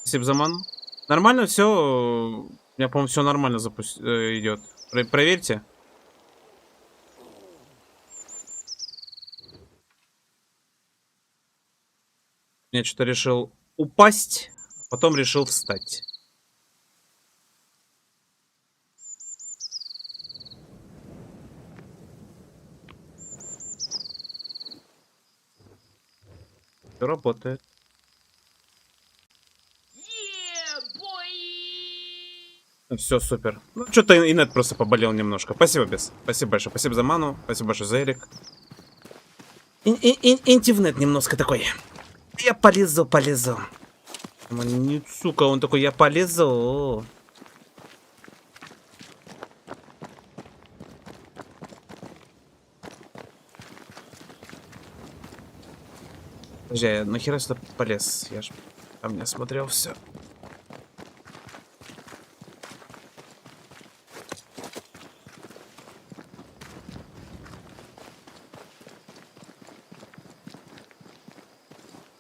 Спасибо за ману. Нормально все. У меня, по-моему, все нормально идет. Проверьте. Я что-то решил упасть, а потом решил встать. Всё работает. Все супер. Ну, что-то инет просто поболел немножко. Спасибо, без. Спасибо большое. Спасибо за ману. Спасибо большое за Эрик. Интивнет немножко такой. Я полезу. Не, сука, он такой, я полезу. Подожди, я нахера сюда полез? Я ж там не осмотрел все.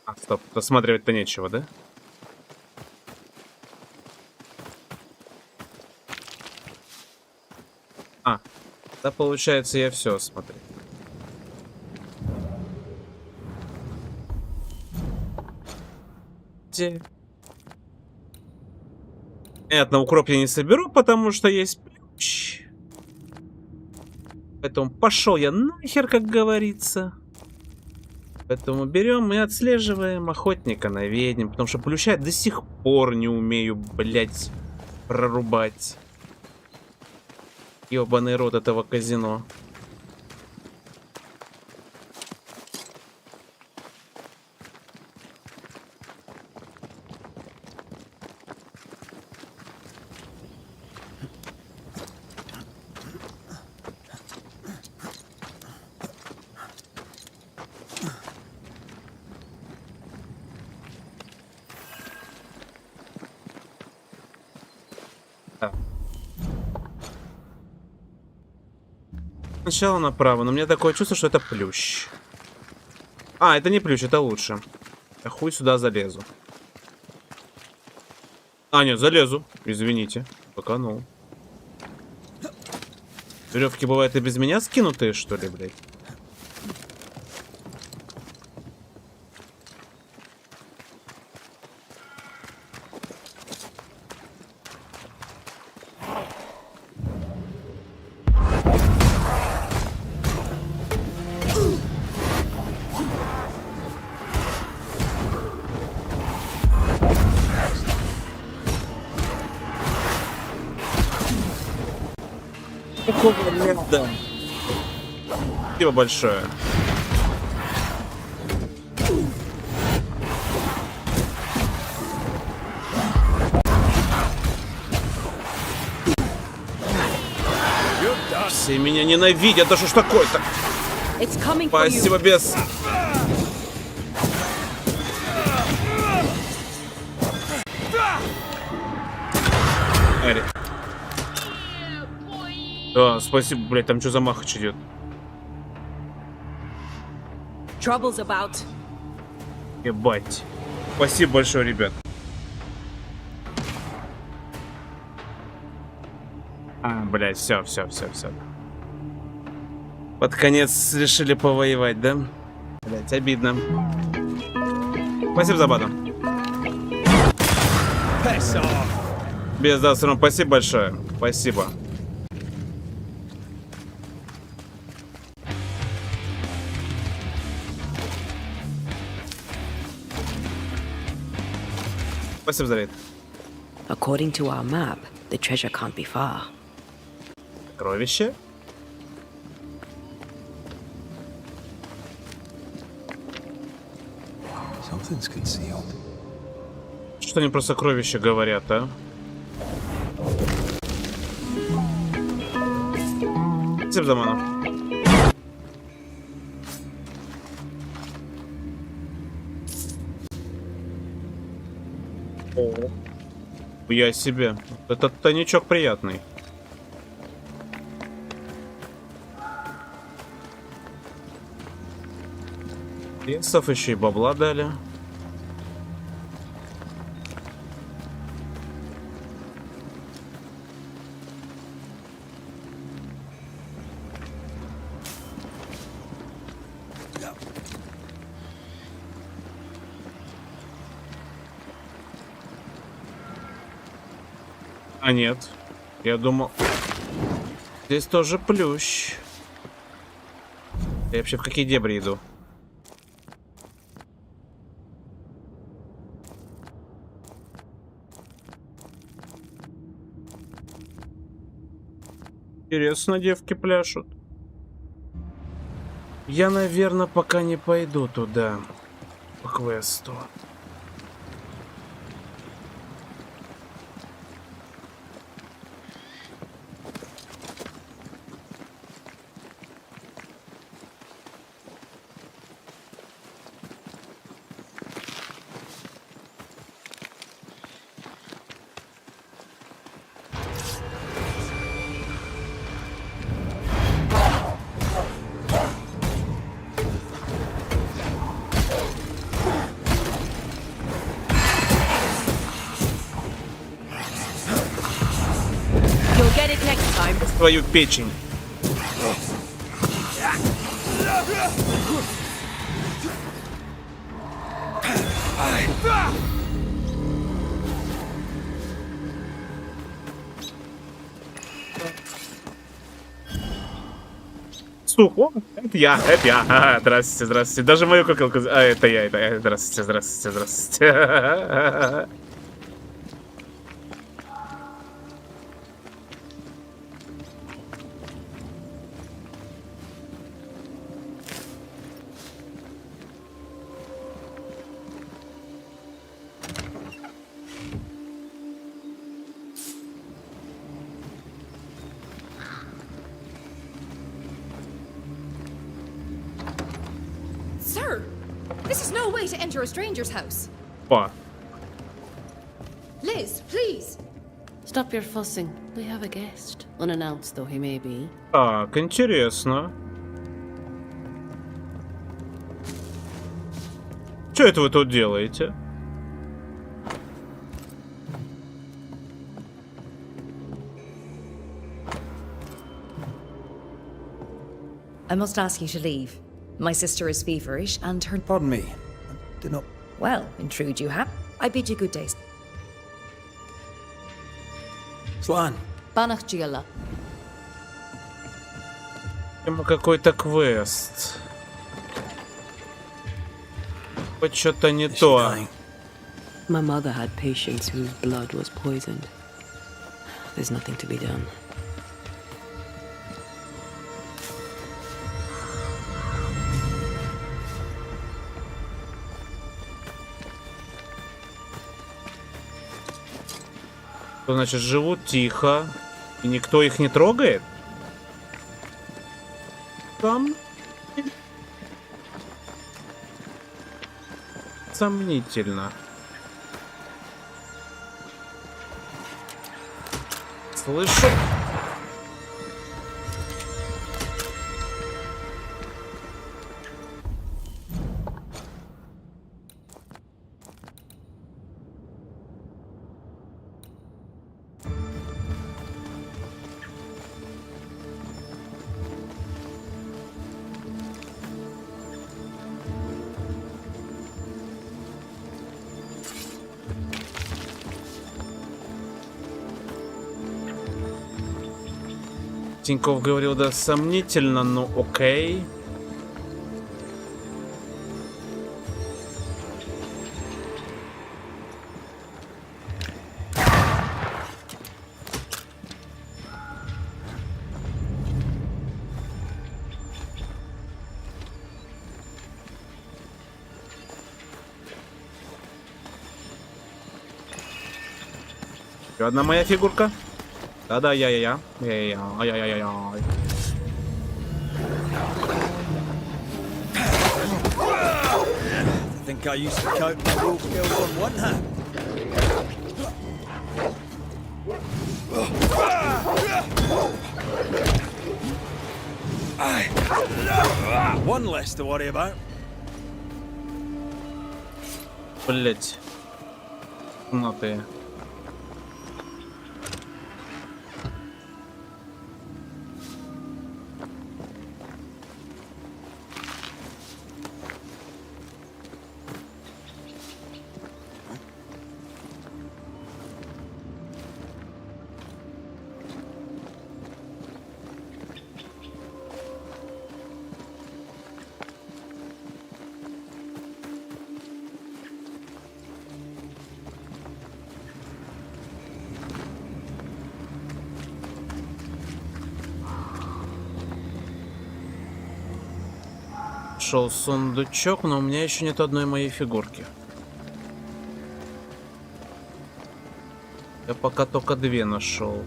А, стоп, досматривать-то нечего, да? А, да, получается, я все смотрю. Понятно, укроп я не соберу, потому что есть ключ. Поэтому пошел я нахер, как говорится. Поэтому берем и отслеживаем охотника на ведьм. Потому что плюща я до сих пор не умею, блять, прорубать. Ёбаный рот этого казино. Сначала направо, но у меня такое чувство, что это плющ. А, это не плющ, это лучше. Я хуй сюда залезу. А, нет, залезу. Извините. Поканул. Веревки бывают и без меня скинутые, что ли, блядь? Да. Спасибо большое. Все меня ненавидят, да что ж такое-то? Спасибо, без. Ари. Да, спасибо, блядь, там что за махач идет? Ебать. Спасибо большое, ребят. А, блядь, все. Под конец решили повоевать, да? Блядь, обидно. Спасибо за батон. Без, да, все равно, спасибо большое. Спасибо. Спасибо за рейд. According to our map, the treasure can't be far. Кровище? Something's concealed. Что они про сокровища говорят, а? Спасибо за ману. Я себе. Этот тайничок приятный. Пенсов еще и бабла дали. А нет. Я думал... Здесь тоже плющ. Я вообще в какие дебри иду? Интересно, девки пляшут. Я, наверное, пока не пойду туда. По квесту. You'll get it next time. Твою печень. Сухо? Это я, это я. Ага, здравствуйте, здравствуйте. Даже мою куколку... А, это я, это я. Здравствуйте, здравствуйте, здравствуйте. Sir, this is no way to enter a stranger's house. О, Liz, please. Stop your fussing. We have a guest. Unannounced though he may be. так, интересно. Что это вы тут делаете? I must ask you to leave. My sister is feverish and her... Pardon me. I did not... Well, intrude you have. I bid you good days. Slan. Banach Giala. Ему какой-то квест. Хоть что-то не Is she то. dying? My mother had patients whose blood was poisoned. There's nothing to be done. Что значит, живут тихо, и никто их не трогает? Там... Сомнительно. Слышу. Тиньков говорил, да, сомнительно, но окей. Еще одна моя фигурка. Да-да, я-я-я. Я-я-я. Ай-яй-яй-яй. I think I used to count my rope skills on one hand. One less to worry about. Блять. Ну ты. нашел сундучок, но у меня еще нет одной моей фигурки. Я пока только 2 нашел.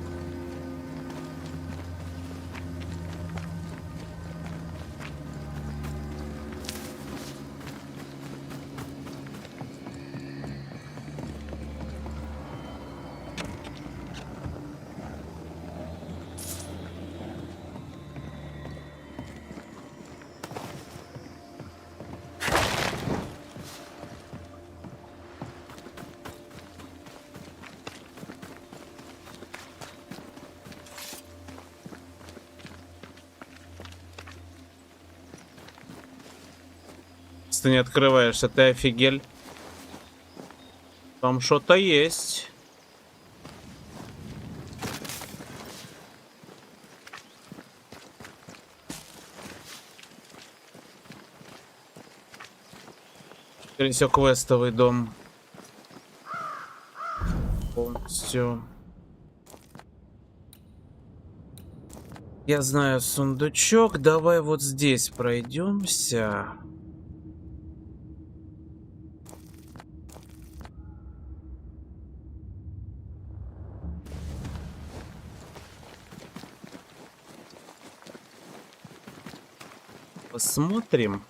Ты не открываешься, ты офигель. Там что-то есть. Скорее всего, квестовый дом. Полностью. Я знаю сундучок. Давай вот здесь пройдемся. Посмотрим.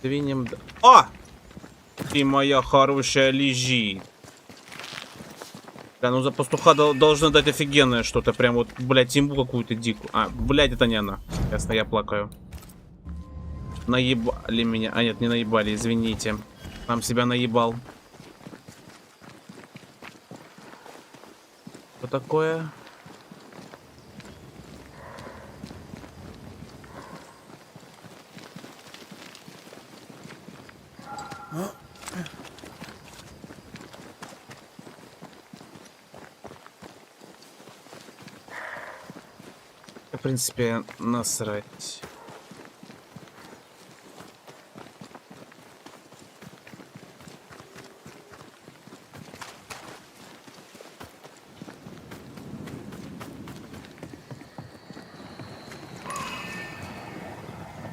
Двинем. А! Ты моя хорошая, лежи. Да, ну за пастуха должны дать офигенное что-то. Прям вот, блядь, имбу какую-то дикую. А, блядь, это не она. Ясно, я плакаю. Наебали меня. А, нет, не наебали, извините. Сам себя наебал. Что такое? В принципе, насрать.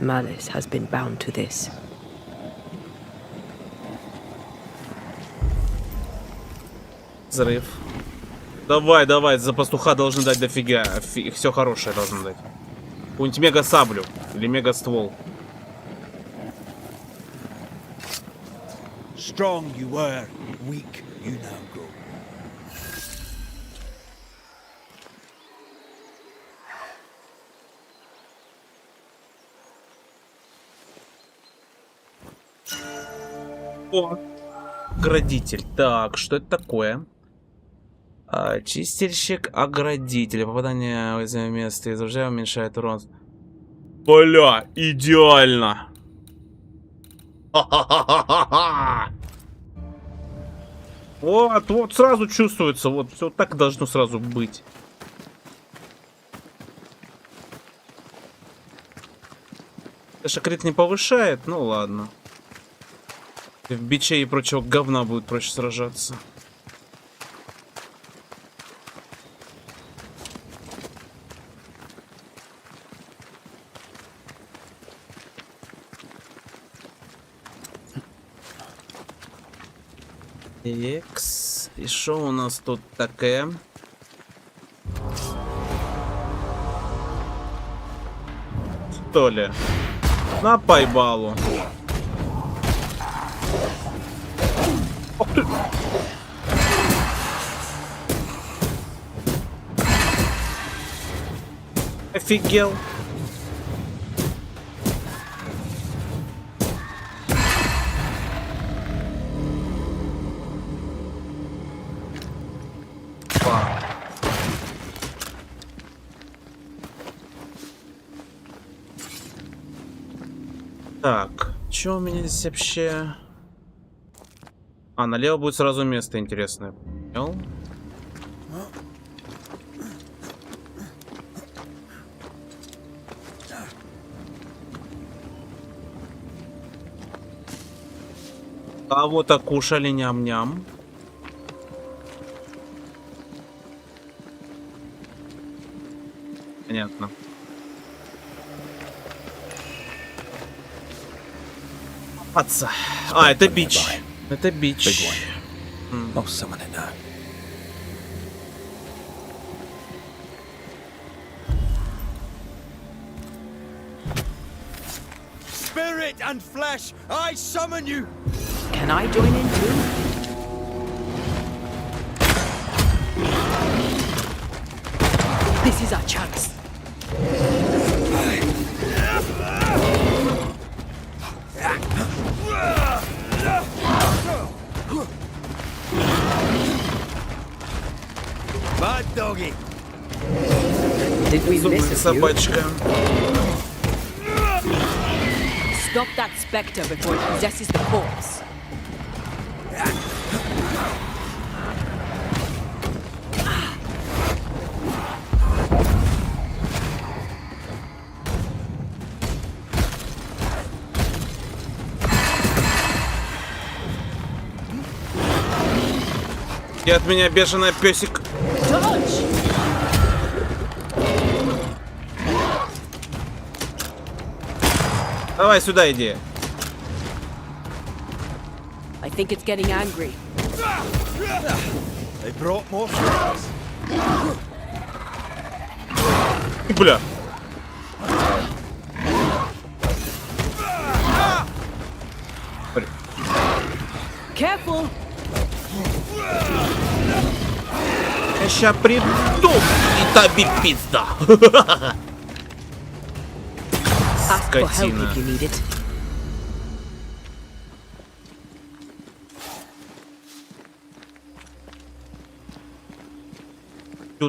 Malice has been bound to this. Взрыв. Давай, давай, за пастуха должны дать дофига. Все хорошее должны дать. Какую-нибудь мега-саблю. Или мега-ствол. Strong you were, weak you now grow. О, оградитель. Так, что это такое? Чистильщик, оградитель. Попадание в уязвимое место из оружия уменьшает урон. Бля, идеально. Вот, вот сразу чувствуется, вот все так должно сразу быть. Шакрит не повышает, ну ладно. В биче и прочего говна будет проще сражаться. Экс. И что у нас тут такое? Что ли? На пайбалу. Ох ты. Офигел. Так, что у меня здесь вообще? А, налево будет сразу место интересное. Понял? А вот окушали ням-ням. Понятно. Отца. А, это бич. Это бич. Lost someone in there. Spirit and flesh, I summon you! Can I join in too? This is our chance. Bad doggy. Did we Зубная miss a few? собачка. Stop that spectre before it possesses the corpse. И от меня бешеный песик. Dodge! Давай сюда иди. I think it's getting angry. They brought more friends. Бля. Careful! Я ща приду и таби пизда. Ask for help Скотина. if you need it.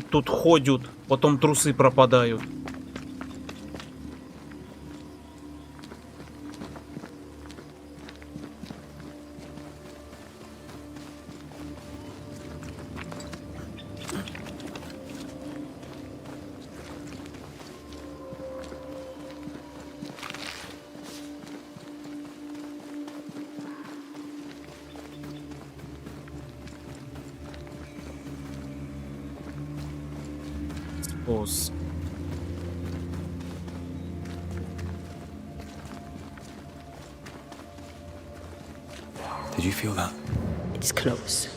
Тут ходят, потом трусы пропадают. Спос. Did you feel that? It's close.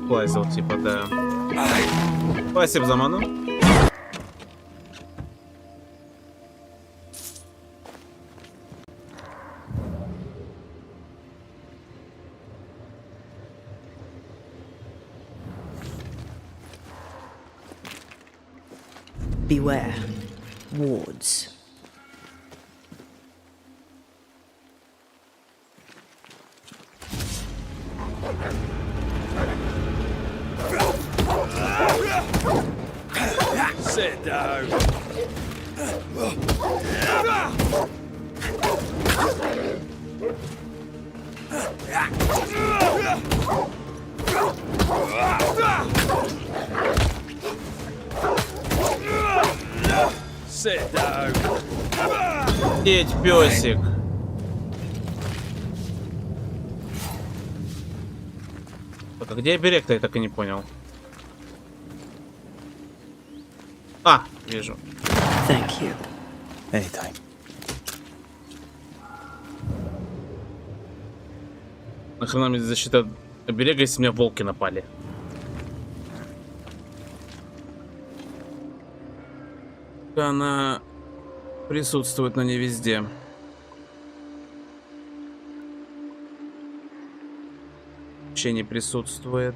Лазил, типа, да. Спасибо за ману. Beware. Wards. Sit down. Sit down. Сеть, песик. Так, а где оберег-то, я так и не понял. А, вижу. Thank you. Anytime. Нахрена мне защита оберега, если меня волки напали? Она присутствует, но не везде. Вообще не присутствует.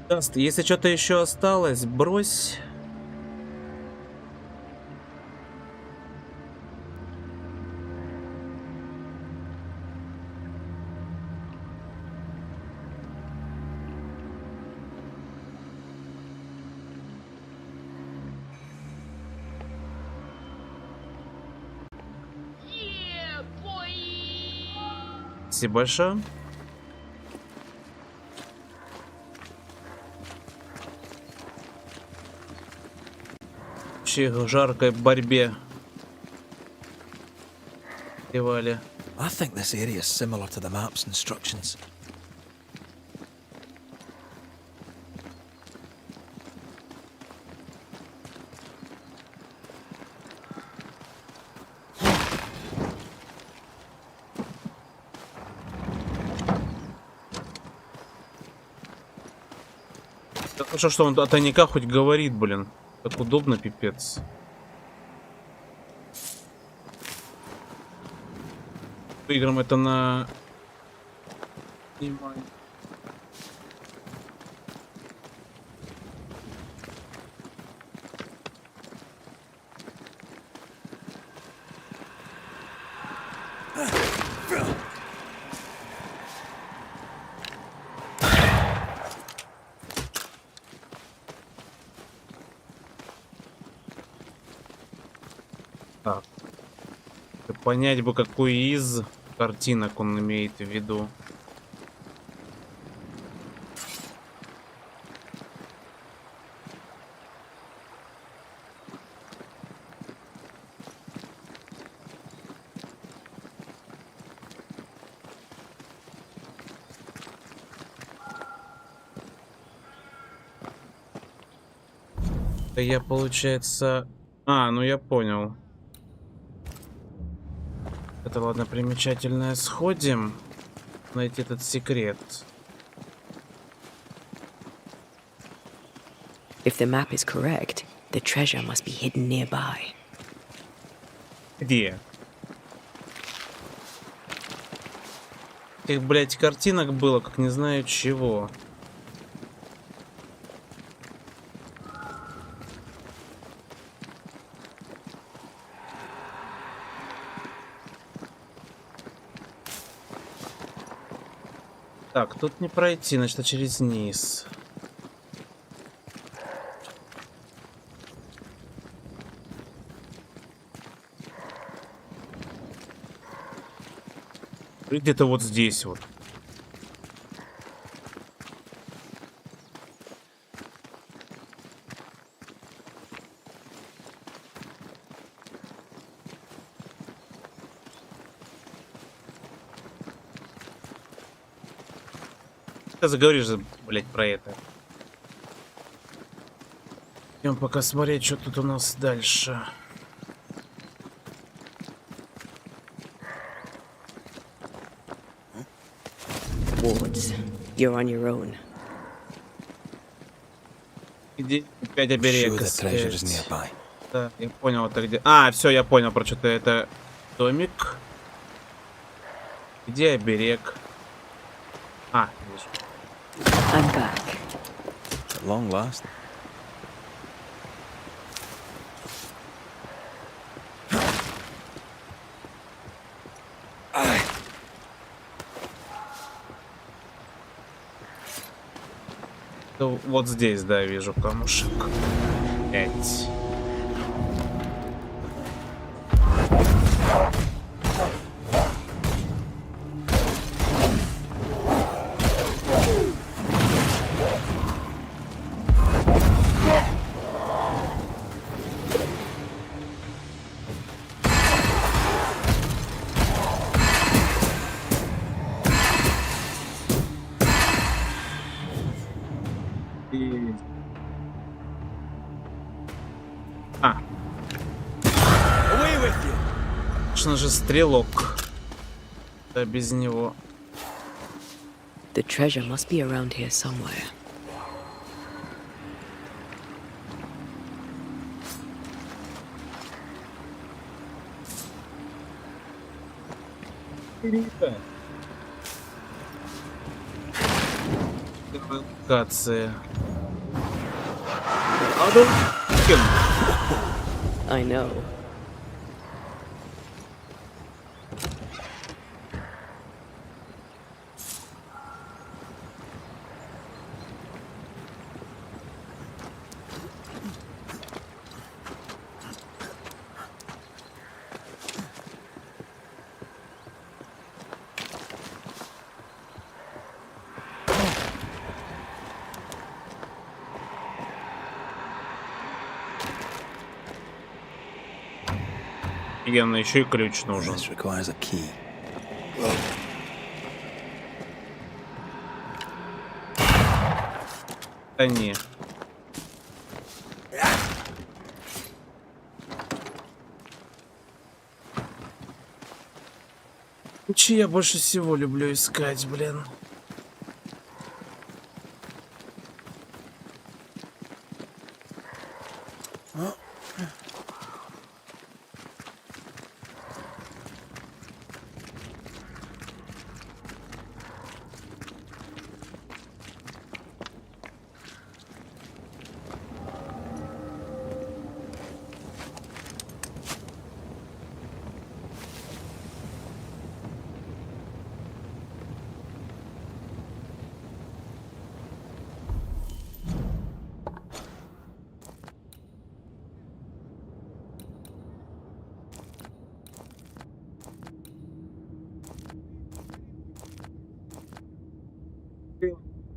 Даст, если что-то еще осталось, брось. Спасибо большое. В жаркой борьбе. Девали. I think this area is similar to the map's instructions. Хорошо, что он о тайниках хоть говорит, блин. Так удобно, пипец. Выиграем это на... Так. Понять бы, какой из картинок он имеет в виду. Да я, получается... А, ну я понял. Это, ладно, примечательное. Сходим. Найти этот секрет. If the map is correct, the treasure must be hidden nearby. Где? Этих, блядь, картинок было, как не знаю чего. Так, тут не пройти, значит, а через низ. Где-то вот здесь вот. Ты заговоришь, блядь, про это. Идем пока смотреть, что тут у нас дальше. Wards, you're on your own. Иди, опять оберег искать. Nearby. Да, я понял, это где. А, все, я понял, про что-то это домик. Где оберег? А, вижу. I'm back. At long last. Вот здесь, да, вижу камушек. 5. А. Конечно же, стрелок. Да, без него. The treasure must be around here somewhere. Локация. I know. Офигенно, еще и ключ нужен. This requires a key. Да не. Ключи я больше всего люблю искать, блин.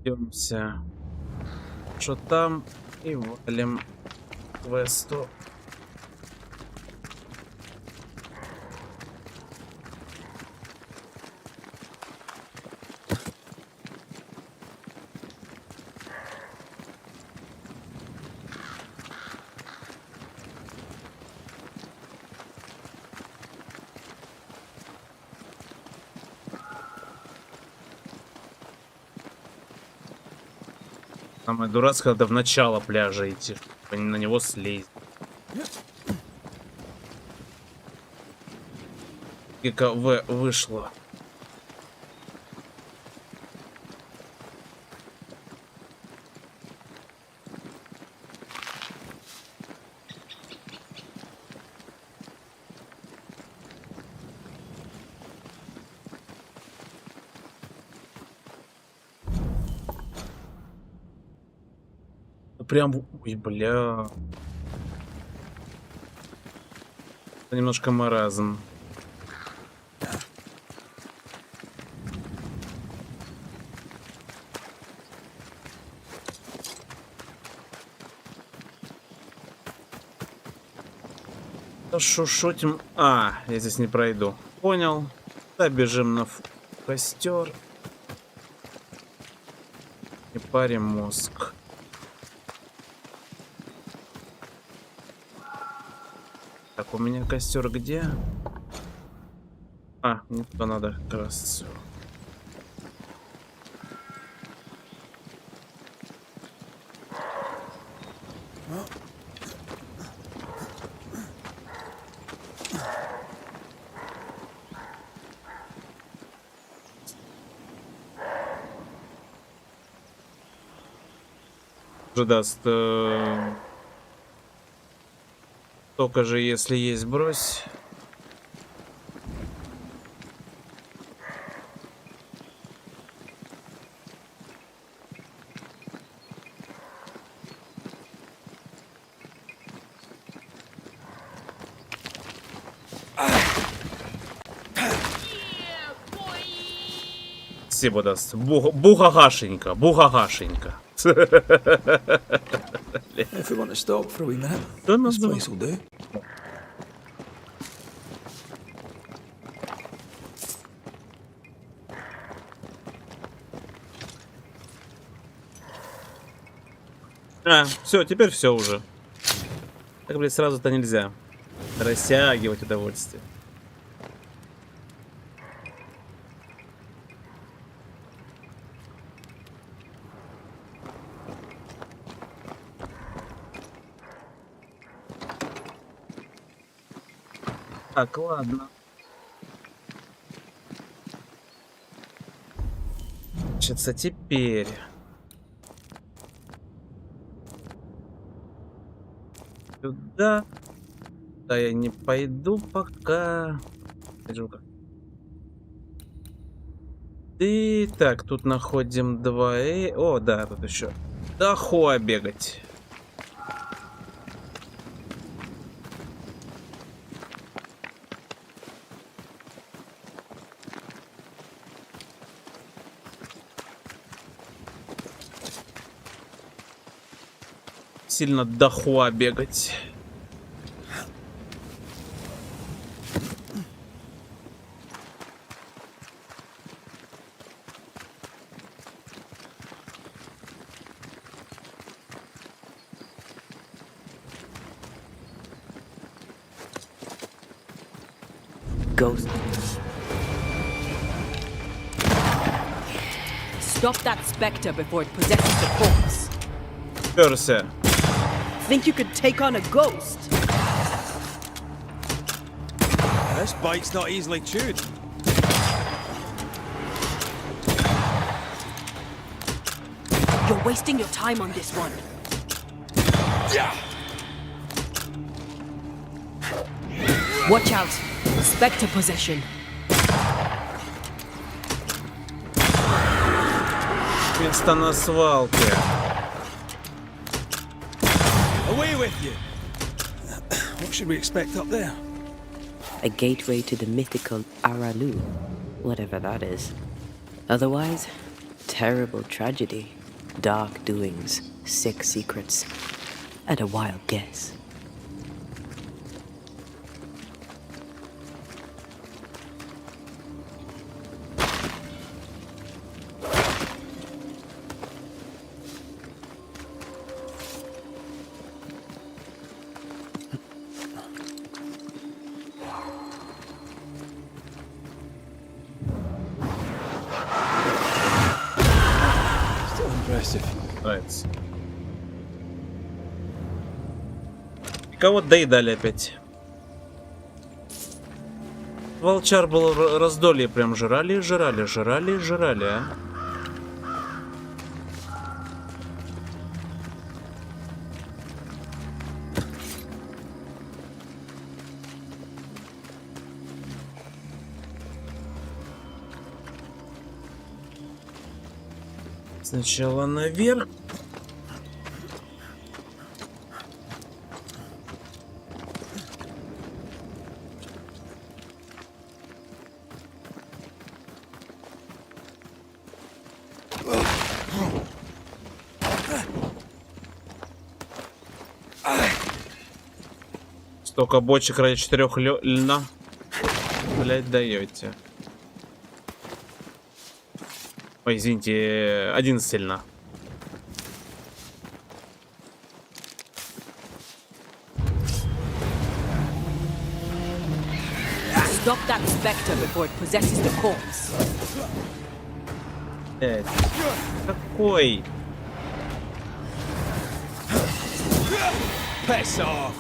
Идемся. Что там? И валим квесту. Самое дурацкое, когда в начало пляжа идти, чтобы на него слезть. ГКВ вышло. Прям, ой, бля. Это немножко маразм. Шушотим. А, я здесь не пройду. Понял. Да, бежим на костер. И парим мозг. Так, у меня костер где? А, мне туда надо как раз. Даст только же, если есть, брось. Спасибо, даст. Бугагашенька, бугагашенька. If we want to stop for a wee minute, Don't this know. place will do. А, все, теперь все уже. Так, блядь, сразу-то нельзя растягивать удовольствие. Так, ладно. Значит, теперь... Сюда. Да, я не пойду пока. И так, тут находим два. О, да, тут еще. Да хуа бегать. Сильно дохуа бегать. Ghost. Stop that specter before it possesses the corpse. Перся. Think you could take on a ghost? This bite's not easily chewed. You're wasting your time on this one. Watch out. Spectre possession. Место на свалке. Away with you. What should we expect up there? A gateway to the mythical Aralu, whatever that is. Otherwise, terrible tragedy, dark doings, sick secrets, and a wild guess. Still impressive. Нравится. И кого доедали опять? Волчар был раздолье, прям жрали, а. Сначала наверх. Столько бочек ради 4 льна. Блять, даете. Ой, извините, 11 льна. Stop that specter before it possesses the corpse. Блять. Какой? Piss off.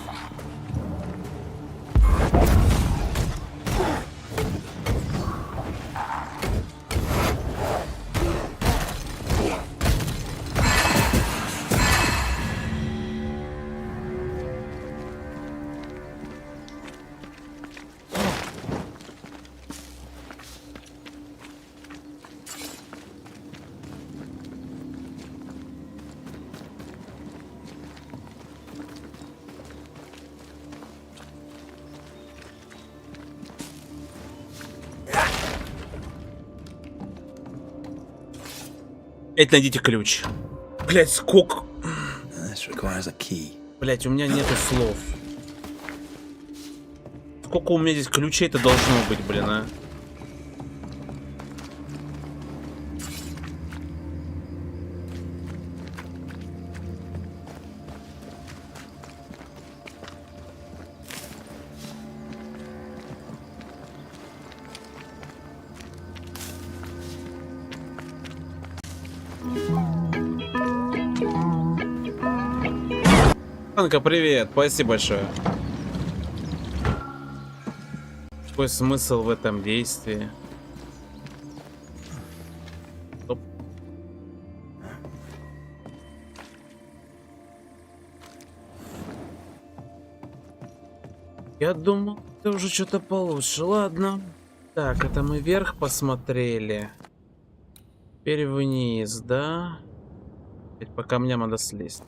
Опять найдите ключ. Блять, сколько... This requires a key. Блять, у меня нету слов. Сколько у меня здесь ключей-то должно быть, блин, а? Анка, привет, спасибо большое. Какой смысл в этом действии? Стоп. Я думал, это уже что-то получше. Ладно. Так, это мы вверх посмотрели. Теперь вниз, да? Теперь по камням надо слезть.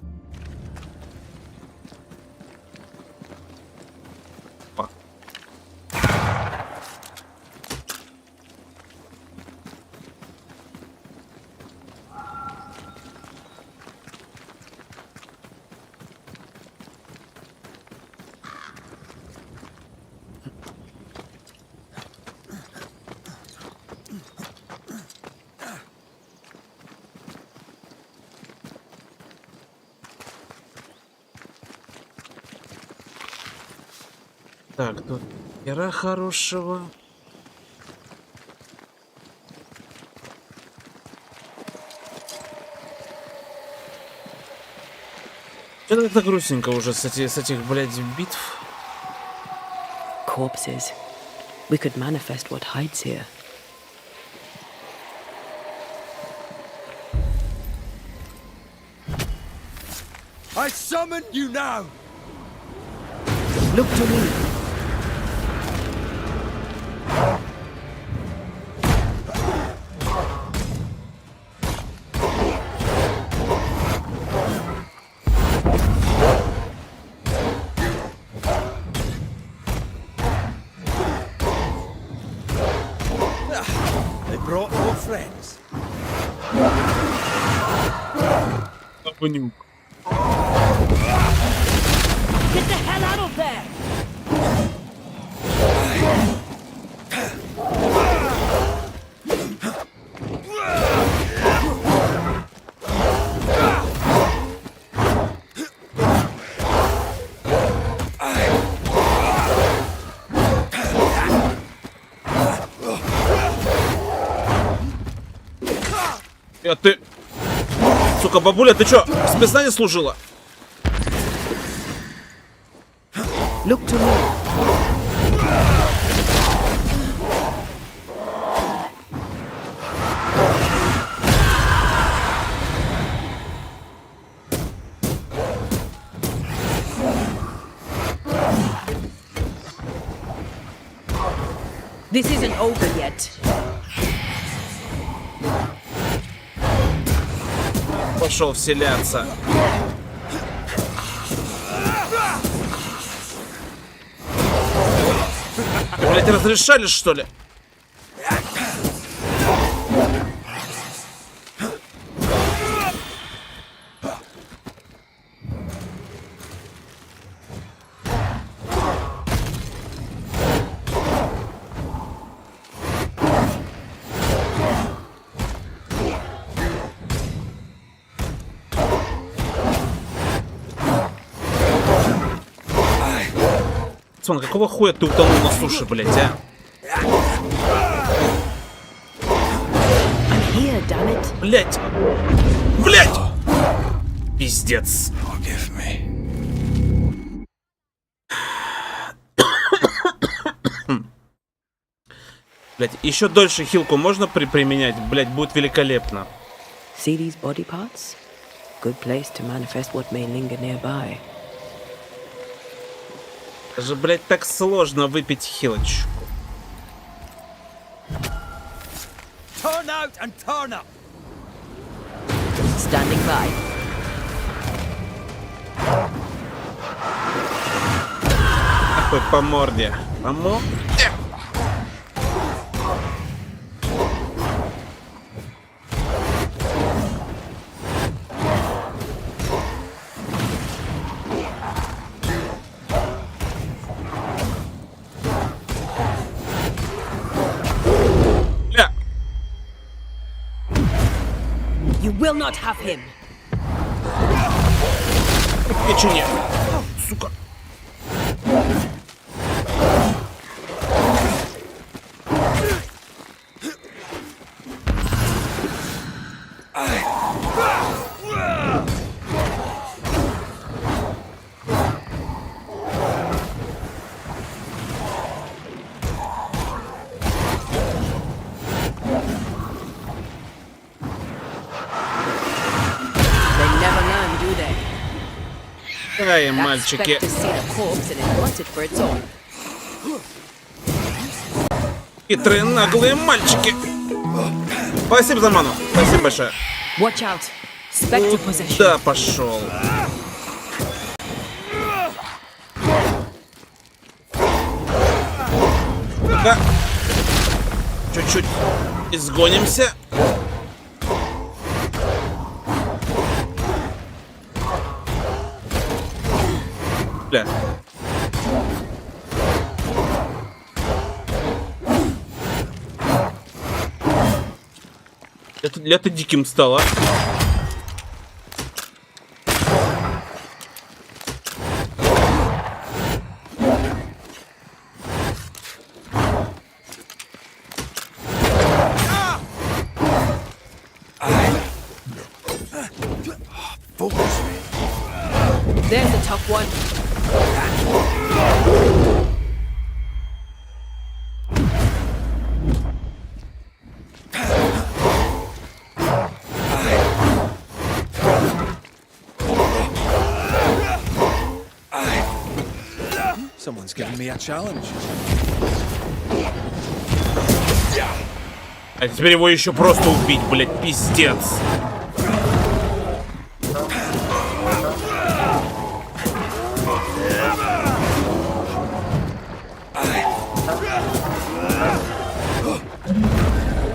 Так, тут хера хорошего. Что-то как-то грустненько уже с этих, блядь, битв. Corpses. We could manifest what hides here. I summon you now! Look to me. They brought more friends. Огонюк. Get the hell out of there! Ты... Сука, бабуля, ты чё, в спецназе служила? Look to me. This isn't over yet. Пошел вселяться. Блять, разрешали, что ли? Пацан, какого хуя ты утонул на суше, блять, а? Here, damn it. Блять! Блять! Пиздец. Forgive me. Блять, еще дольше хилку можно применять? Блять, будет великолепно. See these body parts? Good place to manifest what may linger nearby. Даже, блять, так сложно выпить хилочку. Turn out and turn up! Standing by. Такой по морде. По морде. You will not have him. Печенье. Сука. Ай, мальчики. Хитрые, наглые мальчики. Спасибо за ману. Спасибо большое. Watch out. Spectre possession. Да, пошел. Да. Чуть-чуть изгонимся. Бля. Это диким стало. There's a tough one. Someone's giving me a challenge. А теперь его еще просто убить, блядь, пиздец.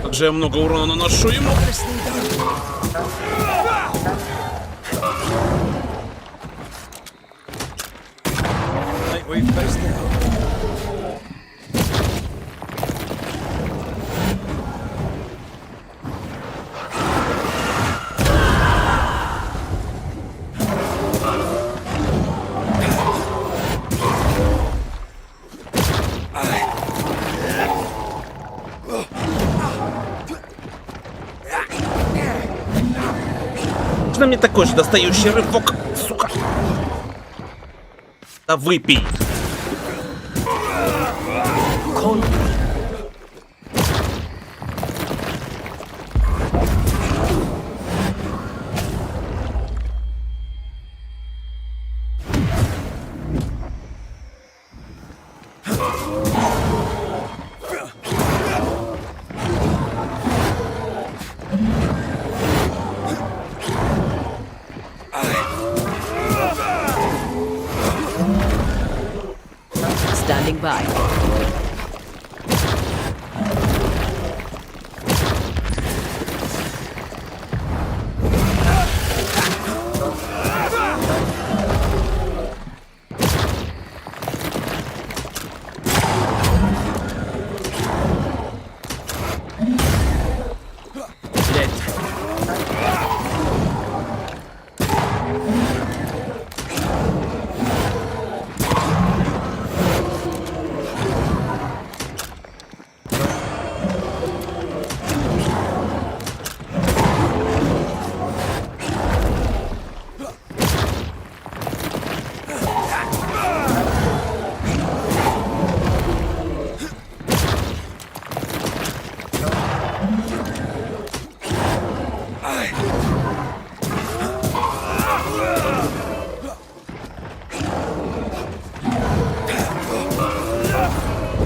Как же я много урона наношу ему. We've faced it. Можно мне такой же достающий рывок, сука? Да выпей. Standing by.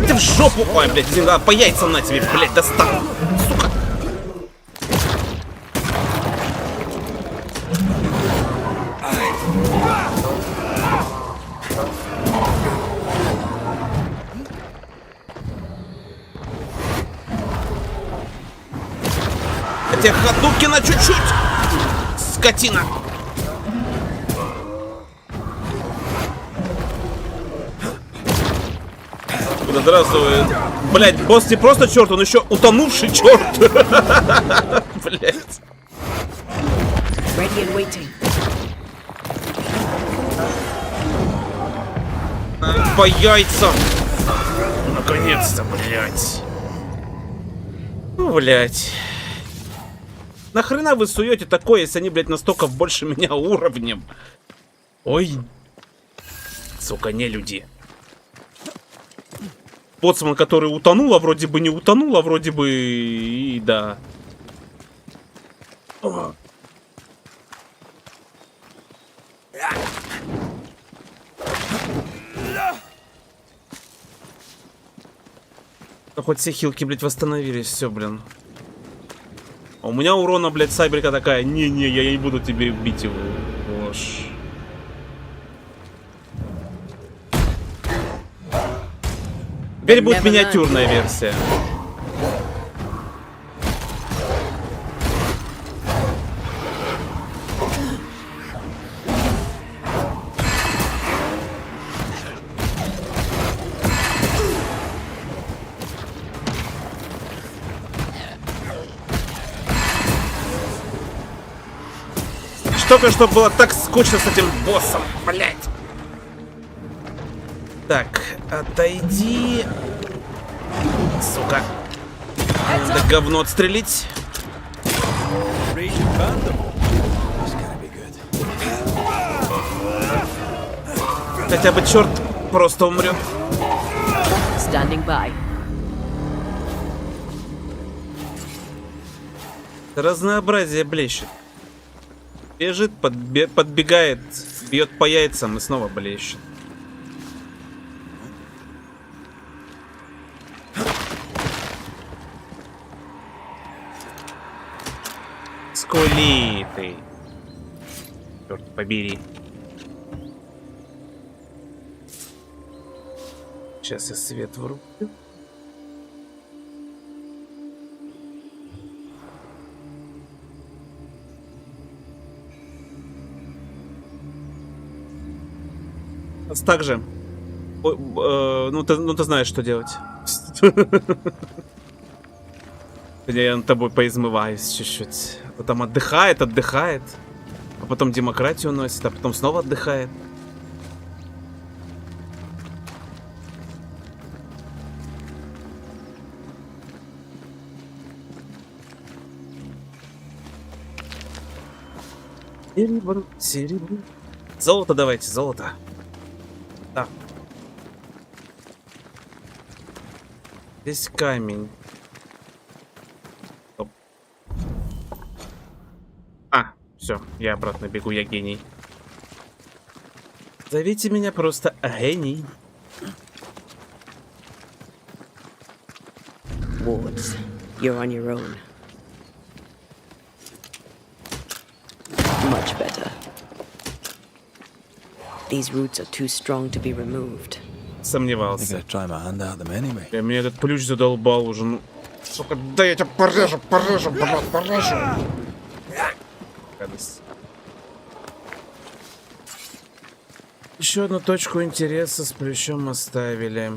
Ты в жопу! Ой, блядь, по яйцам на тебе, блядь, достал! Сука! Хотя ходуки на чуть-чуть! Скотина! Да здравствует. Блять, босс не просто черт, он еще утонувший черт. Блять. По яйцам. Наконец-то, блять. Ну, блять. Нахрена вы суете такое, если они, блядь, настолько больше меня уровнем? Ой. Сука, не люди. Боцман, который утонул, а вроде бы не утонул, а вроде бы и да. О. Ну, хоть все хилки, блядь, восстановились, все, блин. А у меня урона, блядь, сайберка такая. Не-не, я не буду тебе бить его. Боже. Теперь будет миниатюрная версия. Только что было так скучно с этим боссом, блять. Так, отойди. Сука. Да говно отстрелить. Хотя бы черт просто умрет. Standing by. Разнообразие блещет. Бежит, подбегает, бьет по яйцам и снова блещет. Скули ты. Черт побери. Сейчас я свет врублю. Также, ну ты знаешь, что делать. Я над тобой поизмываюсь чуть-чуть. А то там отдыхает, а потом демократию носит, а потом снова отдыхает. Серебро, серебро. Золото давайте, золото. Да. Здесь камень. Стоп. А, все, я обратно бегу, я гений. Зовите меня просто гений. Wards, you're on your own. Much better. These roots are too strong to be removed. I'm Сомневался. gonna try my hand out them anyway. Меня этот ключ задолбал уже, ну. Сука, да я тебя порежу, блядь, порежу. Гадость. Еще одну точку интереса с плющом оставили.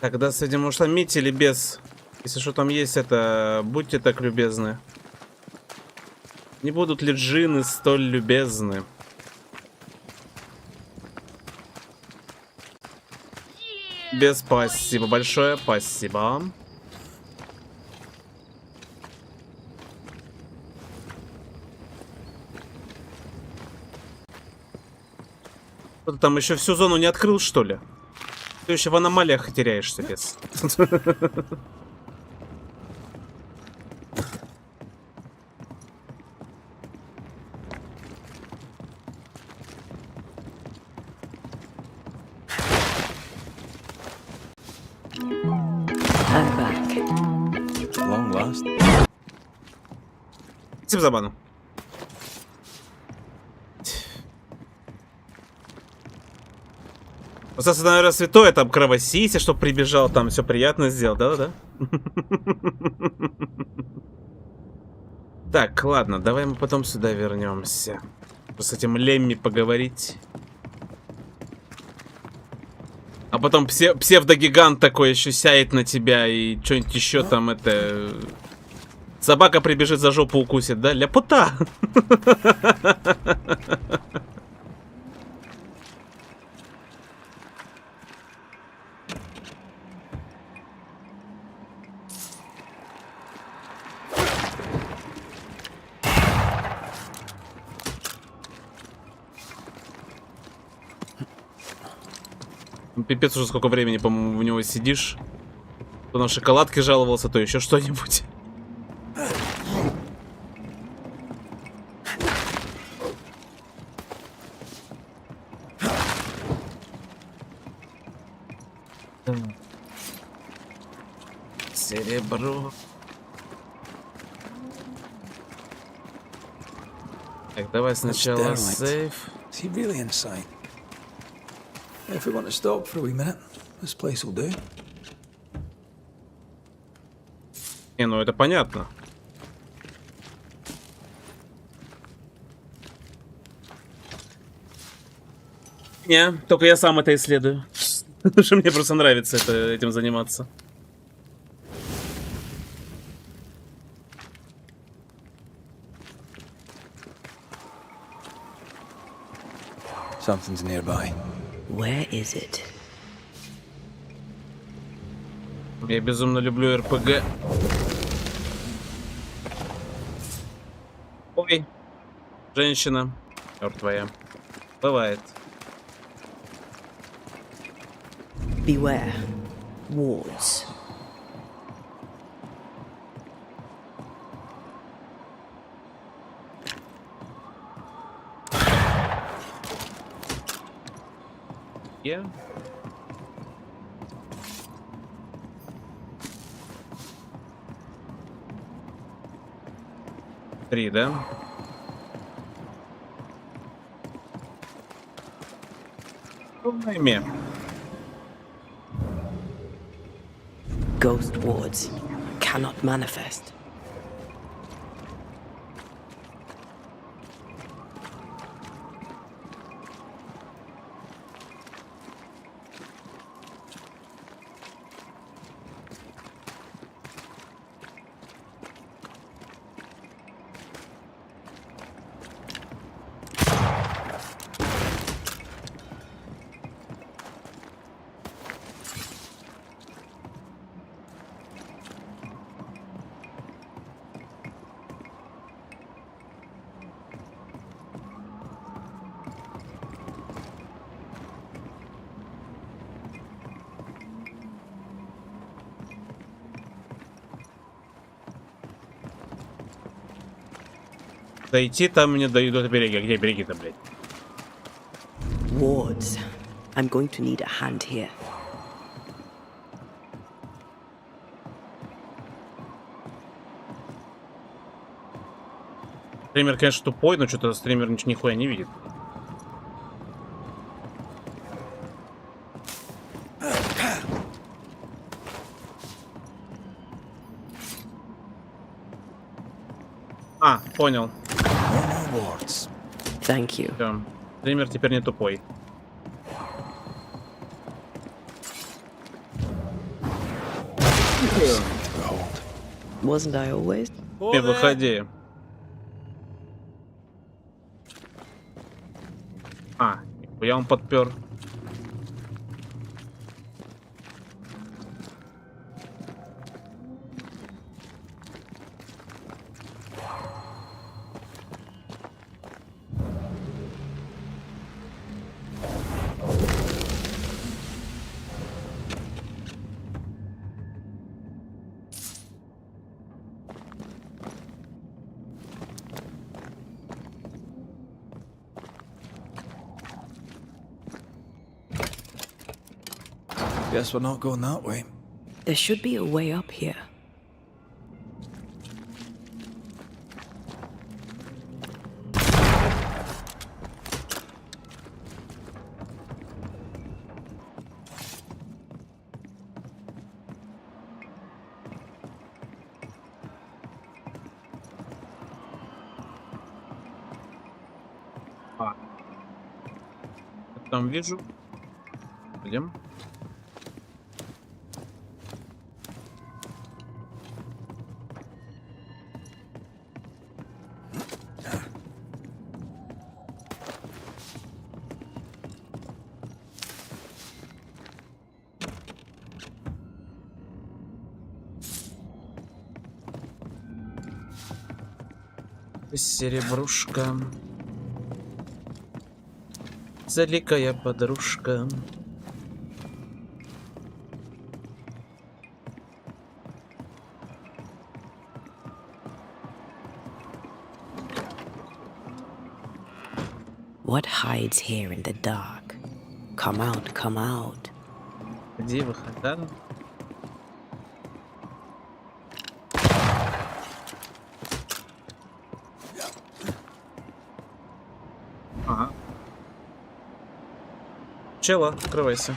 Тогда с этим ушла мить или без? Если что там есть, это будьте так любезны. Не будут ли джинны столь любезны? Без спасибо большое, спасибо. Кто-то там еще всю зону не открыл, что ли? Ты еще в аномалиях теряешься, без. I'm back. Long last. Спасибо за бану. Просто, наверное, святое, там кровосися, чтоб прибежал, там все приятно сделал, да-да-да. Так, ладно, давай мы потом сюда вернемся. С этим Лемми поговорить. А потом псевдогигант такой еще сяет на тебя и что-нибудь еще там это... Собака прибежит, за жопу укусит, да? Ляпота! Пипец, уже сколько времени, по-моему, в него сидишь. То на шоколадке жаловался, то еще что-нибудь. Серебро. Так, давай сначала сейф. Is he really inside? If we want to stop for a wee minute, this place will do. Не, ну это понятно. Не, только я сам это исследую. Потому что мне просто нравится этим заниматься. Something's nearby. Where is it? Я безумно люблю РПГ. Ой. Женщина мертвая. Бывает. Beware. Wards. Я. Три, да? Полное. Ghost wards cannot manifest. Дойти там мне дают до берега. Где береги-то, блядь? Wards. I'm going to need a hand here. Стример, конечно, тупой, но что-то стример нихуя не видит. А, понял. No more wards. Thank you. Всё. Стример теперь не тупой. Wasn't I always? Ты выходи. А, я он подпер. Guess we're not going that way. There should be a way up here. Там вижу. Идем. Серебрушка. Заликая подружка. What hides here in the dark? Come out, come out. Где выхода? Ага. Чела, открывайся.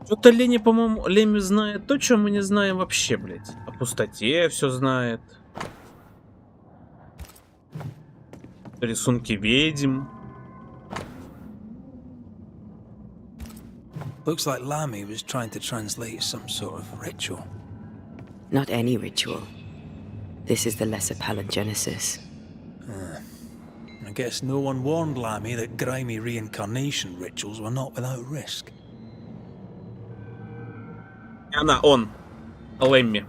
Что-то Лени, по-моему, Леми знает то, что мы не знаем вообще, блядь. О пустоте все знает. Рисунки ведьм. Looks like Lammy was trying to translate some sort of ritual. Not any ritual. This is the Lesser Palingenesis. I guess no one warned Lammy that grimy reincarnation rituals were not without risk. Он, Лэмми.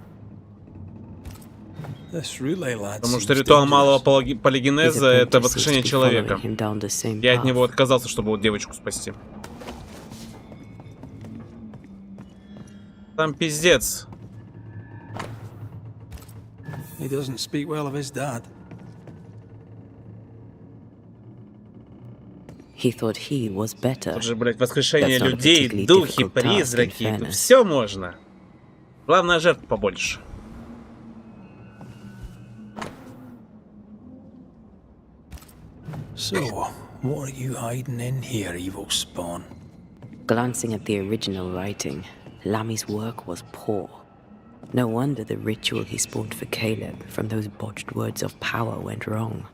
This relay lad Потому что seems ритуал малого dangerous. полигенеза — это воскрешение человека. Him down the same Я от него path. отказался, чтобы вот девочку спасти. Там пиздец. He doesn't speak well of his dad. He thought he was better. Тут же, блядь, воскрешение That's not a людей, particularly духи, difficult task, in призраки. Тут fairness. все можно. Главное, жертв побольше. So, what are you hiding in here, evil spawn? Glancing at the original writing, Lammy's work was poor. No wonder the ritual he spawned for Caleb from those botched words of power went wrong.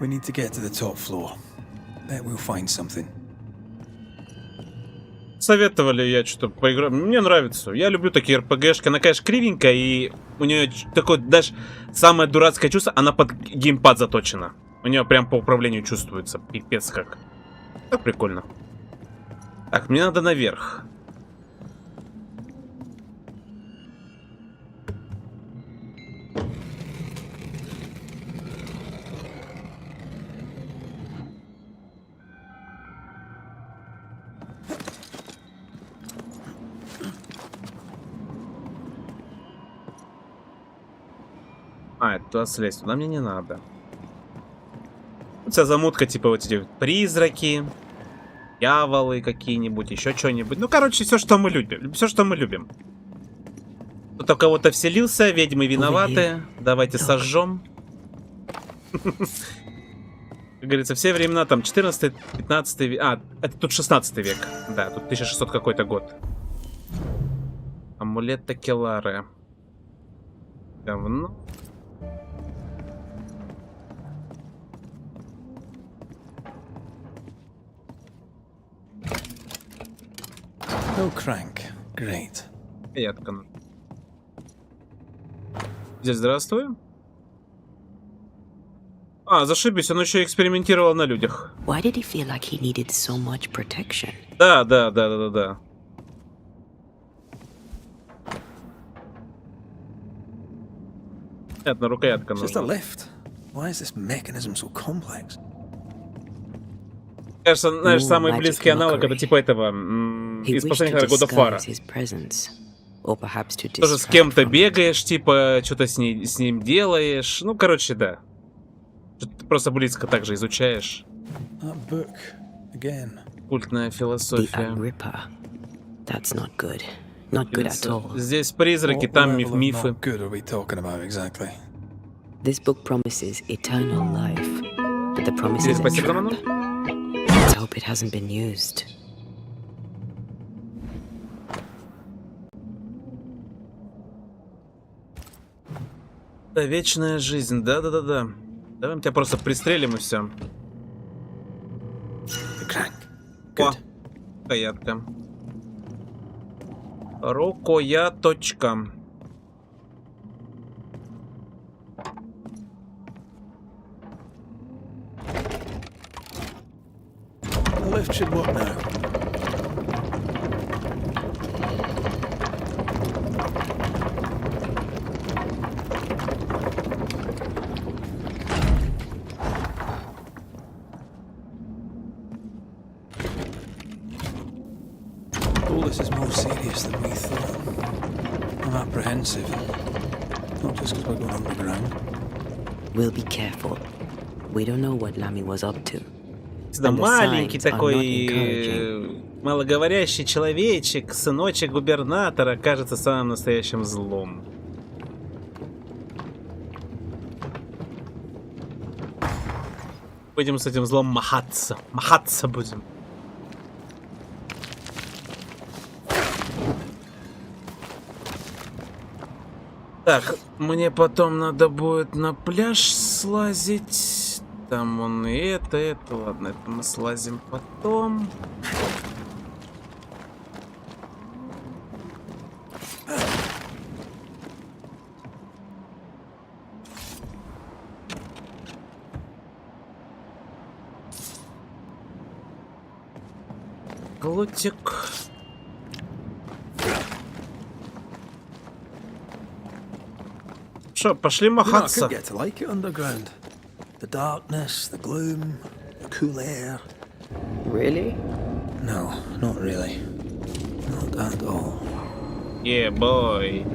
We need to get to the top floor. Bet we'll find something. Советовали я что-то поиграть. Мне нравится. Я люблю такие РПГшки. Она, конечно, кривенькая, и у нее такое даже самое дурацкое чувство, она под геймпад заточена. У нее прям по управлению чувствуется. Пипец как. Так прикольно. Так, мне надо наверх. Это туда слезть. Туда мне не надо. У тебя замутка, типа вот эти призраки, дьяволы какие-нибудь, еще что-нибудь. Ну, короче, все, что мы любим. Все, что мы любим. Кто-то в кого-то вселился, ведьмы виноваты. Давайте сожжем. Как говорится, все времена, там, 14-15 век. А, это тут 16 век. Да, тут 1600 какой-то год. Амулет Такелары. Говно. No crank. Great. Ядка. Здесь здравствуй. А, зашибись, он еще экспериментировал на людях. Why did he feel like he needed so much protection? Да. Понятно, рукоятка It's just a нужна. lift. Why is this mechanism so complex? Кажется, знаешь, Ну, самый magic близкий аналог это mockery. типа этого He из wished последних to годов Фара. disguise his presence, or perhaps to Тоже с distract кем-то from it. бегаешь, типа, что-то с ним делаешь. Ну, короче, да. Ты просто близко так же изучаешь. That book. Again. Культная The философия. Unripper. That's not good. Not good at all. Здесь призраки, What там level of мифы. not good are we talking about exactly? This book promises eternal life, but the promise Здесь is a по trap. секретному? Let's hope it hasn't been used. Да, вечная жизнь, да. Давай мы тебя просто пристрелим и все. The crank. О, Good. рукоятка. Рукояточка. The lift should work now. All this is more serious than we thought. I'm apprehensive. Not just because we're going underground. We'll be careful. We don't know what Lammy was up to. Да, And the маленький signs are такой not encouraging. малоговорящий человечек, сыночек губернатора, кажется самым настоящим злом. Будем с этим злом махаться. Махаться будем. Так, мне потом надо будет на пляж слазить. Там он и это. Ладно, это мы слазим потом. Болотик. Что, пошли You know, I махаться? could get to like it underground. The darkness, the gloom, the cool air. Really? No, not really. Not at all. Yeah, boy.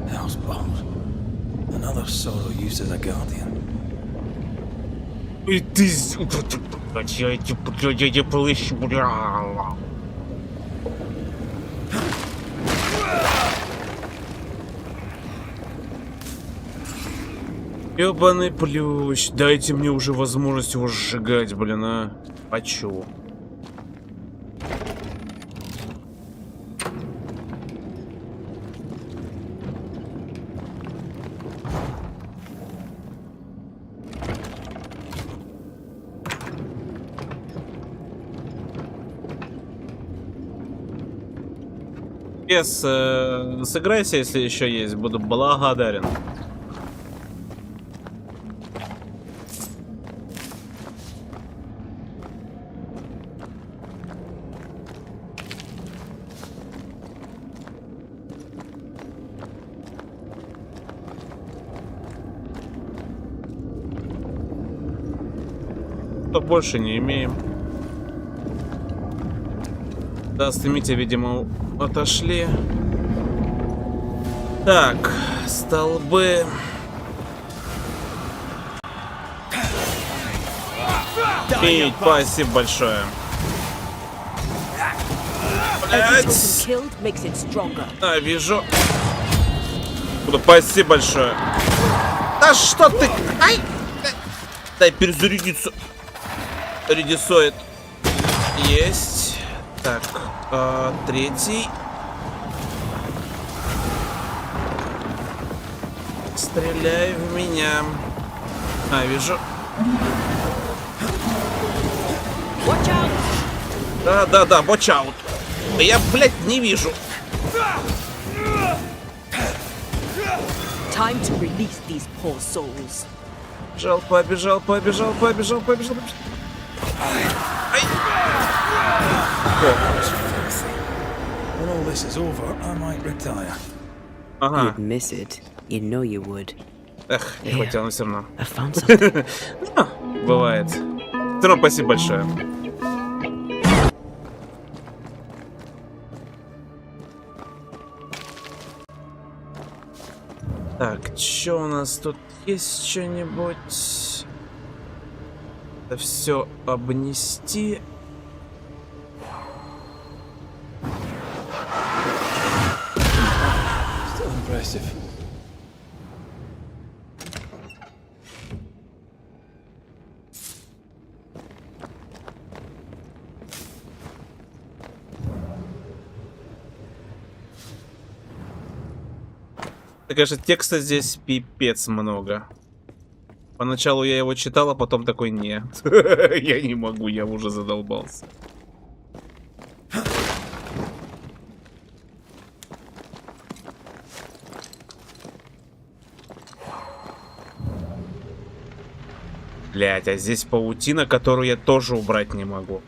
Hell's balls. Another sorrow used as a guardian. И ты... Ёбаный плющ, дайте мне уже возможность его сжигать, блин, а. Хочу. Сыграйся, если еще есть, буду благодарен. То больше не имеем. Да, с Митя, видимо, отошли. Так, столбы. Пить, спасибо большое. Блять. А, вижу. Спасибо большое. Да что ты? Ай! Дай перезарядиться. Редисоид. Есть. Так, третий. Стреляй в меня. А, вижу. Да, watch out. Я, блядь, не вижу. Time to release these poor souls. Побежал. When all this is over, I might retire. Ага. You'd miss it. You know you would. Эх, не хватило все равно. I found something. Бывает. Все равно спасибо большое. Так, что у нас тут есть что-нибудь? Это все обнести. Still impressive. Конечно, текста здесь пипец много. Поначалу я его читал, а потом такой нет. Я не могу, я уже задолбался. Блять, а здесь паутина, которую я тоже убрать не могу.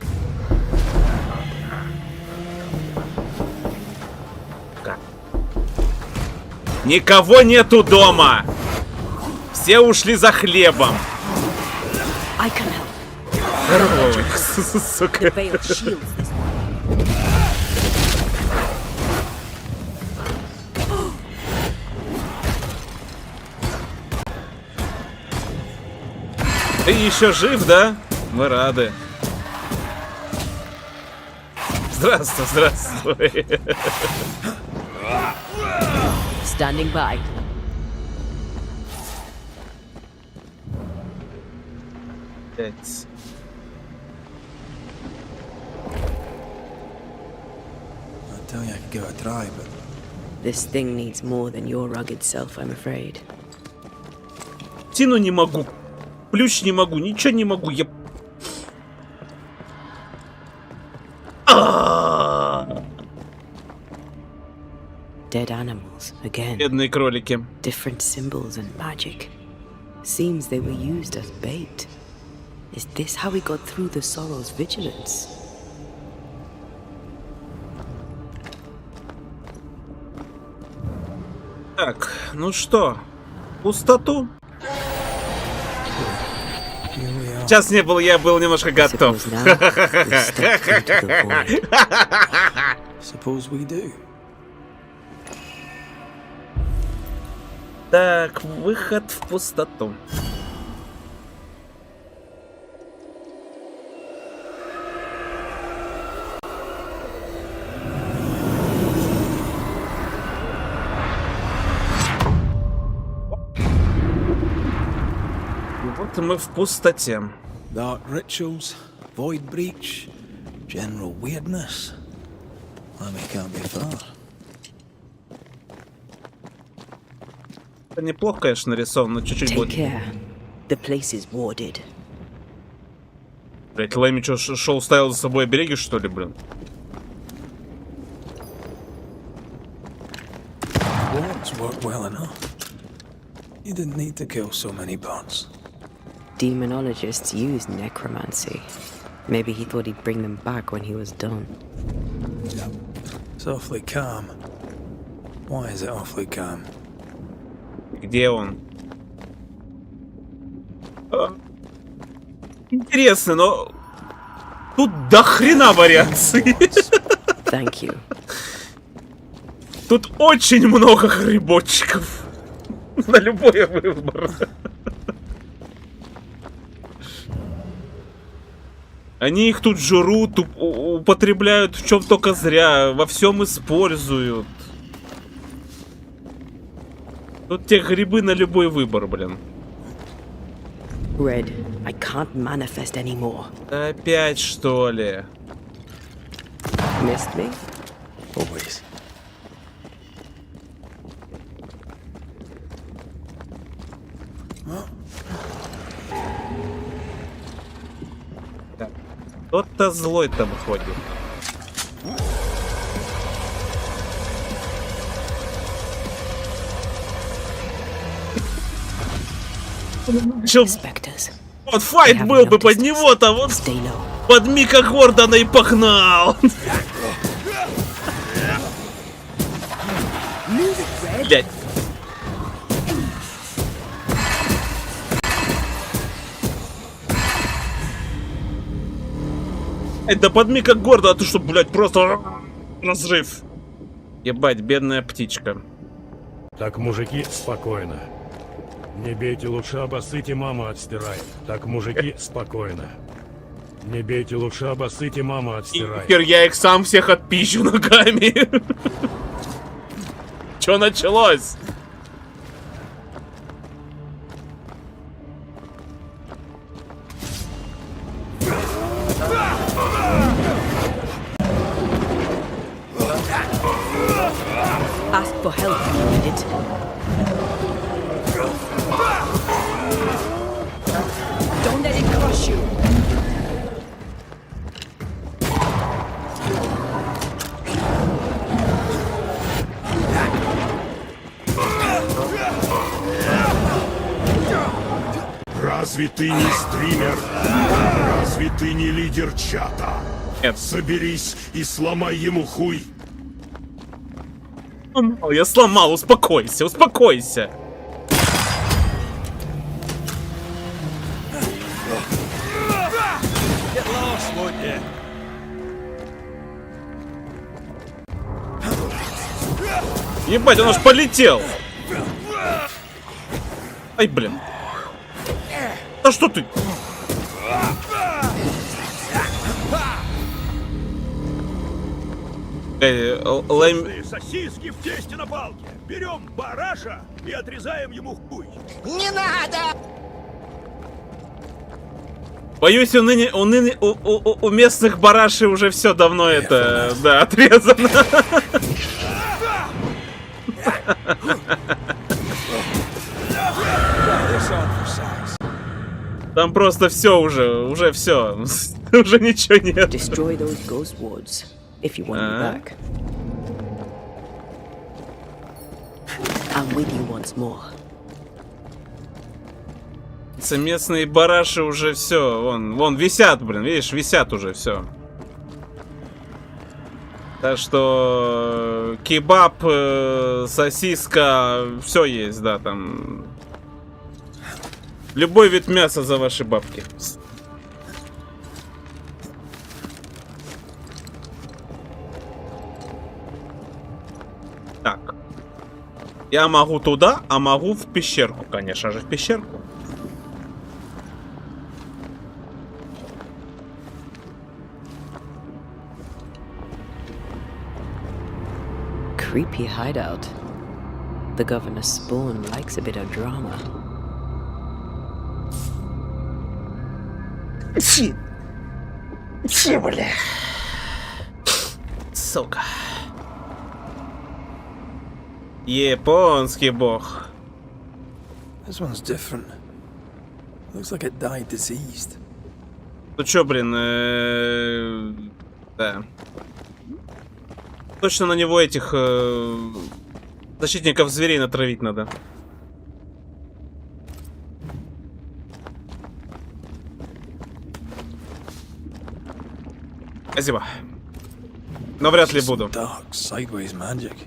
Как? Никого нету дома! Все ушли за хлебом. I can help. Ой, сука. The veil shields this one. Ты еще жив, да? Мы рады. Здравствуй. Standing by. Пять. I tell you, I could give it a try, but This thing needs more than your rugged self, I'm afraid. Тину не могу. Плющ не могу. Ничего не могу. Я... Dead animals, again. Бедные кролики. Different symbols and magic. Seems they were used as bait. Is this how we got through the Sorrow's vigilance? Так, ну что, пустоту? Сейчас не был, я был немножко готов. Suppose we do. Так, выход в пустоту. И вот мы в пустоте. Dark rituals, void breach, general weirdness. Lemmy can't be far. Это неплохо, конечно, нарисовано, но чуть-чуть Take будет. care. The place is warded. Блять, Лэми что, шел, ставил за собой обереги, что ли, блин? Wards work well enough. You didn't need to kill so many bots. Demonologists use necromancy. Maybe he thought he'd bring them back when he was done. It's awfully calm. Why is it awfully calm? Где он? Интересно, но тут до хрена вариаций. Thank you. Тут очень много грибочков. На любой выбор. Они их тут жрут, употребляют в чем только зря, во всем используют. Тут те грибы на любой выбор, блин. Red, I can't manifest anymore. Опять, что ли? Missed me? Always. Кто-то злой там ходит. Spectres. Вот файт был бы под него-то, вот Stay low. под Мика Гордона и погнал. Блять. Это под Мика Гордона, а ты что, блять, просто разрыв. Ебать, бедная птичка. Так, мужики, спокойно. Не бейте, лучше обоссыте, мама отстирает. Так, мужики, спокойно. Не бейте, лучше обоссыте, мама отстирает. Теперь я их сам всех отпищу ногами. Чё началось? Ask for help if you need it. Don't let it crush you. Разве ты не стример? Разве ты не лидер чата? Нет. Соберись и сломай ему хуй. Я сломал, успокойся, успокойся. Get lost, won't you? Ебать, он аж полетел. Ай, блин. Да что ты? Лэм... Сосиски в тесте на палке. Берем бараша и отрезаем ему хуй. Боюсь, у местных барашей уже все давно это, да, отрезано. Там просто все уже все, уже ничего нет. Destroy those ghost wards if you want me back. I'm with you once more. Местные бараши уже все, вон висят, блин, видишь, висят уже все. Так что кебаб, сосиска, все есть, да, там. Любой вид мяса за ваши бабки. Так. Я могу туда, а могу в пещерку, конечно же, в пещерку. Creepy hideout. The governor's spawn likes a bit of drama. Бля. Сука. Японский бог. This one's different. Looks like it died diseased. Ну чё, блин, да. Точно на него этих защитников зверей натравить надо. Спасибо. Но вряд ли буду. Dark sideways magic.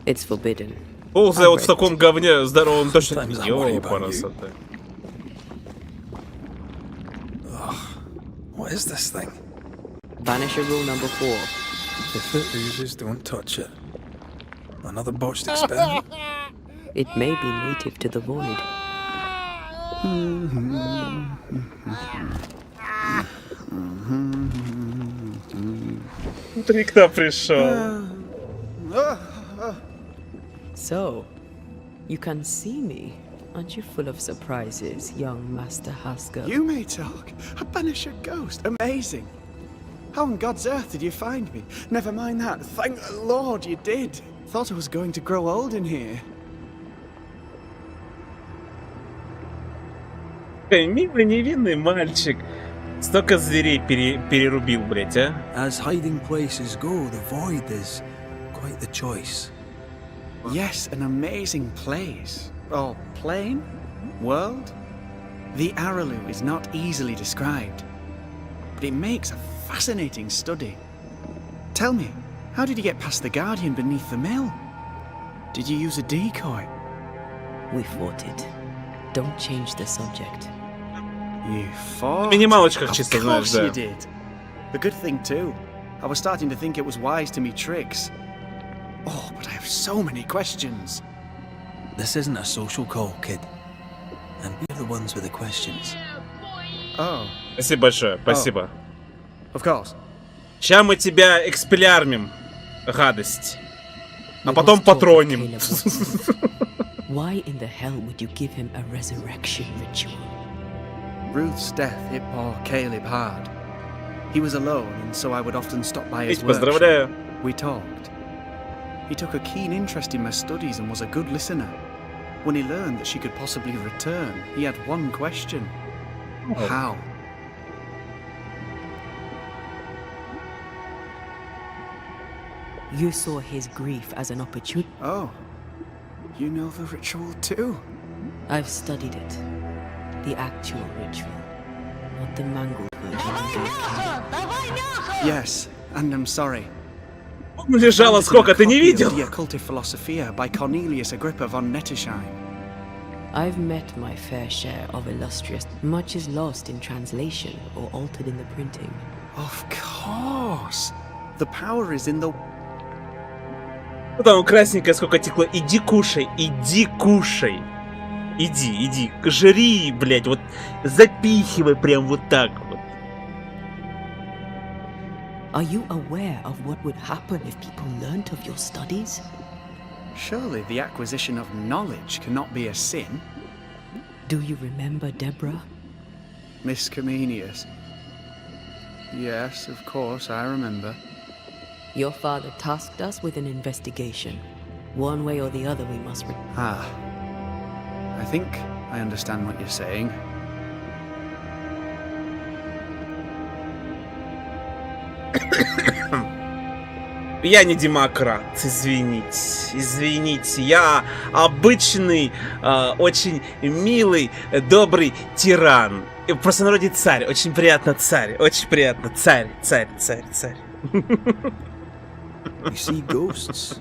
It's forbidden. Ползая вот в таком говне здоровом точно. Sometimes I worry about you. Ёпарасоте. What is this thing? Banisher rule number 4. If it oozes, don't touch it. Another botched experiment. It may be native to the void. Смотри, кто пришел. So, you can see me. Aren't you full of surprises, young Master Haskell? You may talk. A banisher ghost. Amazing. How on God's earth did you find me? Never mind that. Thank the Lord you did. Thought I was going to grow old in here. Милый невинный мальчик. Столько зверей перерубил, блять, а? As hiding places go, the void is quite the choice. Yes, an amazing place. Or plane? World? The Araloo is not easily described, but it makes a fascinating study. Tell me, how did you get past the Guardian beneath the mill? Did you use a decoy? We fought it. Don't change the subject. You fought? Минималочках Of чисто, знаешь, course да. you did. A good thing too. I was starting to think it was wise to me tricks. Oh, but I have so many questions. This isn't a social call, kid. And we're the ones with the questions. Oh, Спасибо большое, спасибо. of course. Сейчас мы тебя экспелярмим, гадость. А We потом must talk of патроним. Caleb Watson. Why in the hell would you give him a resurrection ritual? Ruth's death hit poor Caleb hard. He was alone, and so I would often stop by his Ведь workshop. поздравляю. We talked. He took a keen interest in my studies and was a good listener. When he learned that she could possibly return, he had one question. How? You saw his grief as an opportunity. Oh, you know the ritual too? I've studied it. The actual ritual. Not the mangled version you gave Caleb. Yes, and I'm sorry. Лежало сколько, ты не видел? The Occulti Philosophia by Cornelius Agrippa von Nettersheim. I've met my fair share of illustrious. Much is lost in translation or altered in the printing. Of course. The power is in the... Ну там красненькое сколько текло. Иди кушай, иди кушай. Иди, жри, блядь, вот запихивай прям вот так вот. Are you aware of what would happen if people learnt of your studies? Surely the acquisition of knowledge cannot be a sin. Do you remember Deborah? Miss Comenius. Yes, of course, I remember. Your father tasked us with an investigation. One way or the other we must... I think I understand what you're saying. Я не демократ, извините, я обычный, очень милый, добрый тиран. В простонародье царь, очень приятно, царь. You see ghosts.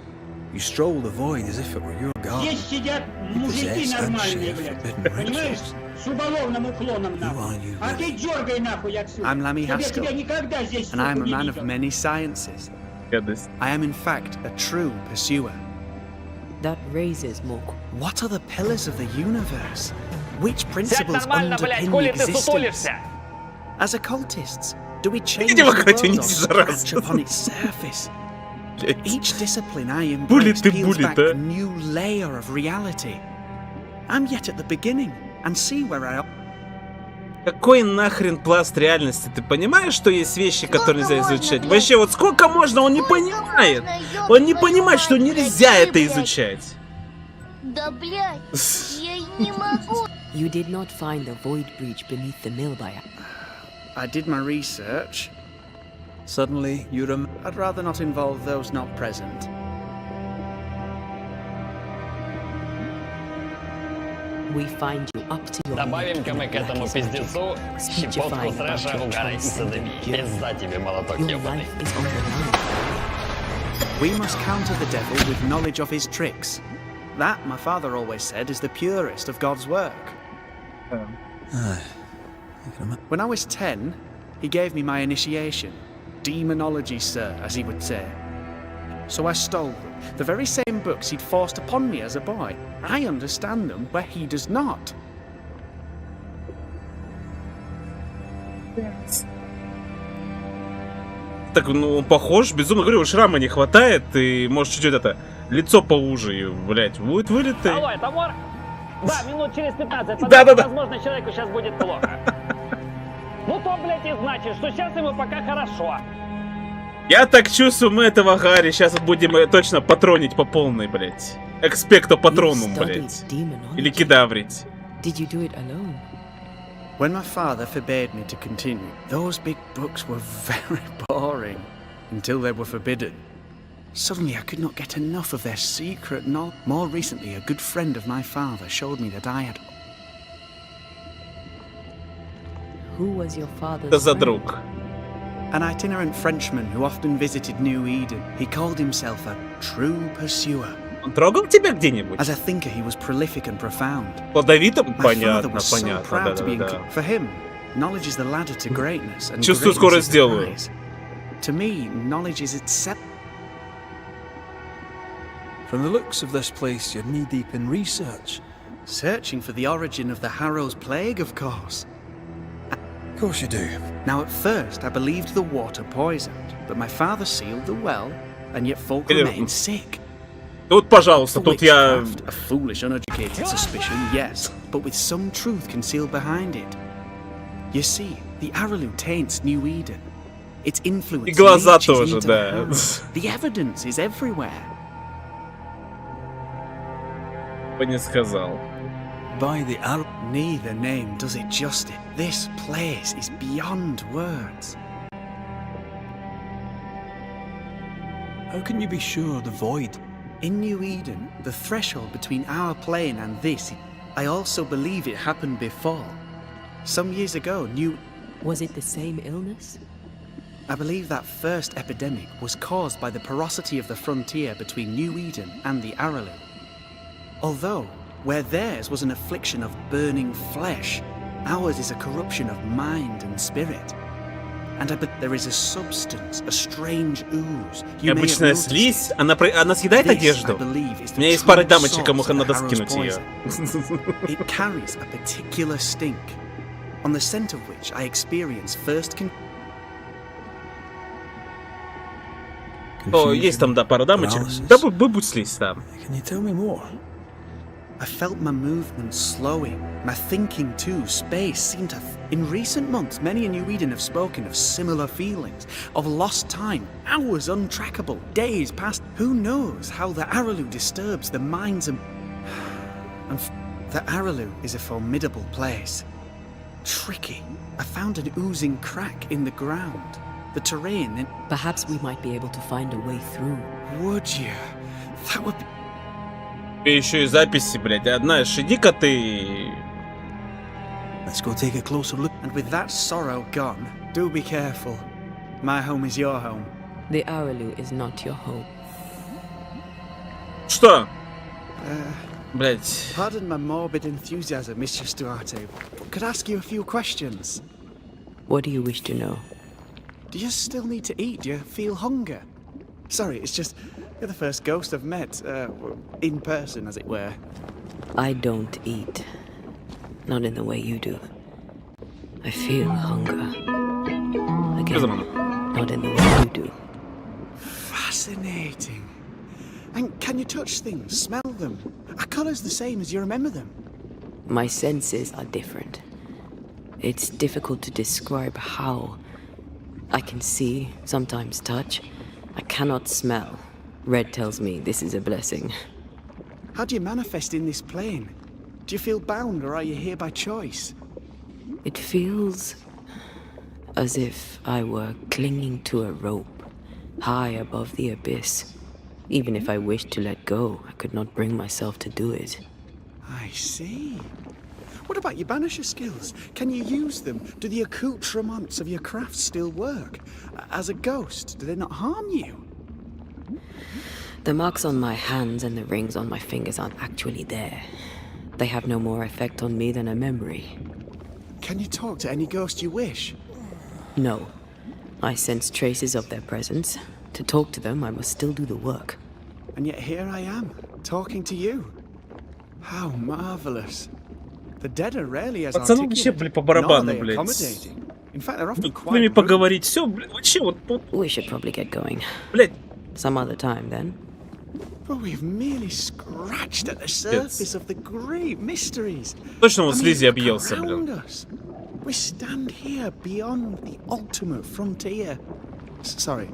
You stroll the void as if it were your garden. Здесь сидят You мужики possess and нормальные, share блядь. forbidden Понимаешь? rituals. С уголовным уклоном Who нахуй. are you А ты really? дергай нахуй отсюда. I'm Lammy Я Haskell, тебя никогда здесь, and I am сука, a не man of видел. many sciences. Гадость. I am in fact a true pursuer. That raises more. What are the pillars of the universe? Which principles underpin the existence? As occultists, do we change the world or scratch upon its surface? Each discipline I embrace peels back a new layer of reality. I'm yet at the beginning, and see where I am. Какой нахрен пласт реальности? Ты понимаешь, что есть вещи, которые нельзя изучать? Вообще, вот сколько можно? Он не понимает. Он не понимает, что нельзя это изучать. Да, блядь, я не могу. You did not find the void breach beneath the mill by. I did my research. Suddenly, you I'd rather not involve those not present. We find you up to your Добавим-ка мы к этому пиздецу щепотку трэша, угара и садоми. Пизда тебе, молоток Your ёбаный. life is on the line. We must counter the devil with knowledge of his tricks. That, my father always said, is the purest of God's work. When I was 10, he gave me my initiation. Demonology, sir, as he would say. So I stole them. The very same books he'd forced upon me as a boy. I understand them where he does not. Так, ну, он похож, безумно говорю, шрама не хватает, и может чуть-чуть это, лицо поуже, и, блядь, будет вылитый. Алло, это вор? Да, минут через 15. Да-да-да. Возможно, человеку сейчас будет плохо. Ну то, блядь, и значит, что сейчас ему пока хорошо. Я так чувствую, мы этого Гарри сейчас будем точно патронить по полной, блядь. Экспекто патронум, блядь. Или кедаврить. Did you do it alone? When my father forbade me to continue, those big books were very boring until they were forbidden. Suddenly I could not get enough of their secret knowledge. More recently, a good friend of my father showed me that I had... Who was your father's Что за friend? друг? An itinerant Frenchman who often visited New Eden. He called himself a true pursuer. Он трогал тебя где-нибудь? As a thinker, he was prolific and profound. Плодовитым? My father Понятно, was so понятно, proud to be да-да-да. For him, knowledge is the ladder to greatness, and Чувствую, greatness скоро is the сделаю. prize. To me, knowledge is itself. From the looks of this place, you're knee-deep in research. Searching for the origin of the Harrow's plague, of course. Of course you do. Now, at first, I believed the water poisoned, but my father sealed the well, and yet folk Или- remained sick. Тут, пожалуйста, тут я... Witchcraft, a foolish, uneducated suspicion, yes, but with some truth concealed behind it. You see, the Araloo taints New Eden. Its influence И глаза reaches тоже, into да. the Harrow. The evidence is everywhere. бы не сказал. By the Arrow. Neither name does it justice. This place is beyond words. How can you be sure the void? In New Eden, the threshold between our plane and this, I also believe it happened before. Some years ago, Was it the same illness? I believe that first epidemic was caused by the porosity of the frontier between New Eden and the Araloo. Although, where theirs was an affliction of burning flesh, ours is a corruption of mind and spirit. And I bet there is a substance, a strange ooze. You may have Обычная noticed слизь, it. она съедает This, I одежду. believe, is У the меня есть true пара дамочек, source кому of the надо Harrow's скинуть ее. poison. It carries a particular stink, on the scent of which I experience first О, есть там, да, пара дамочек. Paralysis. Да, будь слизь там. Can you tell me more? I felt my movements slowing, my thinking too. Space seemed to... In recent months, many in New Eden have spoken of similar feelings, of lost time, hours untrackable, days past. Who knows how the Araloo disturbs the minds and... The Araloo is a formidable place. Tricky. I found an oozing crack in the ground. The terrain and... Perhaps we might be able to find a way through. Would you? That would be... И еще и записи, блядь. Знаешь, иди-ка ты... Let's go take a closer look. And with that sorrow gone, do be careful. My home is your home. The Aralu is not your home. Что? Блять. Pardon my morbid enthusiasm, Mistress Duarte, but could I ask you a few questions? What do you wish to know? Do you still need to eat? Do you feel hunger? Sorry, it's just you're the first ghost I've met, in person, as it were. I don't eat. Not in the way you do. I feel hunger. Again, not in the way you do. Fascinating. And can you touch things, smell them? Are colours the same as you remember them? My senses are different. It's difficult to describe how. I can see, sometimes touch. I cannot smell. Red tells me this is a blessing. How do you manifest in this plane? Do you feel bound, or are you here by choice? It feels as if I were clinging to a rope, high above the abyss. Even if I wished to let go, I could not bring myself to do it. I see. What about your banisher skills? Can you use them? Do the accoutrements of your craft still work? As a ghost, do they not harm you? The marks on my hands and the rings on my fingers aren't actually there. They have no more effect on me than a memory. Can you talk to any ghost you wish? No. I sense traces of their presence. To talk to them, I must still do the work. And yet here I am, talking to you. How marvelous. The dead are rarely as Пацанам вообще, блин, по барабану, блядь. In fact, they're often С ними quite поговорить, все, блядь, вообще вот, We should probably get going. блядь. Some other time, then. But we've merely scratched at the surface of the great mysteries. Точно он слизи объелся, around блин. us. We stand here beyond the ultimate frontier. Sorry.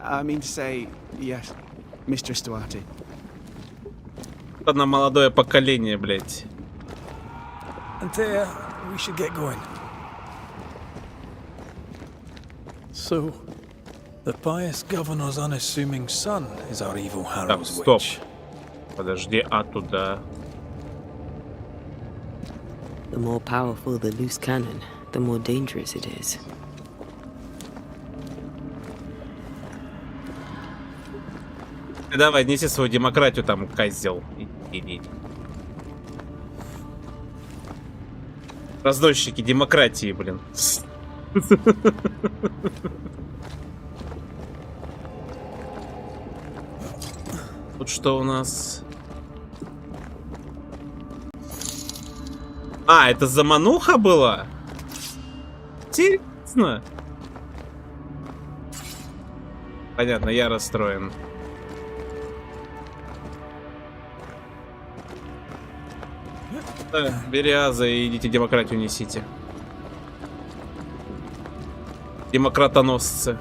I mean to say, yes, Mistress Duarte. Одно молодое поколение, блядь. Teta, we should get going. So, the pious governor's unassuming son is our evil Так, Harrow's стоп. witch. Подожди, а туда? The more powerful the loose cannon, the more dangerous it is. Давай, неси свою демократию там, козел. Иди. Разносчики демократии, блин. Тут что у нас? А, это замануха была? Интересно. Понятно, я расстроен. Бериаза и идите демократию несите. Демократоносцы.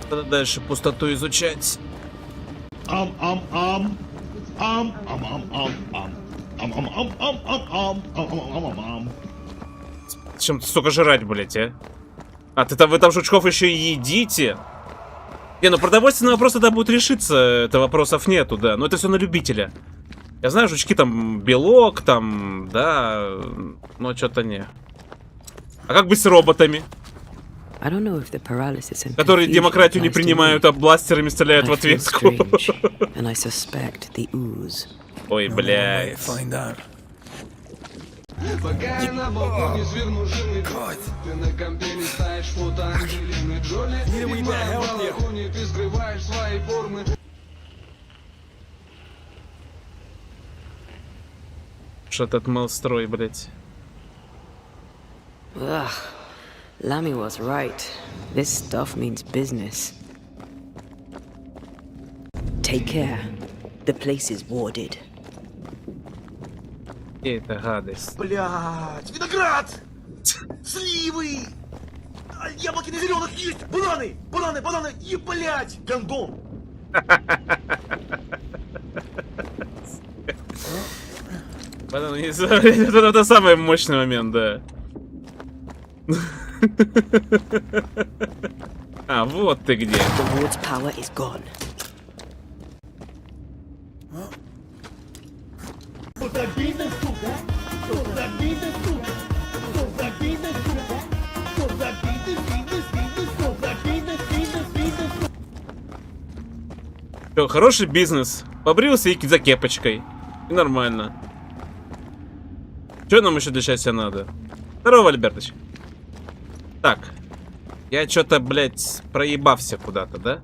Надо дальше пустоту изучать. Чем столько жрать, блять, а? А вы там жучков еще и едите? Не, ну продовольственный вопрос тогда будет решиться. Это вопросов нету, да. Но это все на любителя. Я знаю, жучки там белок, там, да. Но что-то не. А как быть с роботами? Которые демократию не принимают, а бластерами стреляют в ответку. Ой, блядь. Пока я на балконе сверну жирный джойт, ты на компе листаешь фото Анджелины Джоли. Снимая в балконе, ты скрываешь свои формы. Что этот малстрой, блядь? Lammy was right. This stuff means business. Take care. The place is warded. И это гадость. Блядь, виноград! Сливы! Яблоки на зеленых есть! Бананы! Бананы! Бананы! И, блядь, гандон! Бананы, это самый мощный момент, да. А, вот ты где. The ward's power is gone. Всё, хороший бизнес. Побрился и за кепочкой. И нормально. Что нам еще для счастья надо? Здорово, Альбертыч. Так. Я что-то, блядь, проебався куда-то, да?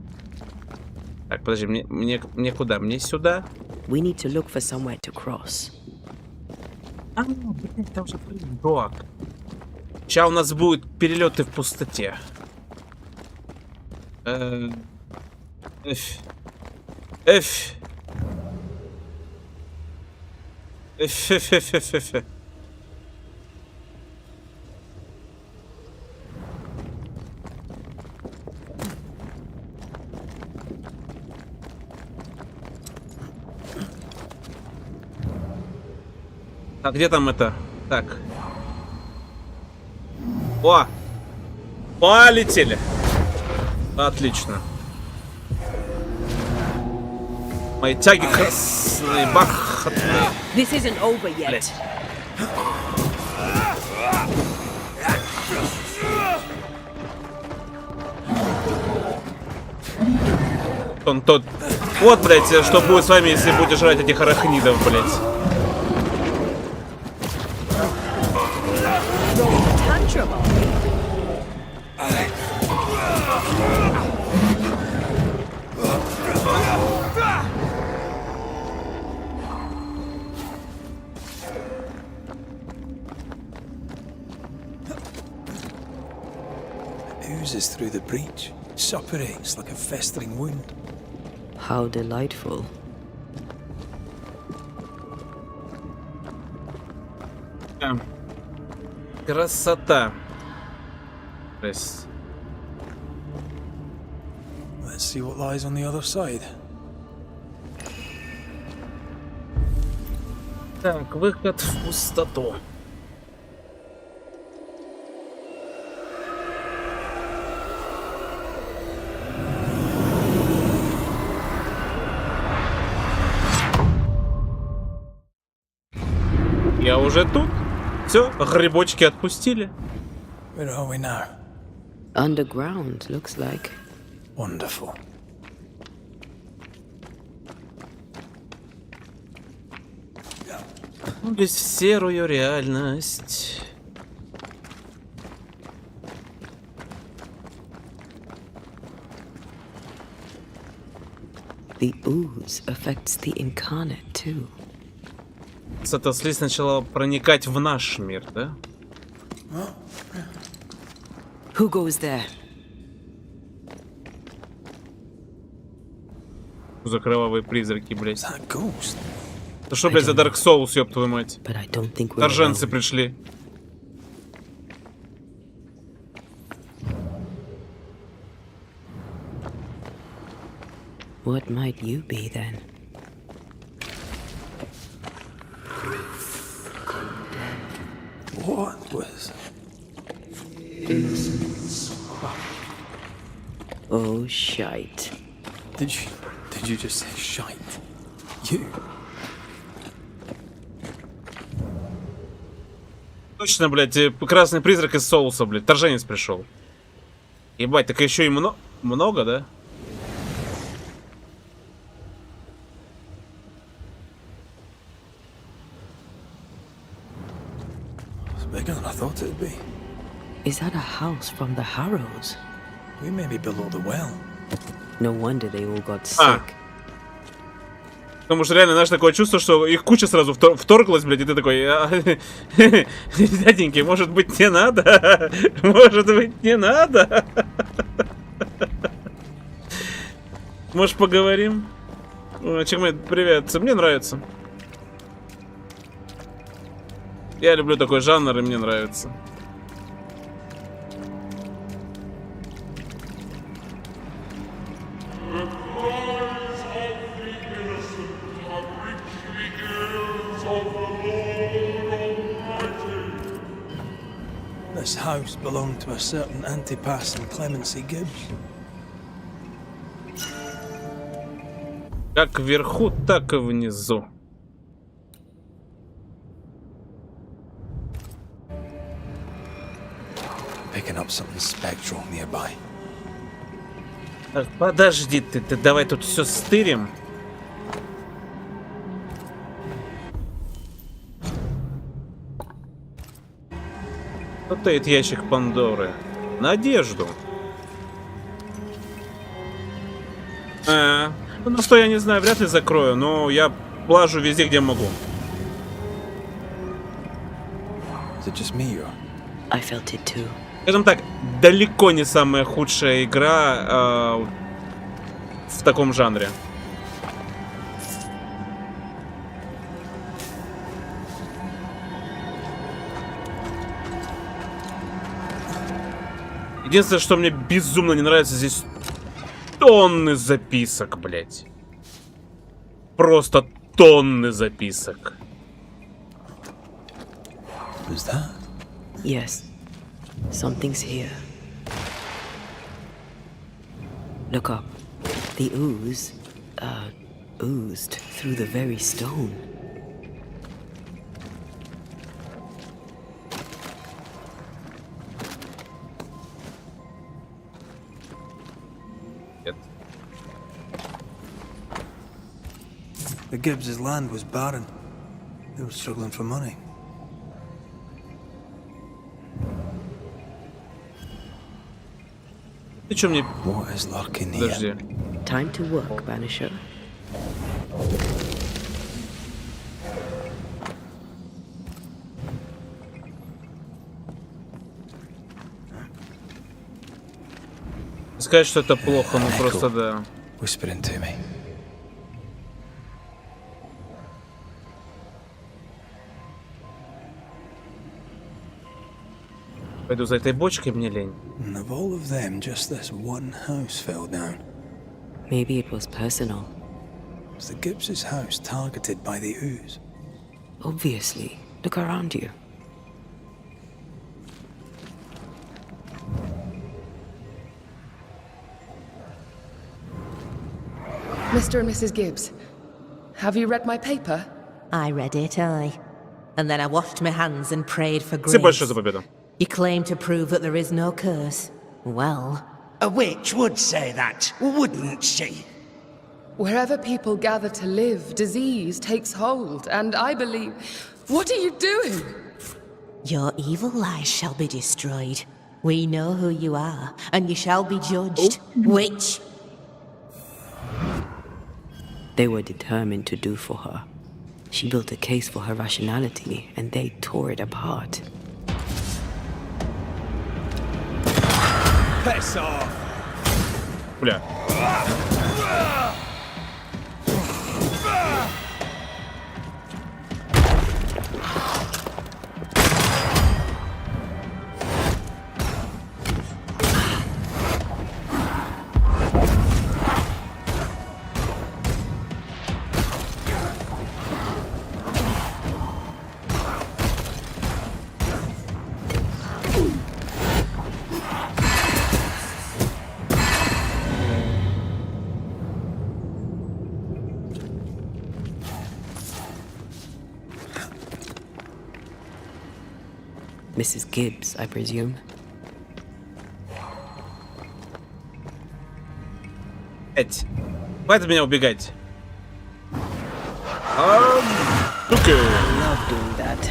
Так, подожди, мне куда? Мне сюда? We need to look for somewhere to cross. А, блядь, там же прыжок. Сейчас у нас будут перелеты в пустоте. Эф. А где там это? Так. О! Полетели! Отлично. Мои тяги красные, бархатные. This isn't over yet. Блять. Он тот. Вот, блять, что будет с вами, если будешь жрать этих арахнидов, блять. Oozes through the breach, suppurates like a festering wound. How delightful. Красота. Let's see what lies on the other side. Так, выход в пустоту. Я уже тут. Все, грибочки отпустили. Where are we now? Underground, looks like. Wonderful. Без в серую реальность. The ooze affects the incarnate too. Это слизь начала проникать в наш мир, да? Who goes there? За кровавые призраки, блядь. That ghost. Это что, блядь, за Dark Souls, ёб твою мать? But I don't think we're Торженцы alone. пришли. What might you be then? What was? Oh, shite. Did you just say shite? You? Точно, блядь, красный призрак из соуса, блядь. Торженец пришел. Ебать, так еще и много, да? It's bigger than I thought it'd be. Is that a house from the Harrows? We may be below the well. No wonder they all got sick. Потому что реально, знаешь, такое чувство, что их куча сразу вторглась, блядь, и ты такой... Дяденьки, может быть, не надо? Может быть, не надо? Может, поговорим? Чекмейт, привет. Мне нравится. Я люблю такой жанр, и мне нравится. This house belonged to a certain Antipas and Clemency Gibbs. Как вверху, так и внизу. Picking up something spectral nearby. Так, подожди ты, давай тут все стырим. Что стоит ящик Пандоры? Надежду. Ну что, я не знаю, вряд ли закрою, но я лажу везде, где могу. Is it just me or? I felt it too. Скажем так, далеко не самая худшая игра в таком жанре. Единственное, что мне безумно не нравится, здесь тонны записок, блять. Просто тонны записок. Who's that? Yes, something's here. Look up. The ooze, oozed through the very stone. The Gibbs' land was barren. They were struggling for money. Ты чё мне... What is lurking Подожди. here? Time to work, Banisher. Сказать, что это плохо, ну просто да. Whispering to me. Пойду за этой бочкой, мне лень. And of all of them, just this one house fell down. Maybe it was personal. Was the Gibbs' house targeted by the ooze? Obviously. Look around you. Mr. and Mrs. Gibbs, have you read my paper? I read it, aye. And then I washed my hands and prayed for Спасибо grace. большое за победу. You claim to prove that there is no curse. Well, A witch would say that, wouldn't she? Wherever people gather to live, disease takes hold, and I believe... What are you doing? your evil lies shall be destroyed. We know who you are, and you shall be judged. Witch! They were determined to do for her. She built a case for her rationality, and they tore it apart. Piss off! Бля. Mrs. Gibbs, I presume. Эть. Хватит меня убегать. Окей. Love doing that.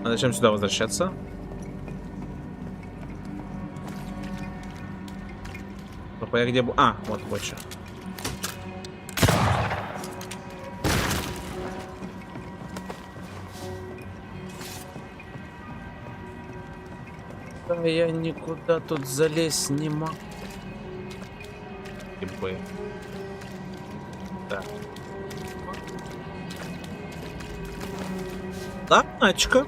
А зачем сюда возвращаться? Папа, я где был? А, вот больше. Да я никуда тут залезть не могу. Так. Лапочка.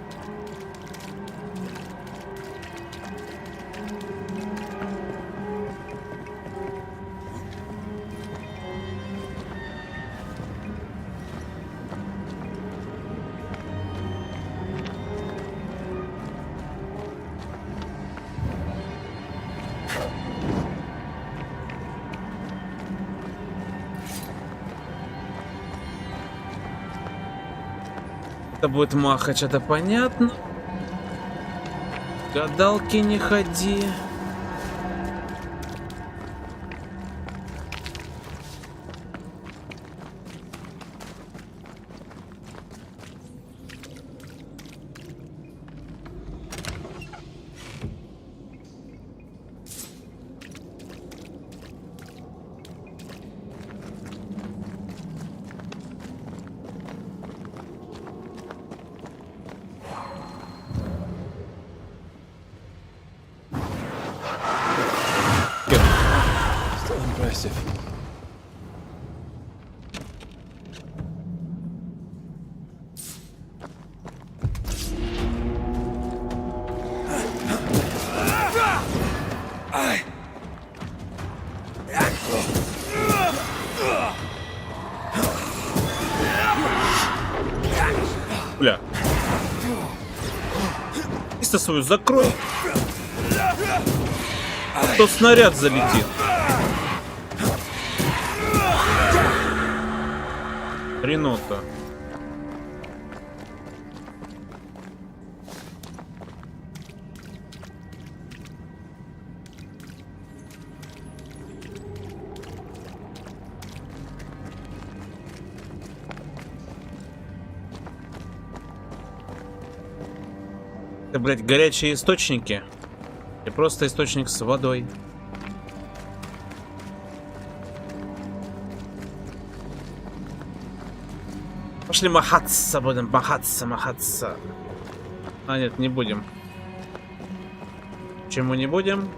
Это будет махач, это понятно. Гадалки не ходи. Still impressive. Бля. Чисто свою закрой. А то снаряд залетит. Хренота. Это, блядь, горячие источники. И просто источник с водой. Пошли махаться будем, махаться. А нет, не будем. Почему не будем?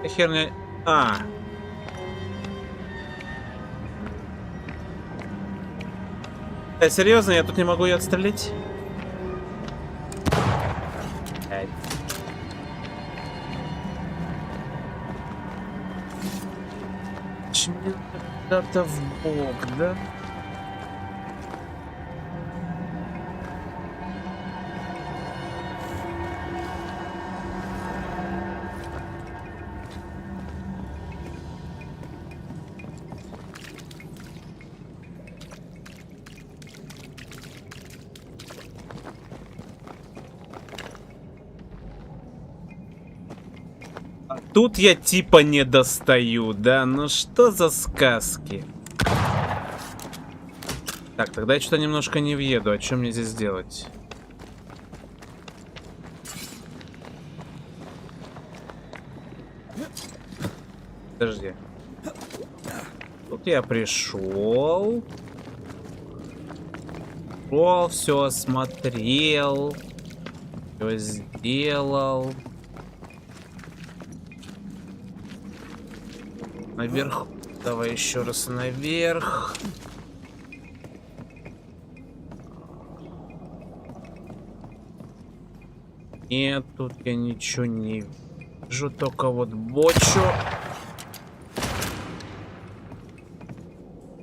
Херня. А. Серьезно, я тут не могу ее отстрелить? Куда-то в бок, да? Тут я типа не достаю, да? Ну что за сказки? Так, тогда я что-то немножко не въеду. А что мне здесь делать? Подожди. Тут я пришел. Все осмотрел. Все сделал. Наверх. Давай еще раз наверх. Нет, тут я ничего не вижу, только вот бочу.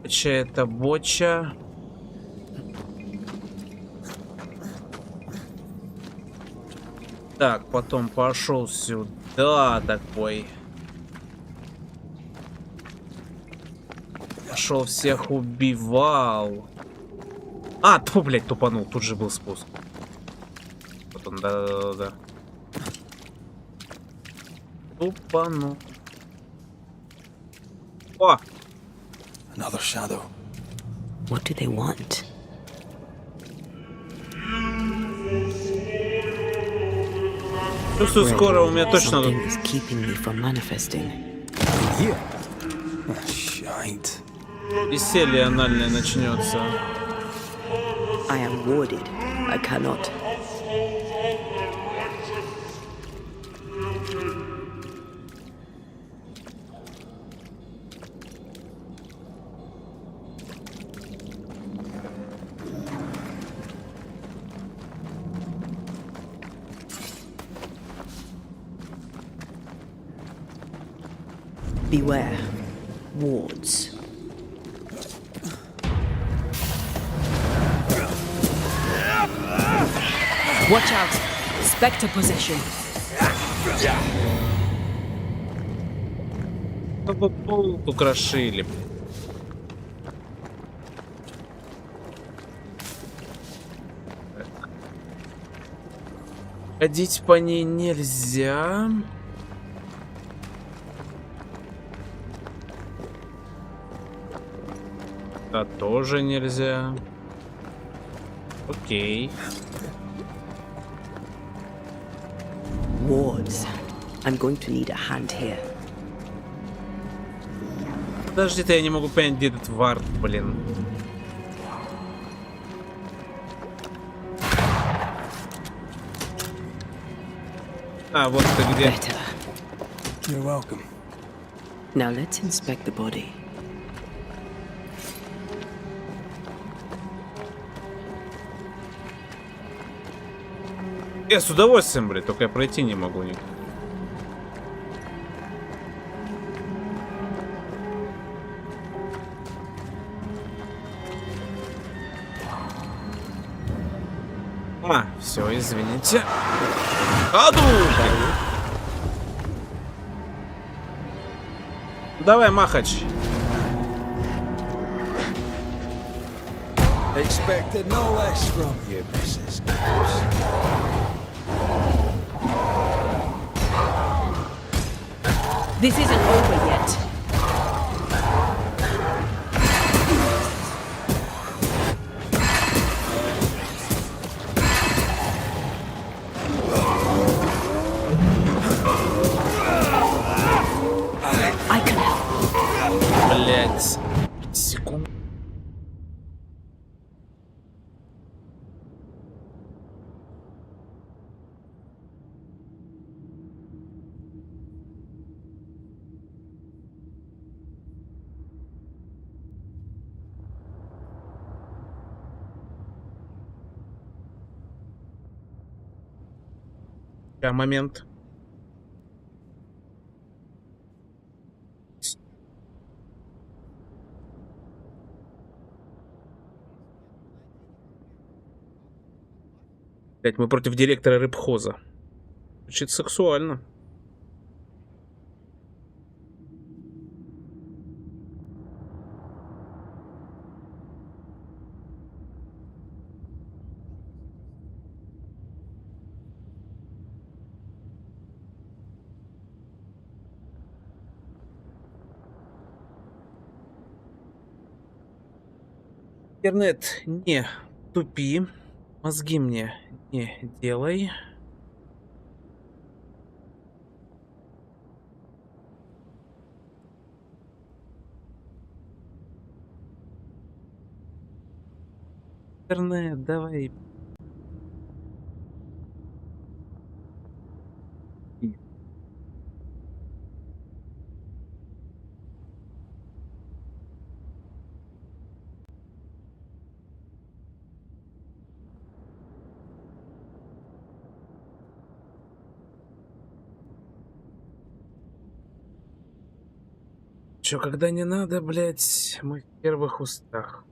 Боча это боча. Так, потом пошел сюда такой. Пошел всех убивал. А, тьфу, блядь, тупанул. Тут же был спуск. Вот он, да. Тупанул. О! Another shadow. What do they want? Чувствую, скоро у меня точно... Something is keeping me from manifesting. Here. Shite. Веселье анальное начнется. I am warded. I cannot. Beware. Wards. Watch out! Spectre possession. Пол украшили. Ходить по ней нельзя. Да, тоже нельзя. Окей. Wards. I'm going to need a hand here. Подожди-то, я не могу понять, где этот вард, блин. А, вот ты где. Better. You're welcome. Now let's inspect the body. Я с удовольствием, блин, только я пройти не могу никак. А, все, извините. Адушки! Давай, махач. Expected no less from you, Mrs. Gibbs. This isn't over yet. I can help. Блять. Секунду. Момент. Блять, мы против директора рыбхоза. Звучит сексуально. Интернет, не тупи. Мозги мне не делай. Интернет, давай. Чё, когда не надо, блять, мы в первых устах.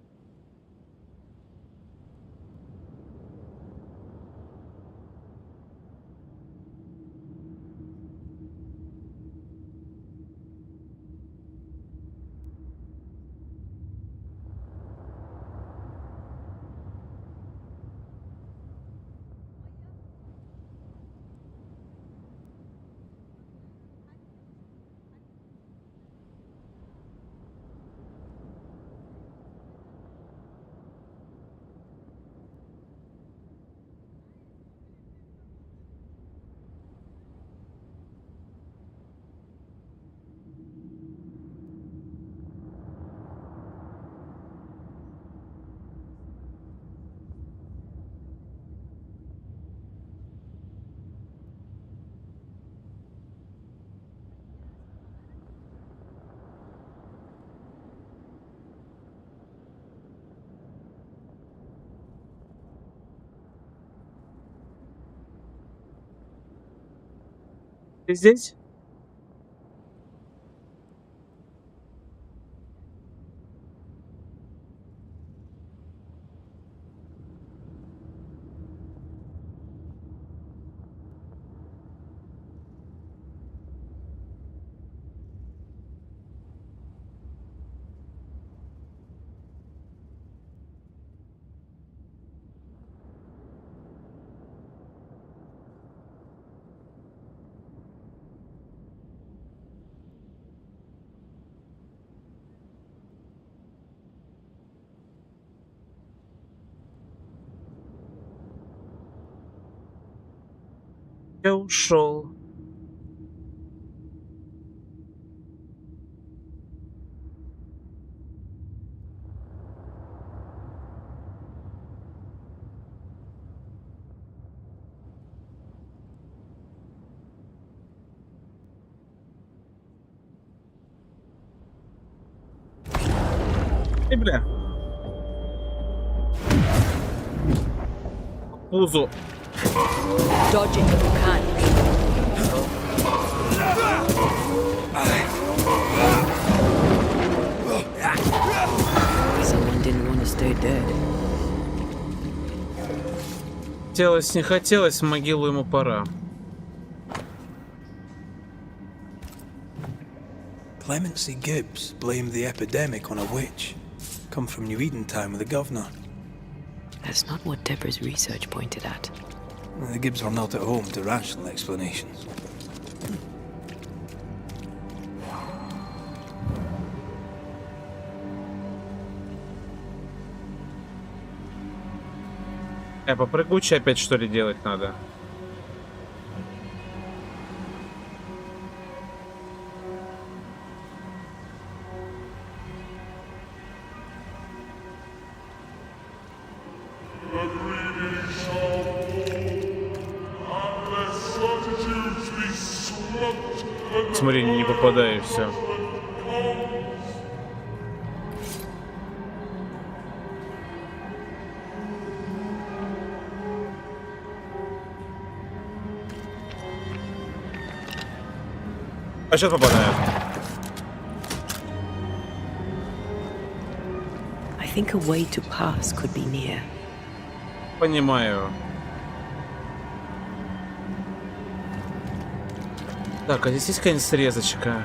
Ты здесь? Я ушел. И бля. Пузо. Dodge it if you can. Someone didn't want to stay dead. Хотелось, не хотелось, в могилу ему пора. Clemency Gibbs blamed the epidemic on a witch. Come from New Eden town with the governor. That's not what Deborah's research pointed at. The Gibbs were not at home to rational explanations. Попрыгуче опять что ли делать надо? Смотри, не попадаю, все. А сейчас попадаю. I think a way to pass could be near. Понимаю. Так, а здесь есть какая-нибудь срезочка?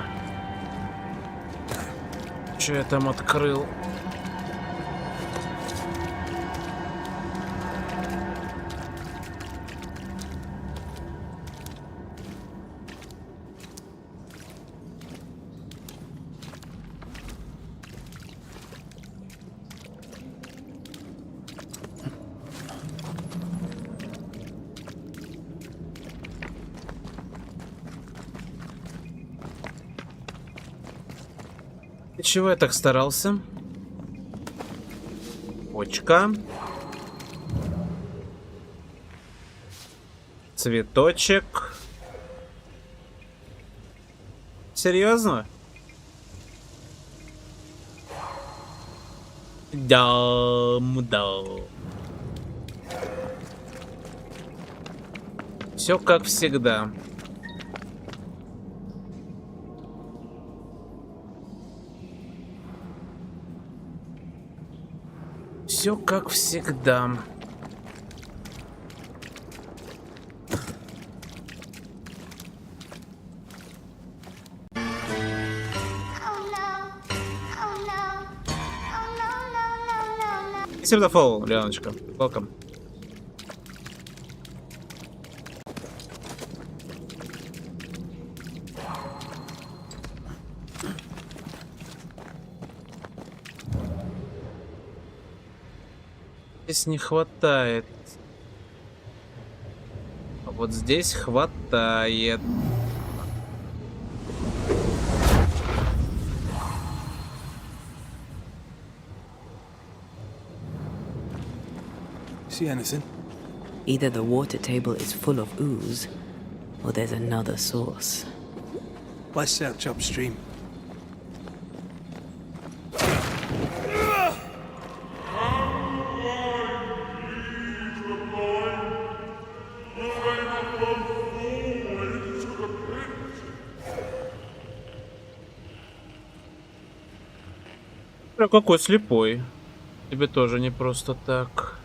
Что я там открыл? Чего я так старался? Почка. Цветочек. Серьезно? Да. Все как всегда. Все как всегда. Спасибо за фоллоу, Леоночка. Welcome. Здесь не хватает. А вот здесь хватает. See anything? Either the water table is full of ooze, or there's another source. Let's search upstream. Какой слепой. Тебе тоже не просто так.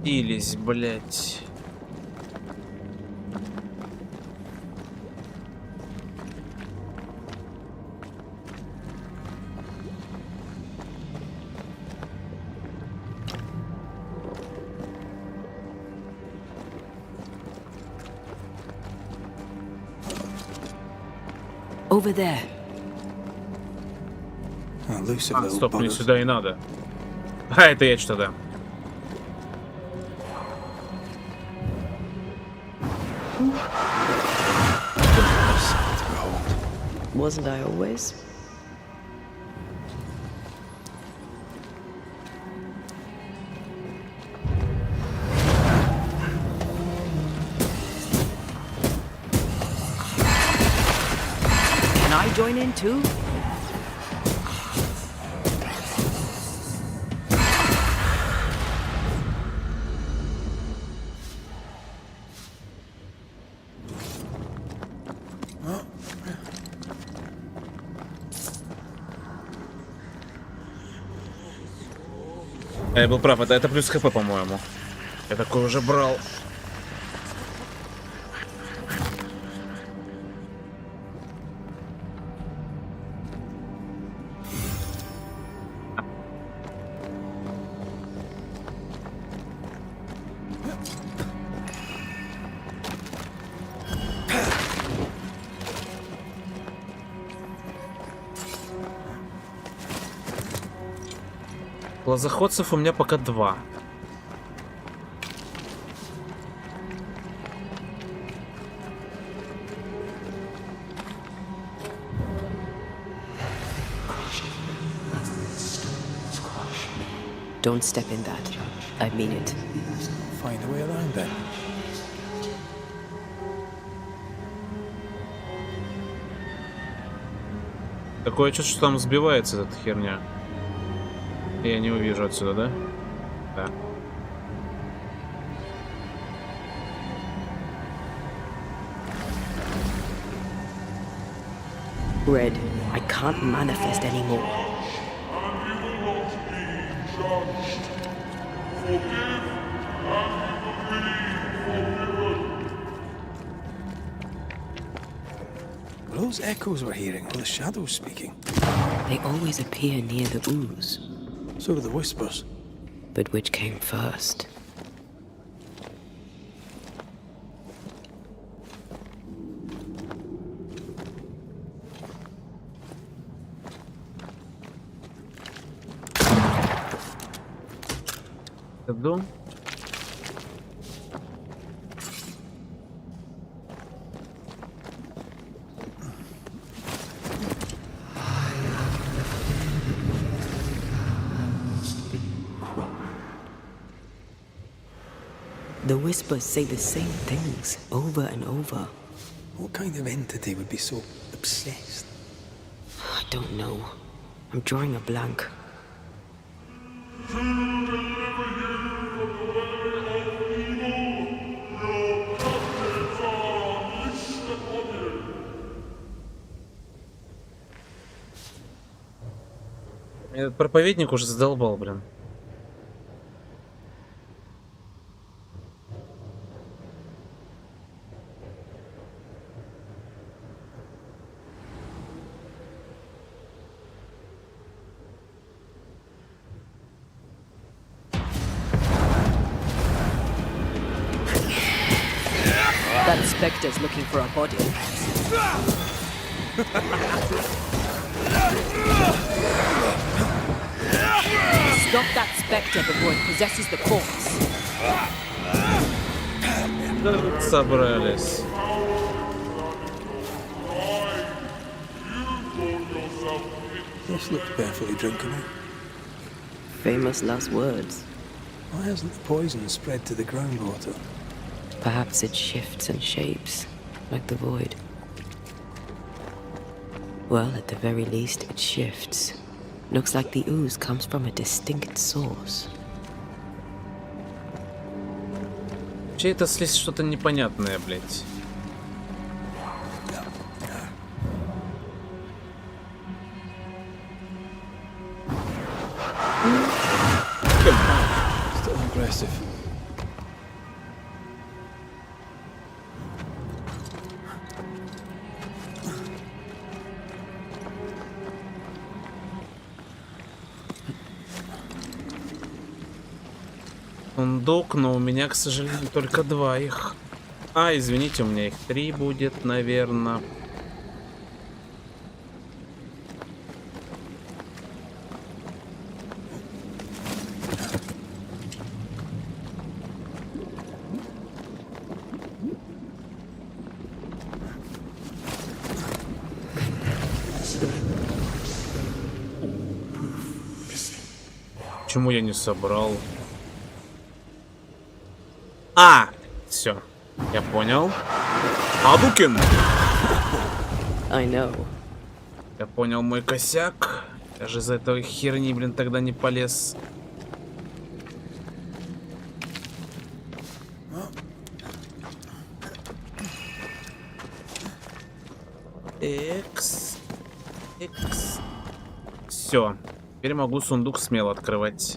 Спились, блять. Over there. Elusive А, little стоп, мне buggers. сюда и надо. А, это я что, да. Wasn't I always? Can I join in too? Я был прав, это плюс хп, по-моему. Я такой уже брал. Лазоходцев у меня пока 2. Don't step in that. I mean it. Find a way around then. Такое чувство, что там сбивается эта херня. Я не увижу отсюда, да? Да. Red, I can't manifest anymore. Were those echoes we're hearing, or the shadows speaking? They always appear near the ooze. So do the whispers. But which came first? Иду. The whispers say the same things over and over. What kind of entity would be so obsessed? I don't know. I'm drawing a blank. Этот проповедник уже задолбал, блин. That specter's looking for a body. Stop that specter before it possesses the corpse. Собрались. This looks perfectly drinkable. Famous last words. Why hasn't the poison spread to the groundwater? Perhaps it shifts and shapes, like the void. Well, at the very least, it shifts. Looks like the ooze comes from a distinct source. Вообще это слизь что-то непонятное, блядь. Still aggressive. Сундук, но у меня, к сожалению, только 2 их. А, извините, у меня их 3 будет, наверное. почему я не собрал? А, все, я понял. Адукин! I know. Я понял мой косяк. Я же из этой херни, блин, тогда не полез. Экс. Все. Теперь могу сундук смело открывать.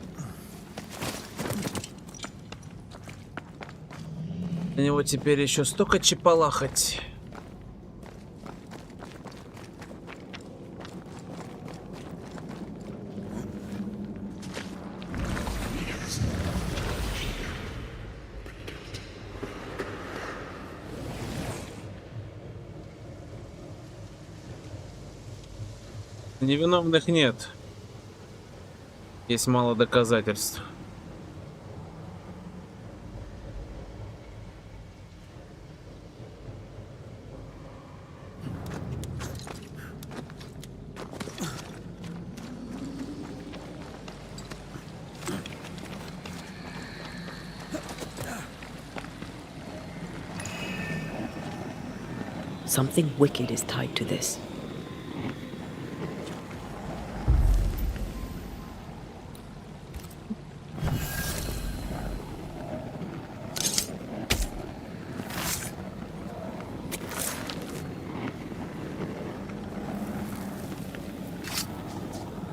На него теперь еще столько чепалахать. Невиновных нет. Есть мало доказательств. Something wicked is tied to this.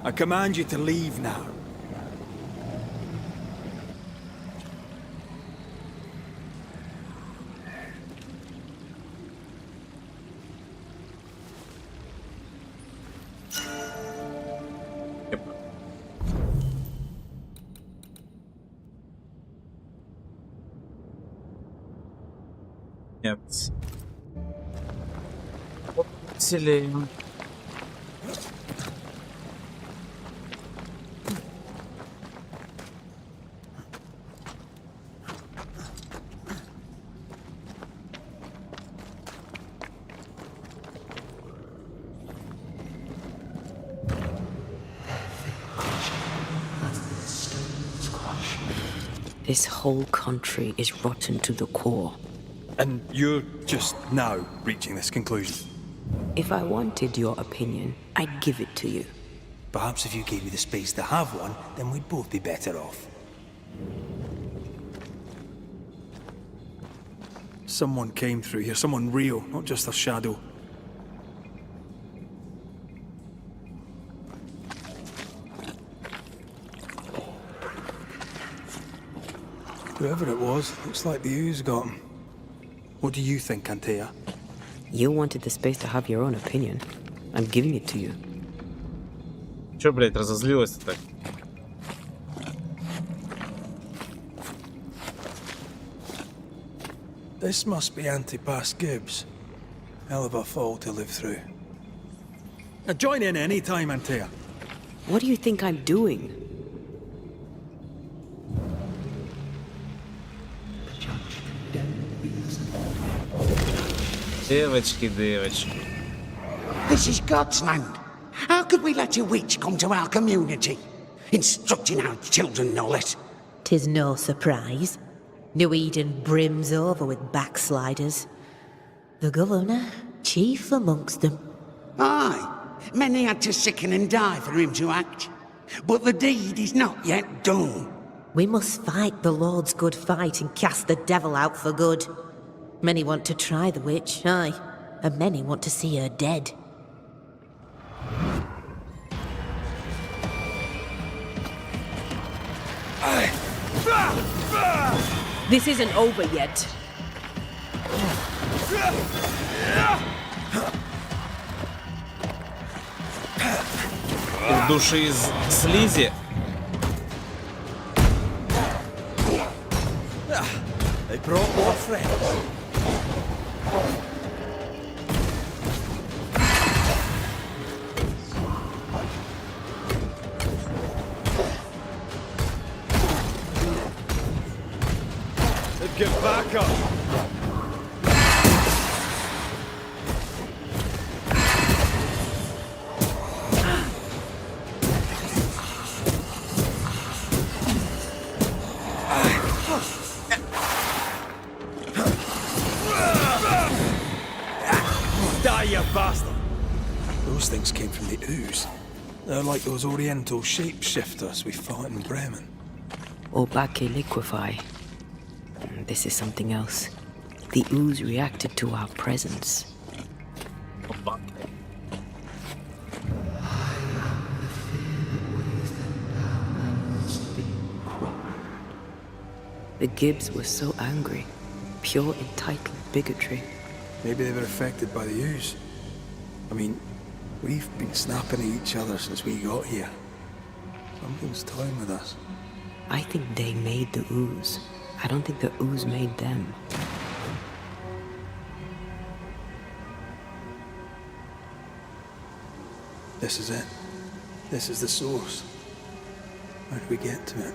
I command you to leave now. Нет. Селеем. This whole country is rotten to the core. And you're just now reaching this conclusion? If I wanted your opinion, I'd give it to you. Perhaps if you gave me the space to have one, then we'd both be better off. Someone came through here, someone real, not just a shadow. Whoever it was, looks like the ooze got him. What do you think, Antea? You wanted the space to have your own opinion. I'm giving it to you. Чё, блядь, разозлилась-то так? This must be Antipas Gibbs. Hell of a fall to live through. Now join in any time, Antea. What do you think I'm doing? Девочки, девочки. This is God's land. How could we let a witch come to our community? Instructing our children, no less. 'Tis no surprise. New Eden brims over with backsliders. The governor, chief amongst them. Aye, many had to sicken and die for him to act. But the deed is not yet done. We must fight the Lord's good fight and cast the devil out for good. Many want to try the witch, aye, and many want to see her dead. This isn't over yet. Из души из слизи. They brought more friends. Get back up! bastard! Those things came from the ooze. They're like those oriental shapeshifters we fought in Bremen. Or Bacche liquefy. This is something else. The ooze reacted to our presence. The Gibbs were so angry. Pure entitled bigotry. Maybe they were affected by the ooze. I mean, we've been snapping at each other since we got here. Something's toying with us. I think they made the ooze. I don't think the ooze made them. This is it. This is the source. How do we get to it?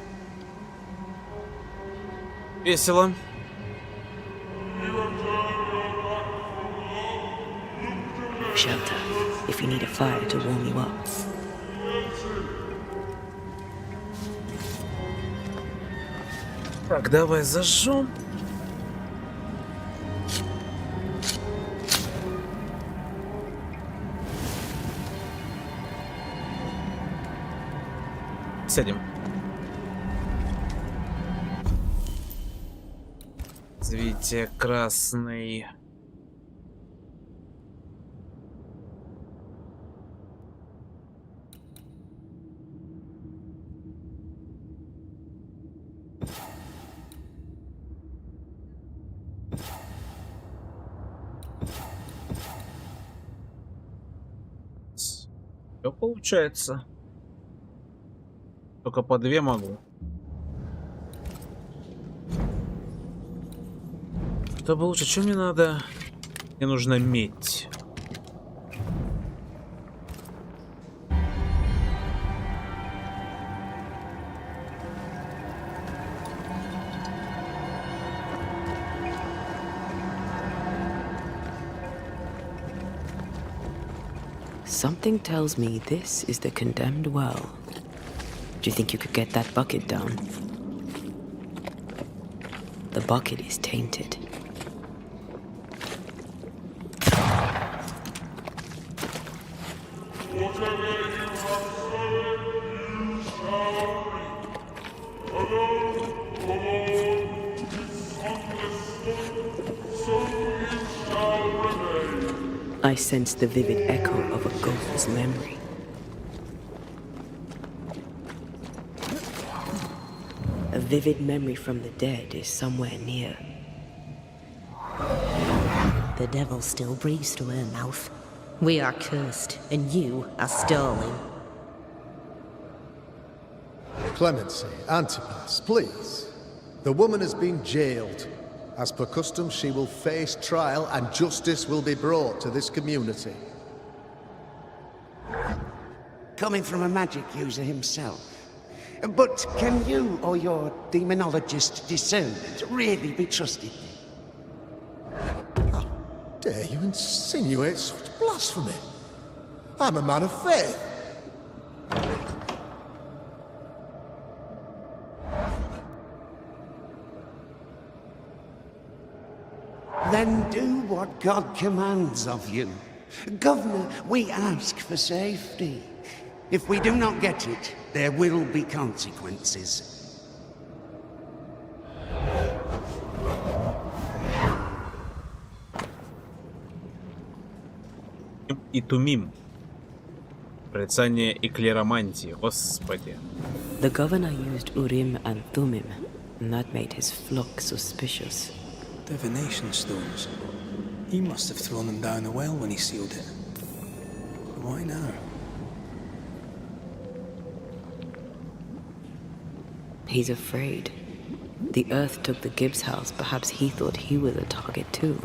Весело. Shelter, if you need a fire to warm you up. Так, давай зажжем. Сядем. Цвете красный. Все получается. Только по 2 могу. Чтобы лучше, что мне надо? Мне нужна медь. Something tells me this is the condemned well. Do you think you could get that bucket down? The bucket is tainted. I sense the vivid echo of a ghost's memory. A vivid memory from the dead is somewhere near. The devil still breathes through her mouth. We are cursed, and you are stolen. Clemency, Antipas, please. The woman has been jailed. As per custom, she will face trial and justice will be brought to this community. Coming from a magic user himself. But can you or your demonologist discernment really be trusted? How dare you insinuate such blasphemy? I'm a man of faith. Then do what God commands of you. Governor, we ask for safety. If we do not get it, there will be consequences. И Тумим. Прорицание и клеромантии. Господи. The governor used Urim and Thummim, and that made his flock suspicious. Divination stones. He must have thrown them down the well when he sealed it. Why now? He's afraid. The earth took the Gibbs house. Perhaps he thought he was a target too.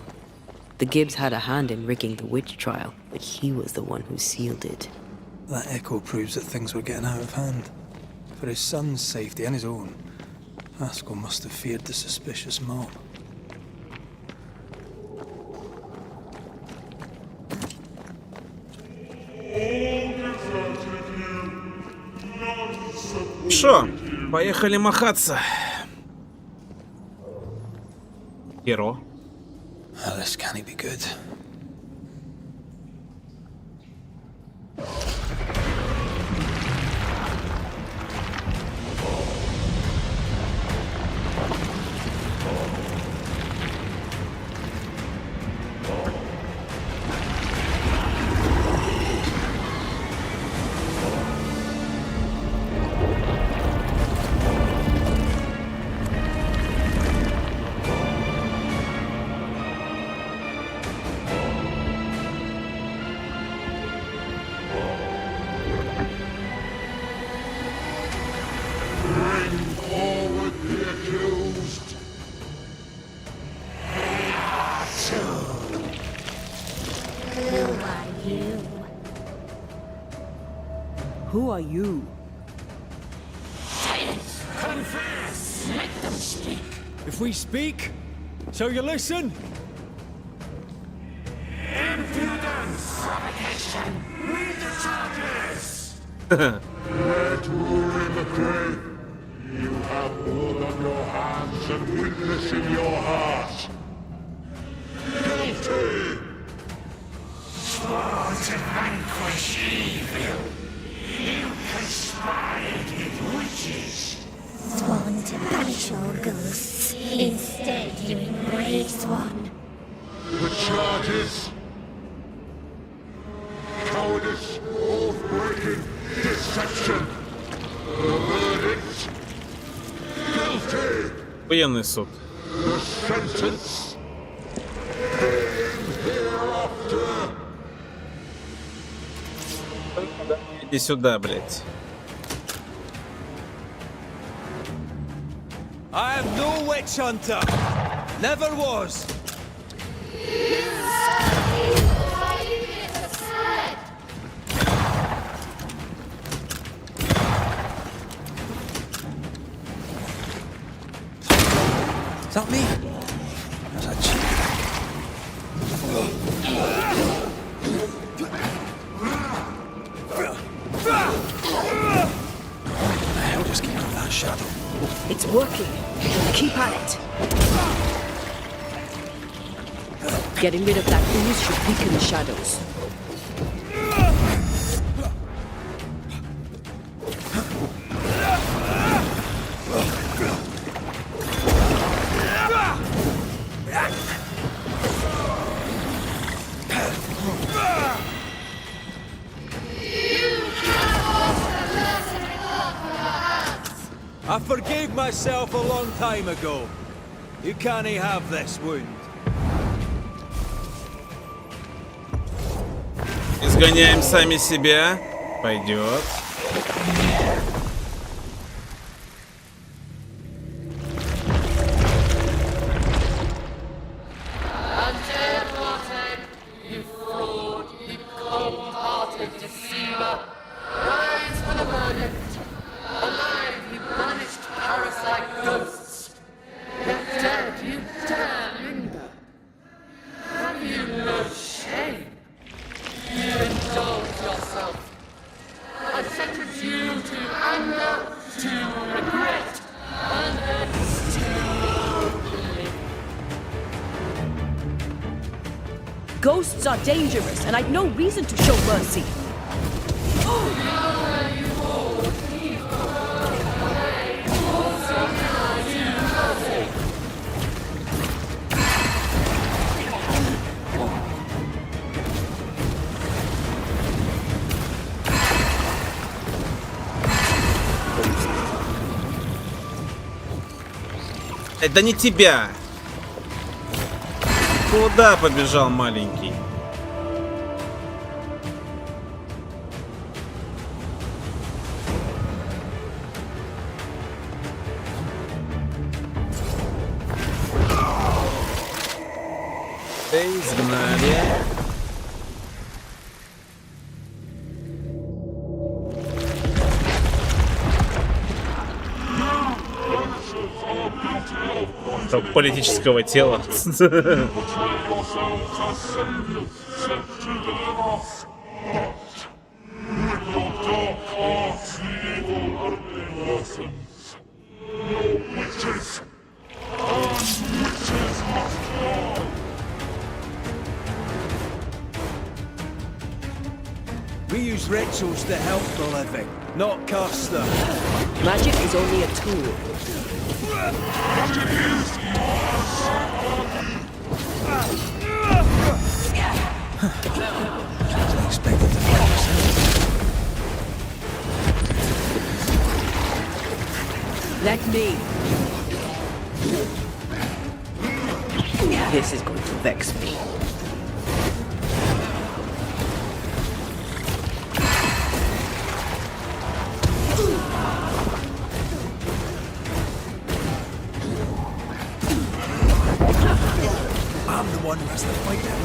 The Gibbs had a hand in rigging the witch trial, but he was the one who sealed it. That echo proves that things were getting out of hand. For his son's safety and his own, Haskell must have feared the suspicious mob. Шо, поехали махаться. Hero. Oh, this can't be good. are you? Who are you? Confess! Let them speak! If we speak, shall you listen? Impudence! Provocation! Read the charges! You have blood on your hands and witness in your heart. Guilty! Swore to vanquish evil. You conspired with witches. Sworn to banish all ghosts. Instead, you embrace one. The charges: cowardice, oath-breaking, deception. The verdict: guilty. Военный суд. The sentence: pain hereafter. Иди сюда, блядь. I am no witch hunter. Never was. Is that me? That's a cheat. What the hell just came out of that shadow? It's working. Keep at it. Getting rid of that ooze should weaken the shadows. I forgave myself a long time ago. You can't have this wound. Изгоняем сами себя. Пойдет. Ghosts are dangerous, and I'd no reason to show mercy. Это не тебя. Куда побежал маленький? Изгнали. Только политического тела. We use rituals to help the living, not curse them. Magic is only a tool. I expected to fight myself. Let me. This is going to vex me. I'm the one who has to fight them.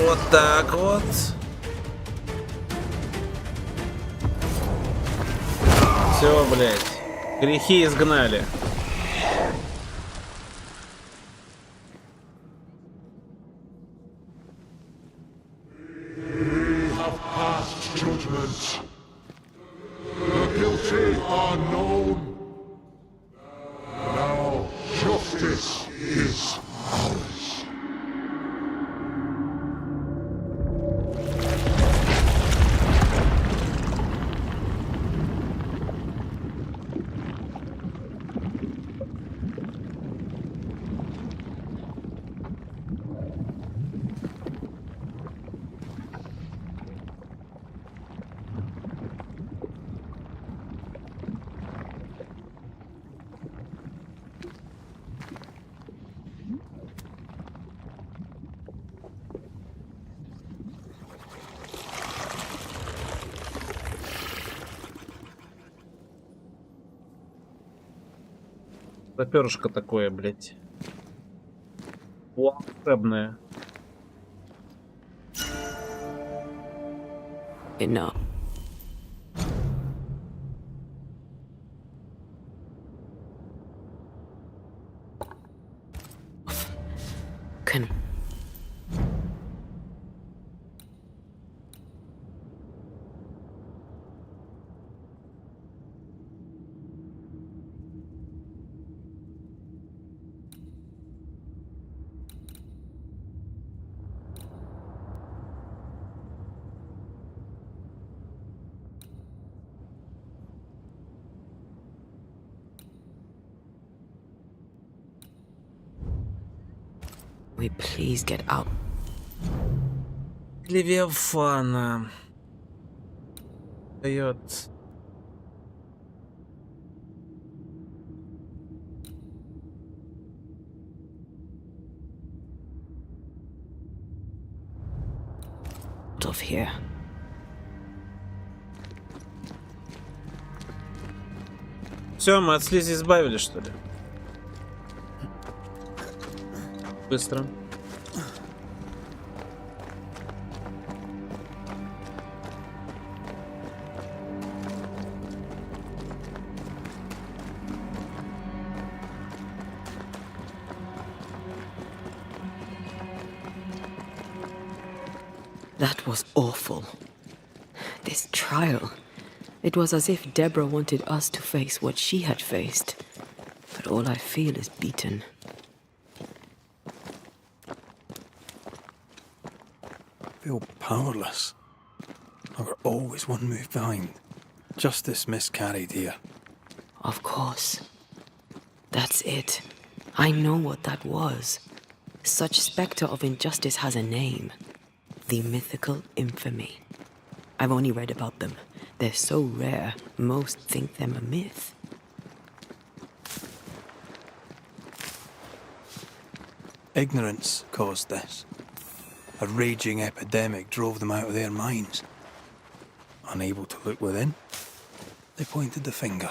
Вот так вот. Все, блядь. Грехи изгнали. Перышко такое, блядь. Волшебное. Enough. Can we please get out? Левиафана. Дает. Out of here. Все, мы от слизи избавились, что ли? Быстро. That was awful. This trial. It was as if Deborah wanted us to face what she had faced. But all I feel is beaten. I feel powerless. I were always one move behind. Justice miscarried here. Of course. That's it. I know what that was. Such spectre of injustice has a name. The mythical infamy. I've only read about them. They're so rare, most think them a myth. Ignorance caused this. A raging epidemic drove them out of their minds. Unable to look within, they pointed the finger.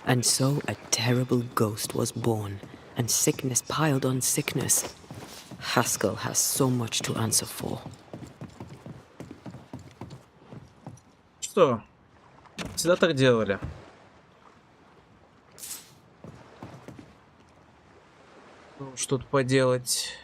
And so a terrible ghost was born, and sickness piled on sickness. Haskell has so much to answer for. Что? Всегда так делали. Ну, что тут поделать?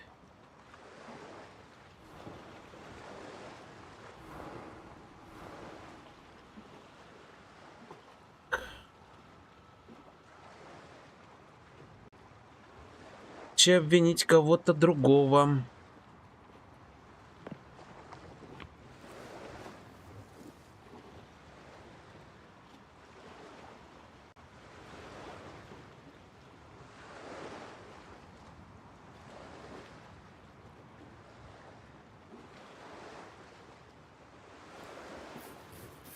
Че обвинить кого-то другого?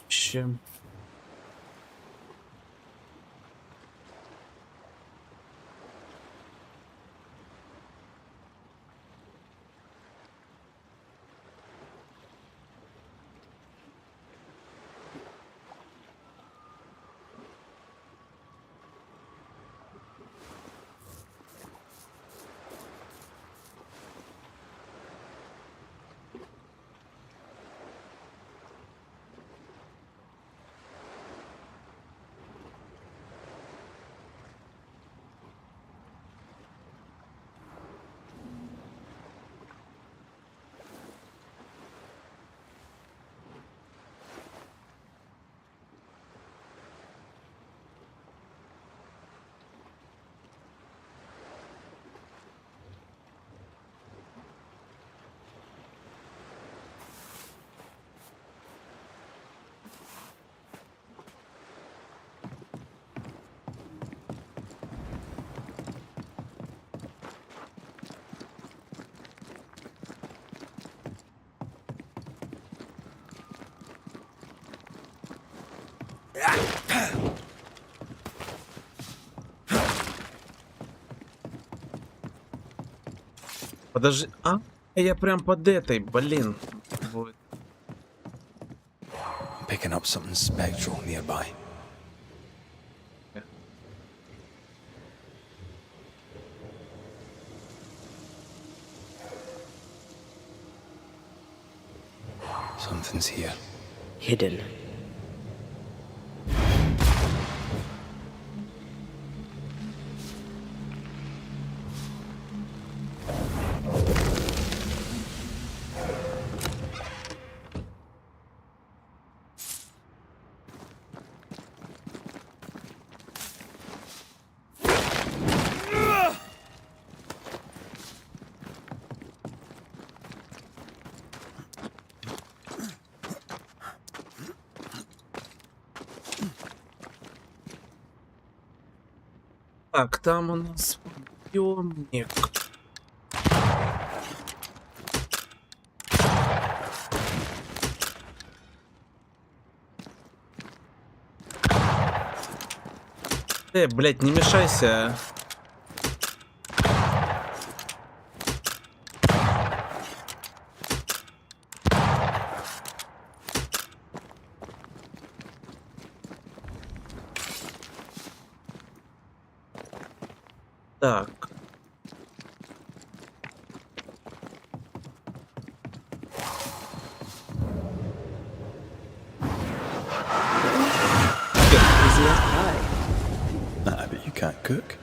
Чем? Подожди, а? Я прям под этой, блин. Вот. Picking up something spectral nearby. Something's here. Hidden. Так, там у нас подъемник. Блядь, не мешайся. Так. I bet you can't cook.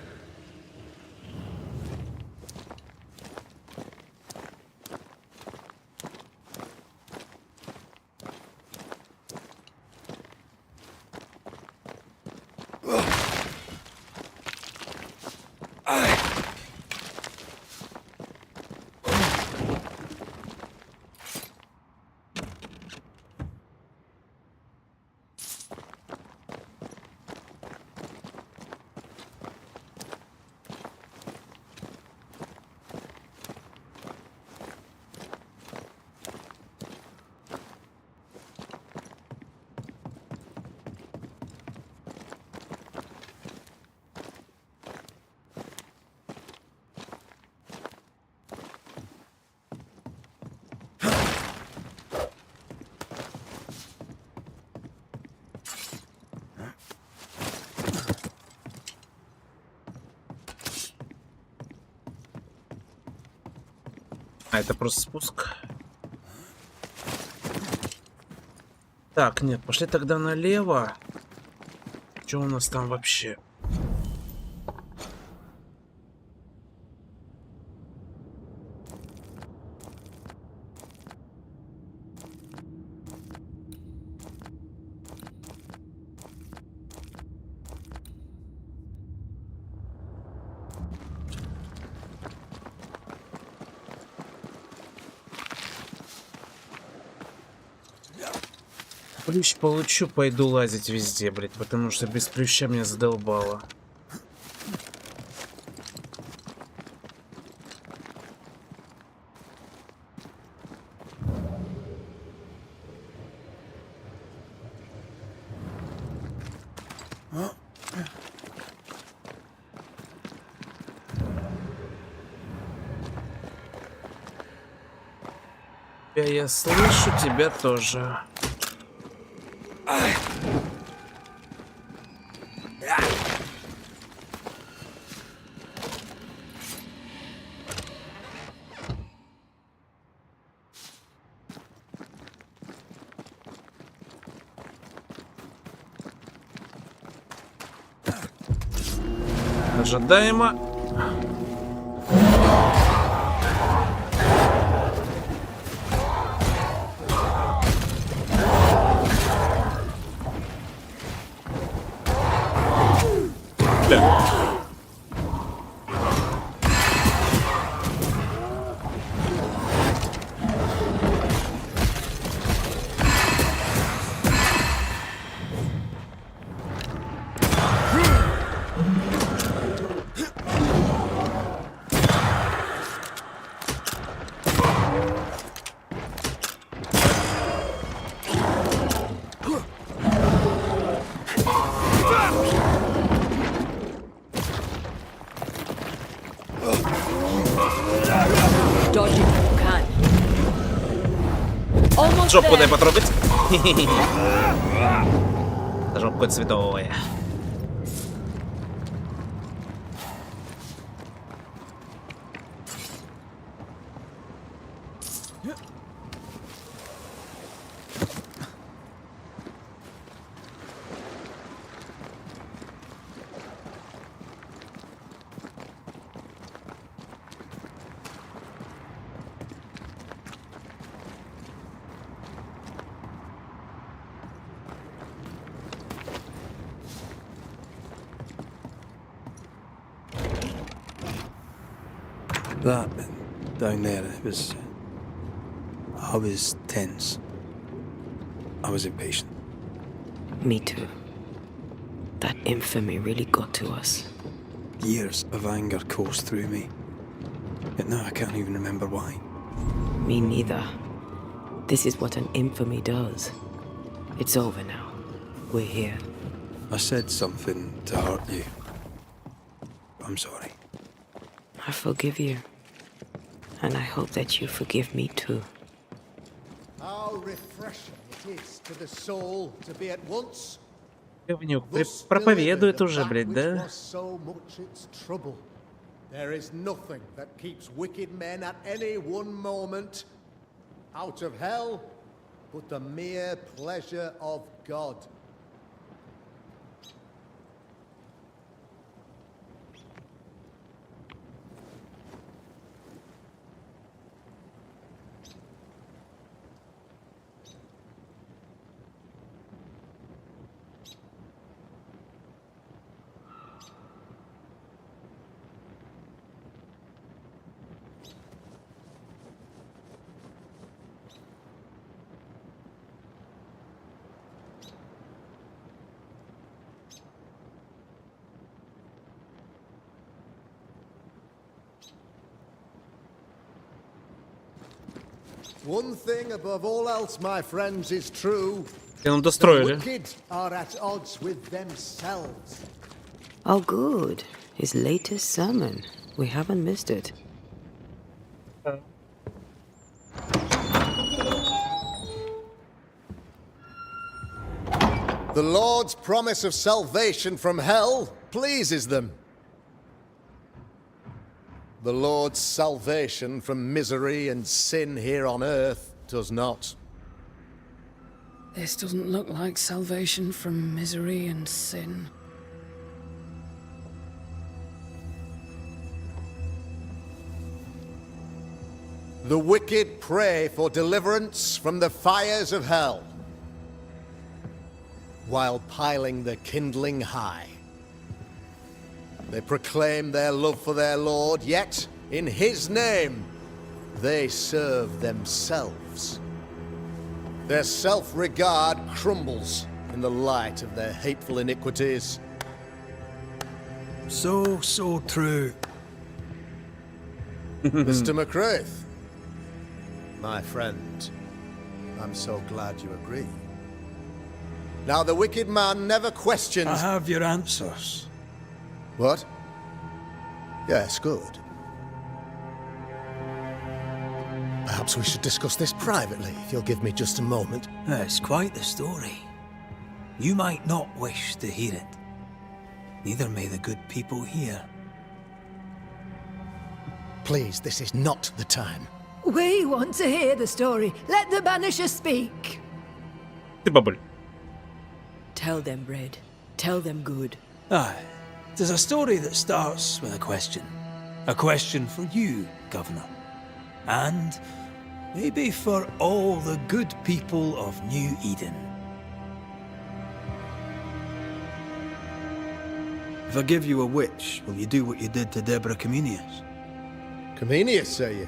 А, это просто спуск. Так, нет, пошли тогда налево. Что у нас там вообще? Плющ получу, пойду лазить везде, блядь, потому что без плюща меня задолбало. Я слышу тебя тоже. Ожидаемо. Жопку дай потрогать. Жопку цветовая. That down there, it was... I was tense. I was impatient. Me too. That infamy really got to us. Years of anger coursed through me. Yet now I can't even remember why. Me neither. This is what an infamy does. It's over now. We're here. I said something to hurt you. I'm sorry. I forgive you. And I hope that you forgive me too. How refreshing it is to the soul to be at once. Говнюк проповедует уже, блядь, да? So much its trouble. There is nothing that keeps wicked men at any one moment out of hell but the mere pleasure of God. One thing above all else, my friends, is true. Ну, достроили. The wicked are at odds with themselves. Oh, good. His latest sermon. We haven't missed it. The Lord's promise of salvation from hell pleases them. The Lord's salvation from misery and sin here on earth does not. This doesn't look like salvation from misery and sin. The wicked pray for deliverance from the fires of hell, while piling the kindling high. They proclaim their love for their Lord, yet, in His name, they serve themselves. Their self-regard crumbles in the light of their hateful iniquities. So true. Mr. McCraith, my friend, I'm so glad you agree. Now, the wicked man never questions... I have your answers. What? Yes, good. Perhaps we should discuss this privately, if you'll give me just a moment. It's quite the story. You might not wish to hear it. Neither may the good people hear. Please, this is not the time. We want to hear the story. Let the banisher speak. Ты бабуль. Tell them, Red. Tell them good. Aye. There's a story that starts with a question. A question for you, Governor. And maybe for all the good people of New Eden. If I give you a witch, will you do what you did to Deborah Comenius? Comenius, say you?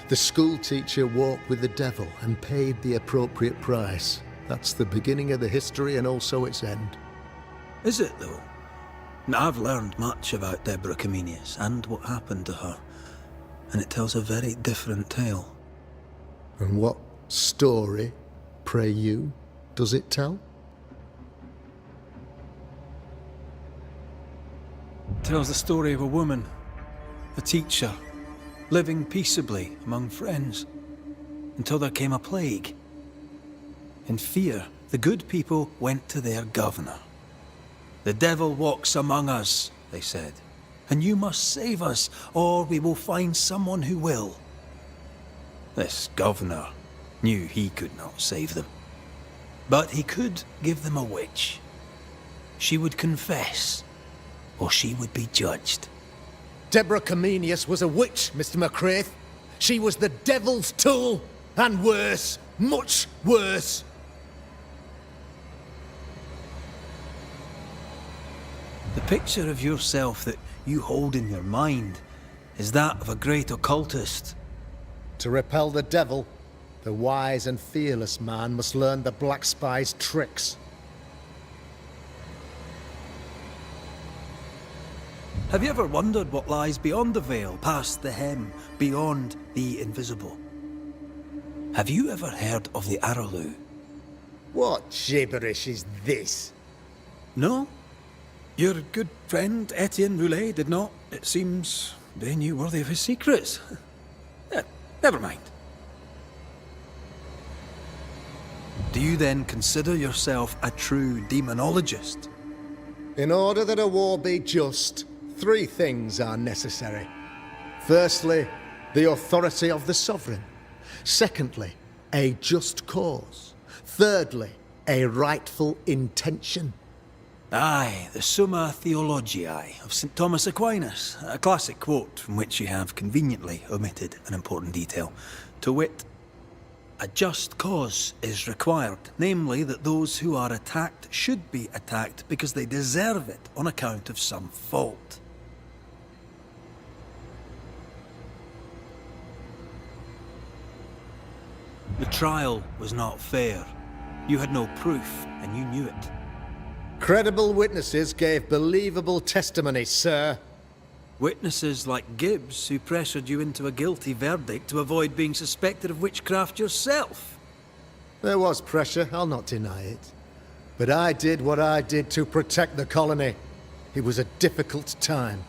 The school teacher walked with the devil and paid the appropriate price. That's the beginning of the history and also its end. Is it, though? I've learned much about Deborah Comenius and what happened to her, and it tells a very different tale. And what story, pray you, does it tell? It tells the story of a woman, a teacher, living peaceably among friends, until there came a plague. In fear, the good people went to their governor. "The devil walks among us," they said, "and you must save us, or we will find someone who will." This governor knew he could not save them, but he could give them a witch. She would confess, or she would be judged. Deborah Comenius was a witch, Mr. McCraith. She was the devil's tool, and worse, much worse. The picture of yourself that you hold in your mind is that of a great occultist. To repel the devil, the wise and fearless man must learn the Black Spy's tricks. Have you ever wondered what lies beyond the veil, past the hem, beyond the invisible? Have you ever heard of the Araloo? What gibberish is this? No? Your good friend Etienne Roulet did not. It seems they knew worthy of his secrets. Never mind. Do you then consider yourself a true demonologist? In order that a war be just, 3 things are necessary. Firstly, the authority of the sovereign. Secondly, a just cause. Thirdly, a rightful intention. Aye, the Summa Theologiae of St. Thomas Aquinas, a classic quote from which you have conveniently omitted an important detail. To wit, a just cause is required, namely that those who are attacked should be attacked because they deserve it on account of some fault. The trial was not fair. You had no proof, and you knew it. Credible witnesses gave believable testimony, sir. Witnesses like Gibbs, who pressured you into a guilty verdict to avoid being suspected of witchcraft yourself. There was pressure, I'll not deny it. But I did what I did to protect the colony. It was a difficult time.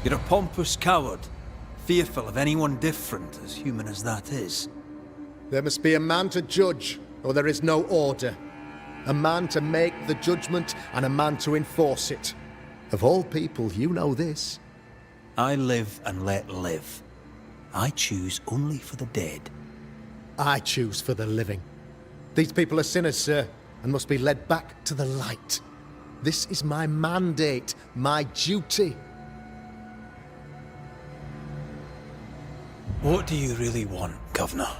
You're a pompous coward, fearful of anyone different, as human as that is. There must be a man to judge, or there is no order. A man to make the judgment, and a man to enforce it. Of all people, you know this. I live and let live. I choose only for the dead. I choose for the living. These people are sinners, sir, and must be led back to the light. This is my mandate, my duty. What do you really want, Governor?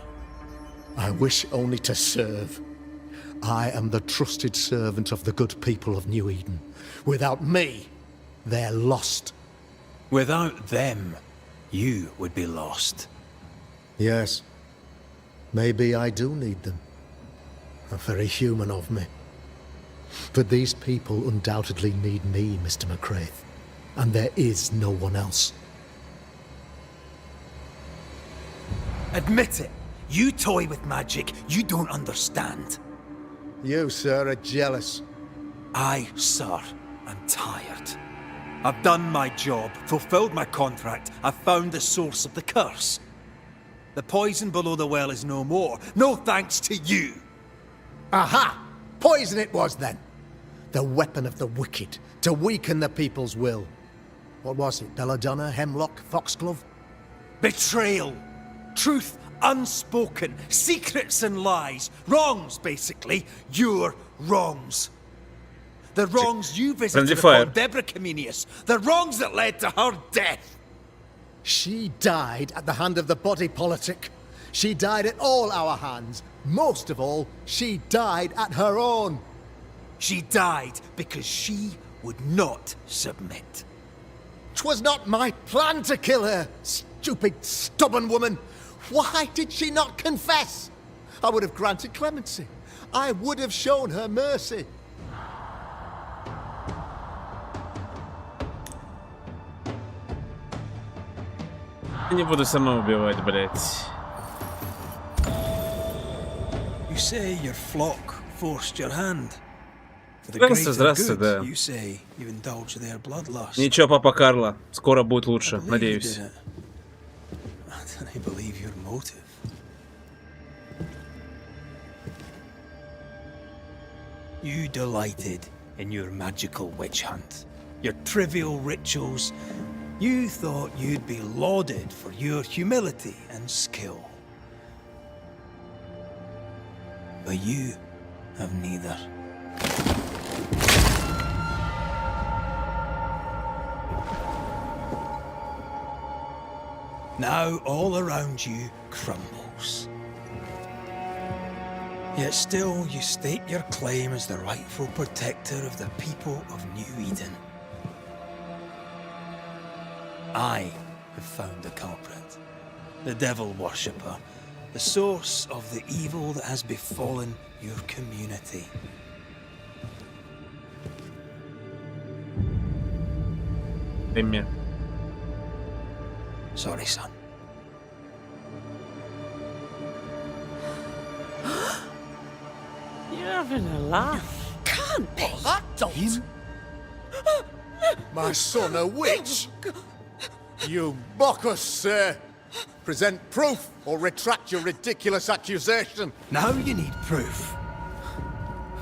I wish only to serve. I am the trusted servant of the good people of New Eden. Without me, they're lost. Without them, you would be lost. Yes. Maybe I do need them. Very human of me. But these people undoubtedly need me, Mr. McCraith. And there is no one else. Admit it. You toy with magic you don't understand. You, sir, are jealous. I, sir, am tired. I've done my job, fulfilled my contract, I've found the source of the curse. The poison below the well is no more, no thanks to you. Aha! Poison it was then. The weapon of the wicked, to weaken the people's will. What was it, belladonna, hemlock, foxglove? Betrayal. Truth unspoken, secrets and lies, wrongs basically, your wrongs. The wrongs you visited upon Deborah Comenius, the wrongs that led to her death. She died at the hand of the body politic. She died at all our hands. Most of all, she died at her own. She died because she would not submit. 'Twas not my plan to kill her, stupid, stubborn woman. Why did she not confess? I would have granted clemency. I would have shown her mercy. Я не буду сама убивать, блядь. You say your flock forced your hand. Здравствуй, здравствуй, да. You say you indulge their bloodlust. Ничего, папа Карло, скоро будет лучше, надеюсь. You delighted in your magical witch hunt, your trivial rituals. You thought you'd be lauded for your humility and skill. But you have neither. Now all around you crumbles. Yet still you state your claim as the rightful protector of the people of New Eden. I have found the culprit, the devil worshipper, the source of the evil that has befallen your community. Amen. Sorry, son. You're having a laugh. Can't be. That don't. My son, a witch? You mock us, sir. Present proof or retract your ridiculous accusation. Now you need proof.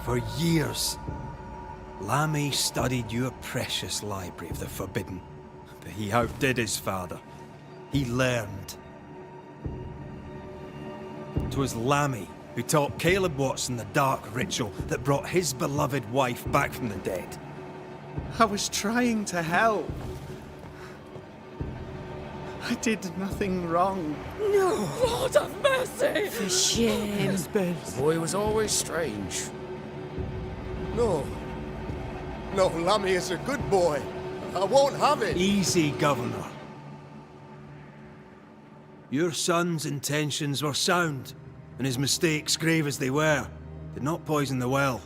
For years, Lammy studied your precious library of the forbidden, but he outdid his father. He learned. 'Twas Lammy who taught Caleb Watson the dark ritual that brought his beloved wife back from the dead. I was trying to help. I did nothing wrong. No, Lord have mercy. For shame. The boy was always strange. No. No, Lammy is a good boy. I won't have it. Easy, Governor. Your son's intentions were sound, and his mistakes, grave as they were, did not poison the well.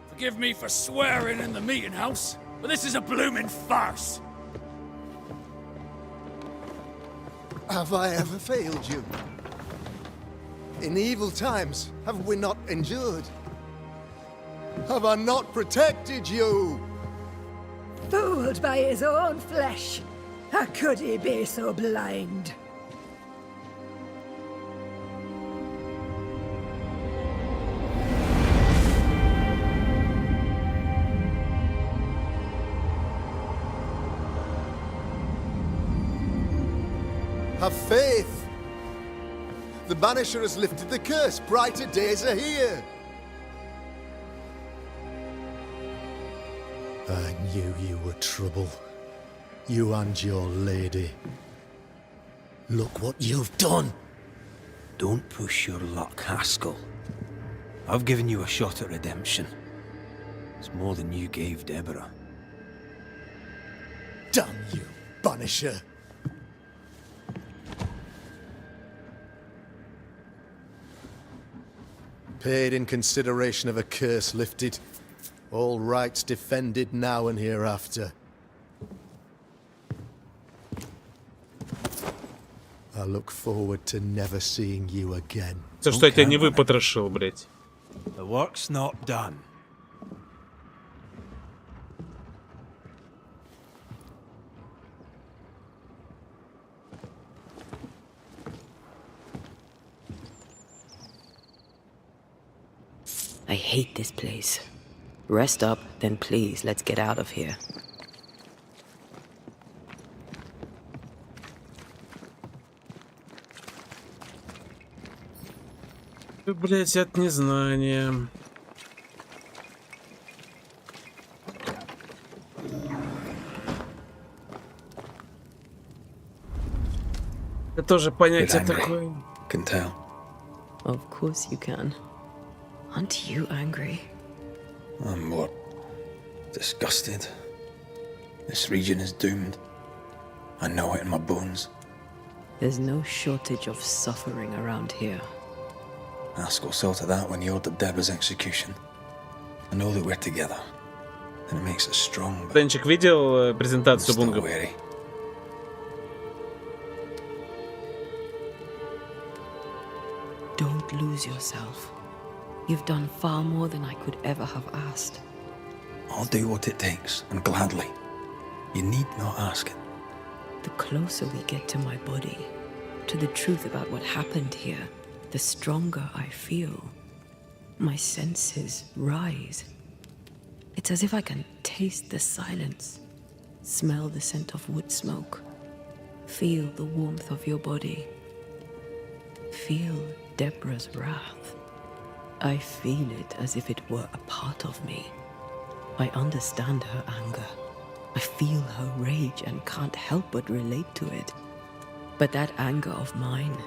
Forgive me for swearing in the meeting house, but this is a blooming farce. Have I ever failed you? In evil times, have we not endured? Have I not protected you? Fooled by his own flesh. How could he be so blind? Have faith. The Banisher has lifted the curse. Brighter days are here. I knew you were trouble. You and your lady. Look what you've done. Don't push your luck, Haskell. I've given you a shot at redemption. It's more than you gave Deborah. Damn you, Banisher. Paid in consideration of a curse lifted. All rights defended now and hereafter. I look forward to never seeing you again. За что я тебя не выпотрошил, блять. The work's not done. I hate this place. Rest up, then please, let's get out of here. Блять, от незнания. Это тоже понятие такое. Can tell. Of course you can. Aren't you angry? I'm what? Disgusted. This region is doomed. I know it in my bones. There's no shortage of suffering around here. Haskell saw to that when he ordered Deborah's execution. I know that we're together, and it makes us strong. Денчик, видел презентацию Бунга? Don't lose yourself. You've done far more than I could ever have asked. I'll do what it takes, and gladly. You need not ask it. The closer we get to my body, to the truth about what happened here, the stronger I feel. My senses rise. It's as if I can taste the silence, smell the scent of wood smoke, feel the warmth of your body, feel Deborah's wrath. I feel it as if it were a part of me. I understand her anger. I feel her rage and can't help but relate to it. But that anger of mine,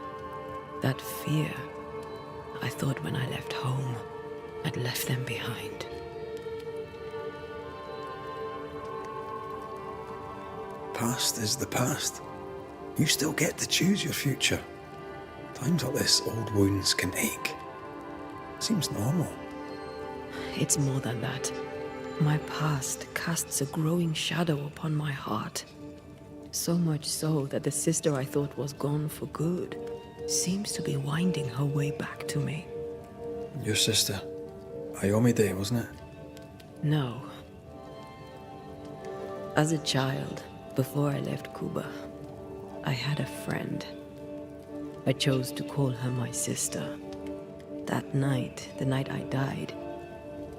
that fear, I thought when I left home, I'd left them behind. Past is the past. You still get to choose your future. Times like this, old wounds can ache. Seems normal. It's more than that. My past casts a growing shadow upon my heart. So much so that the sister I thought was gone for good seems to be winding her way back to me. Your sister. Ayomide, wasn't it? No. As a child, before I left Cuba, I had a friend. I chose to call her my sister. That night, the night I died,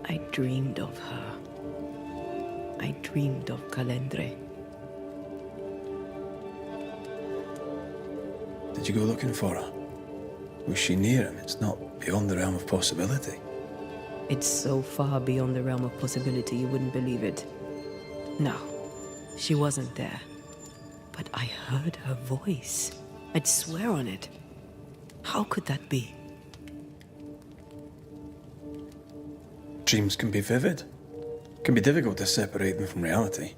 I dreamed of her. I dreamed of Calendre. Did you go looking for her? Was she near him? It's not beyond the realm of possibility. It's so far beyond the realm of possibility you wouldn't believe it. No, she wasn't there. But I heard her voice. I'd swear on it. How could that be? Dreams can be vivid. Can be difficult to separate them from reality.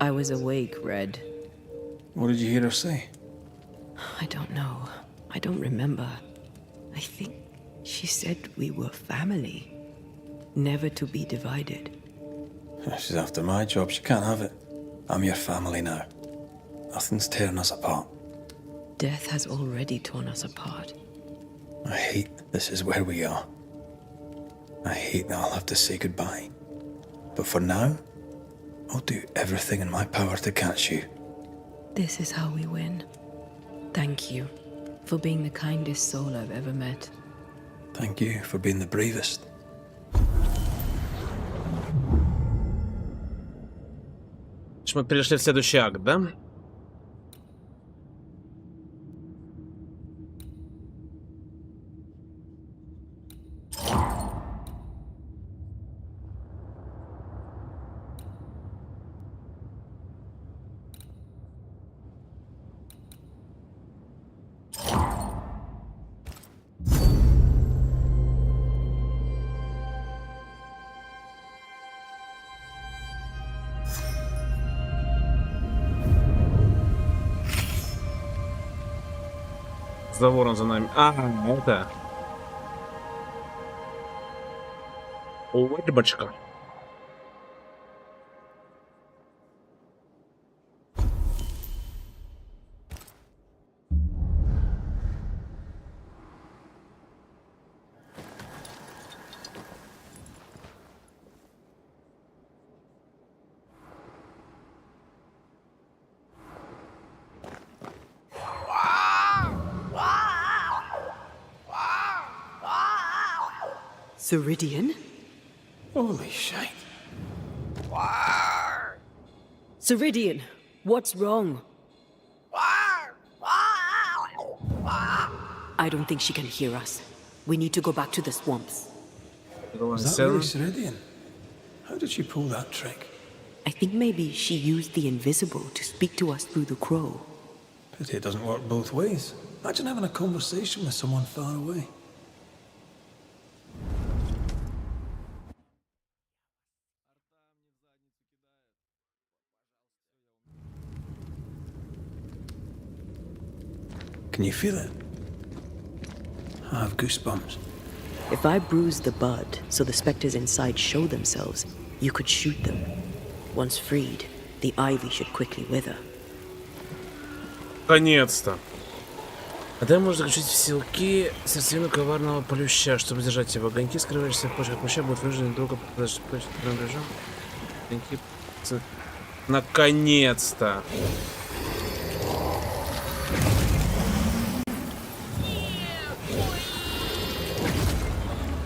I was awake, Red. What did you hear her say? I don't know. I don't remember. I think she said we were family. Never to be divided. She's after my job. She can't have it. I'm your family now. Nothing's tearing us apart. Death has already torn us apart. I hate this is where we are. I hate that I'll have to say goodbye. But for now, I'll do everything in my power to catch you. This is how we win. Thank you for being the kindest soul I've ever met. Thank you for being the bravest. Мы перешли в следующий акт, да? За ворон за нами. Ага, это. Уэдбочка. Ceridian? Holy shit. Ceridian, what's wrong? I don't think she can hear us. We need to go back to the swamps. Was that really Ceridian? How did she pull that trick? I think maybe she used the invisible to speak to us through the crow. Pity it doesn't work both ways. Imagine having a conversation with someone far away. Can you feel it? I have goosebumps. If I bruise the bud so the specters inside show themselves, you could shoot them. Once freed, the ivy should quickly wither. Наконец-то. А да, можно заключить в силки сердцевину коварного плюща, чтобы держать его. Огоньки, скрывающиеся в почках плюща, будут вынуждены долго подождать режим. Огоньки... Наконец-то.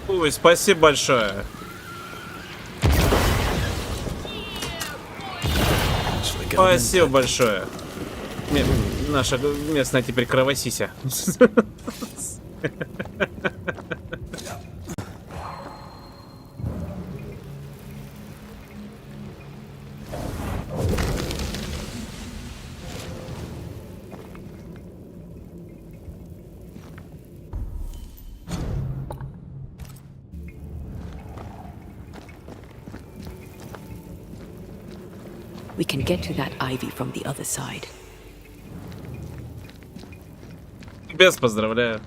Ой, спасибо большое. Спасибо большое. Наша местная теперь кровосися. We can get to that ivy from the other side. Без поздравляю.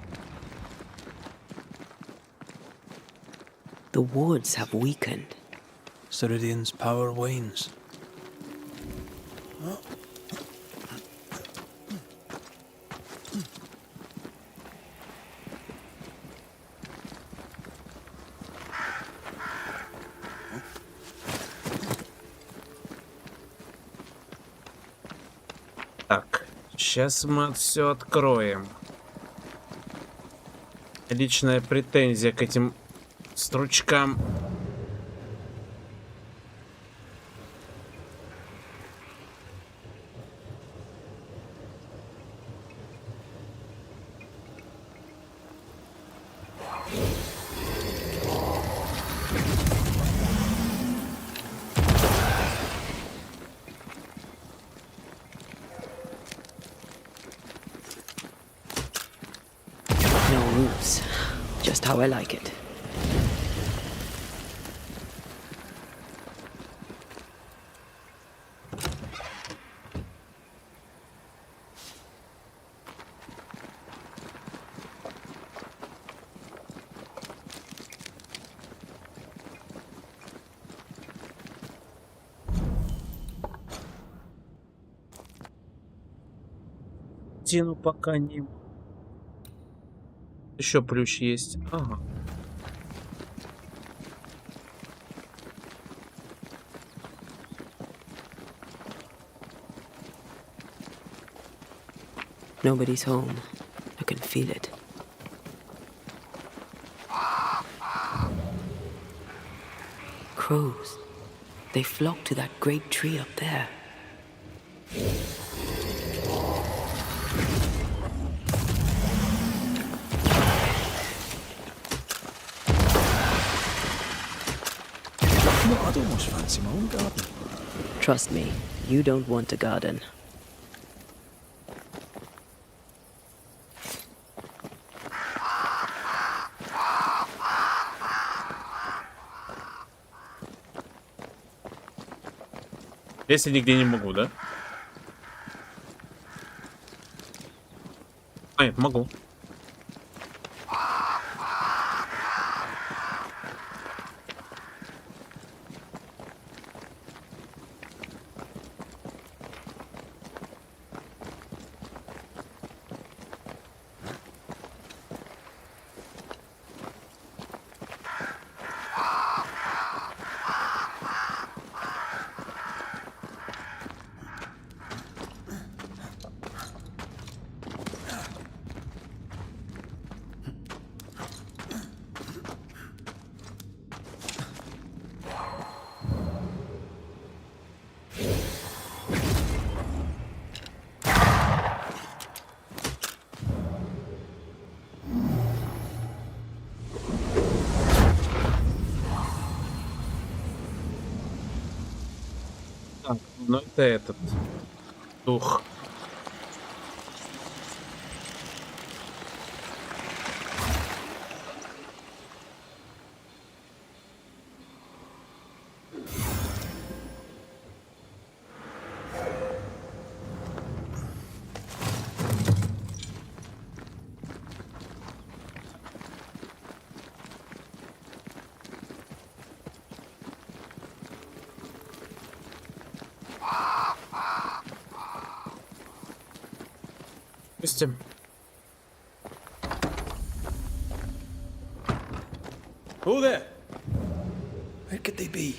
The woods have weakened. Ceridian's power wanes. Так, сейчас мы все откроем. Личная претензия к этим стручкам. No roots. Just how I like it. Тину пока не... Еще плющ есть. Ага. Nobody's home. I can feel it. Crows. They flock to that great tree up there. No, I'd almost fancy my own garden. Trust me, you don't want a garden. Если нигде не могу, да? А, нет, могу. Так, ну это этот дух. Допустим. Who there? Where could they be?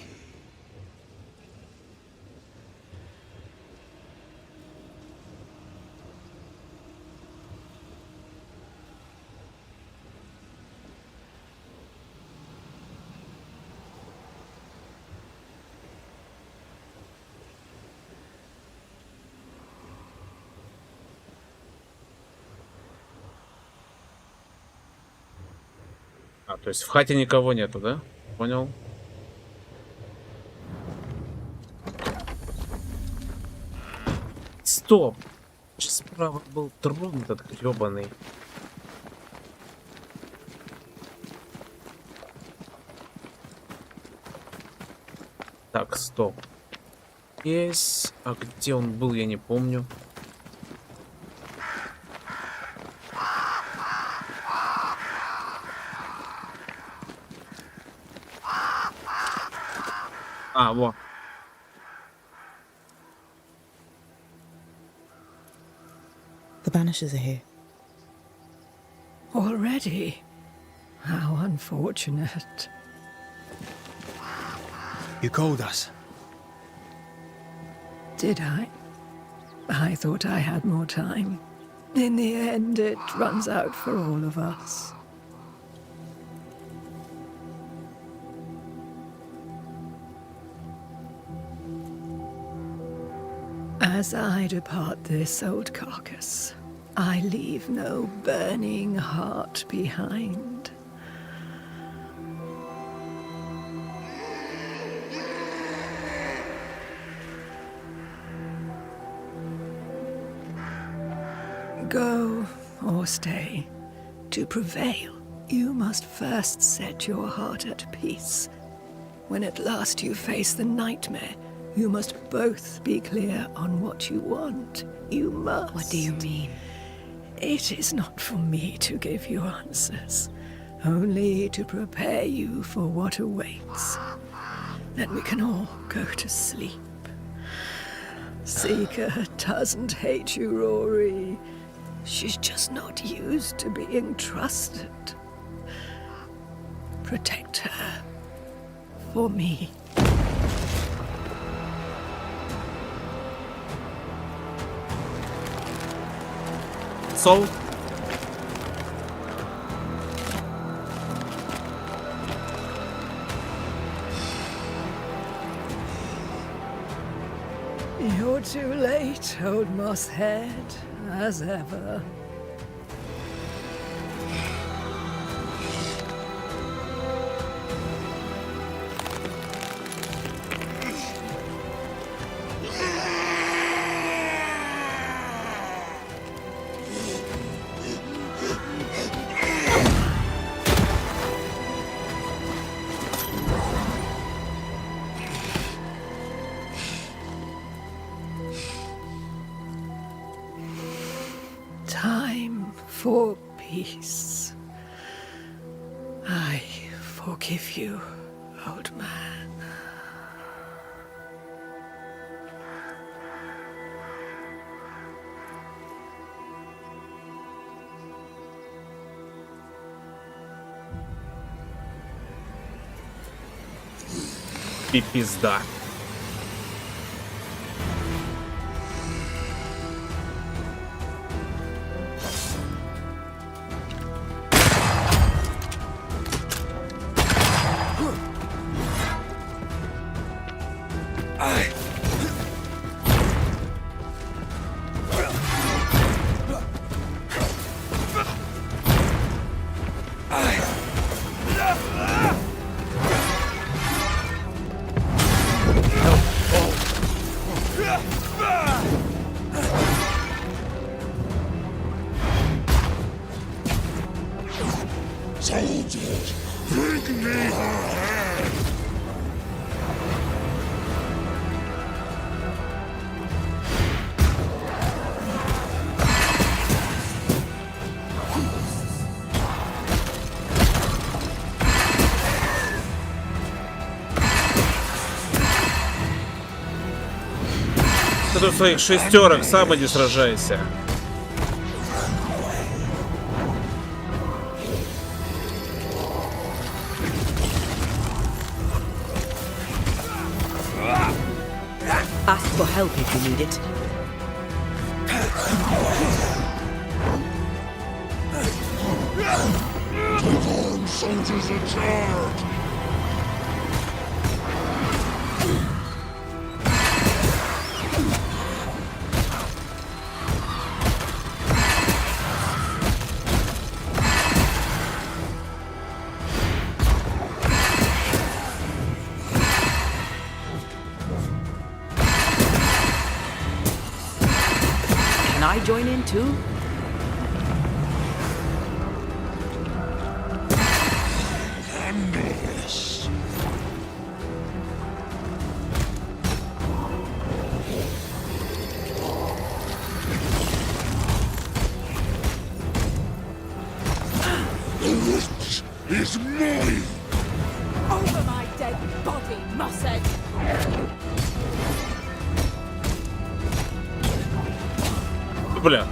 А, то есть в хате никого нету, да? Понял. Стоп! Сейчас справа был трон этот гребаный. Так, стоп. Есть. А где он был, я не помню. А, во. The Banishers are here. Already? How unfortunate. You called us. Did I? I thought I had more time. In the end, it runs out for all of us. As I depart this old carcass, I leave no burning heart behind. Go or stay. To prevail, you must first set your heart at peace. When at last you face the nightmare, you must both be clear on what you want. You must. What do you mean? It is not for me to give you answers, only to prepare you for what awaits. Then we can all go to sleep. Seeker doesn't hate you, Rory. She's just not used to being trusted. Protect her. For me. Soul. You're too late, old mosshead, as ever. Time for peace. I forgive you, old man. И пизда. Soldiers, bring me her head! Ты тут своих шестерок сам иди сражайся. Ask for help if you need it. Take on, soldiers in charge! I join in too? Is mine! Over my dead body, Mossad! Бля.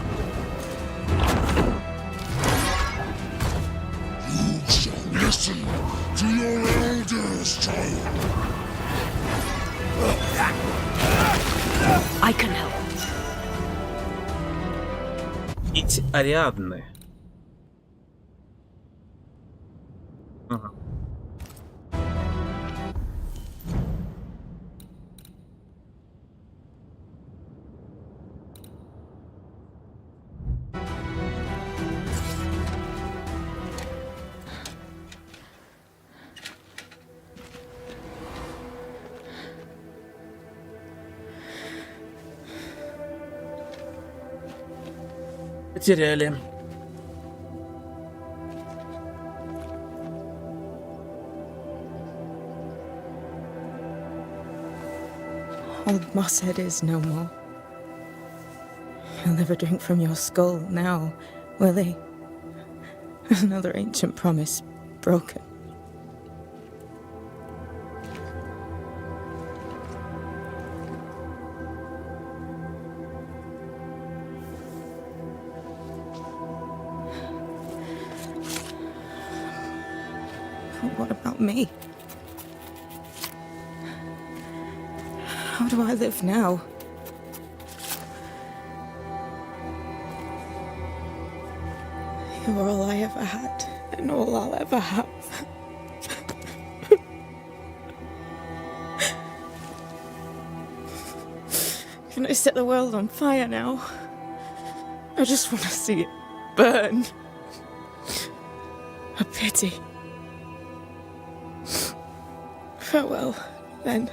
You shall listen to your elders, child. I can help. Нить Ариадны. Ага. Потеряли. Old Mossad is no more. He'll never drink from your skull now, will he? Another ancient promise broken. But what about me? How do I live now? You're all I ever had, and all I'll ever have. Can I set the world on fire now? I just want to see it burn. A pity. Farewell, then.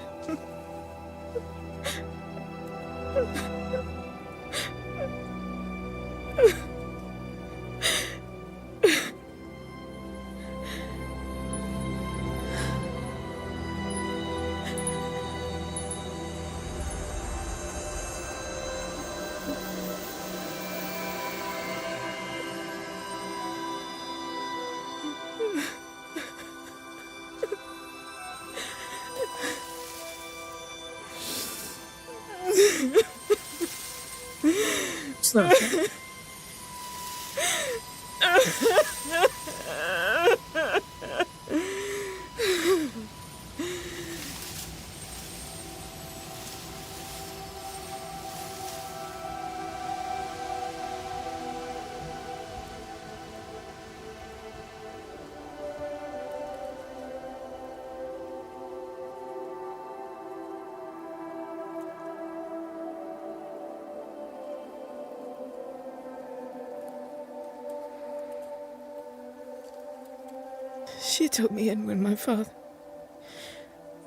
She took me in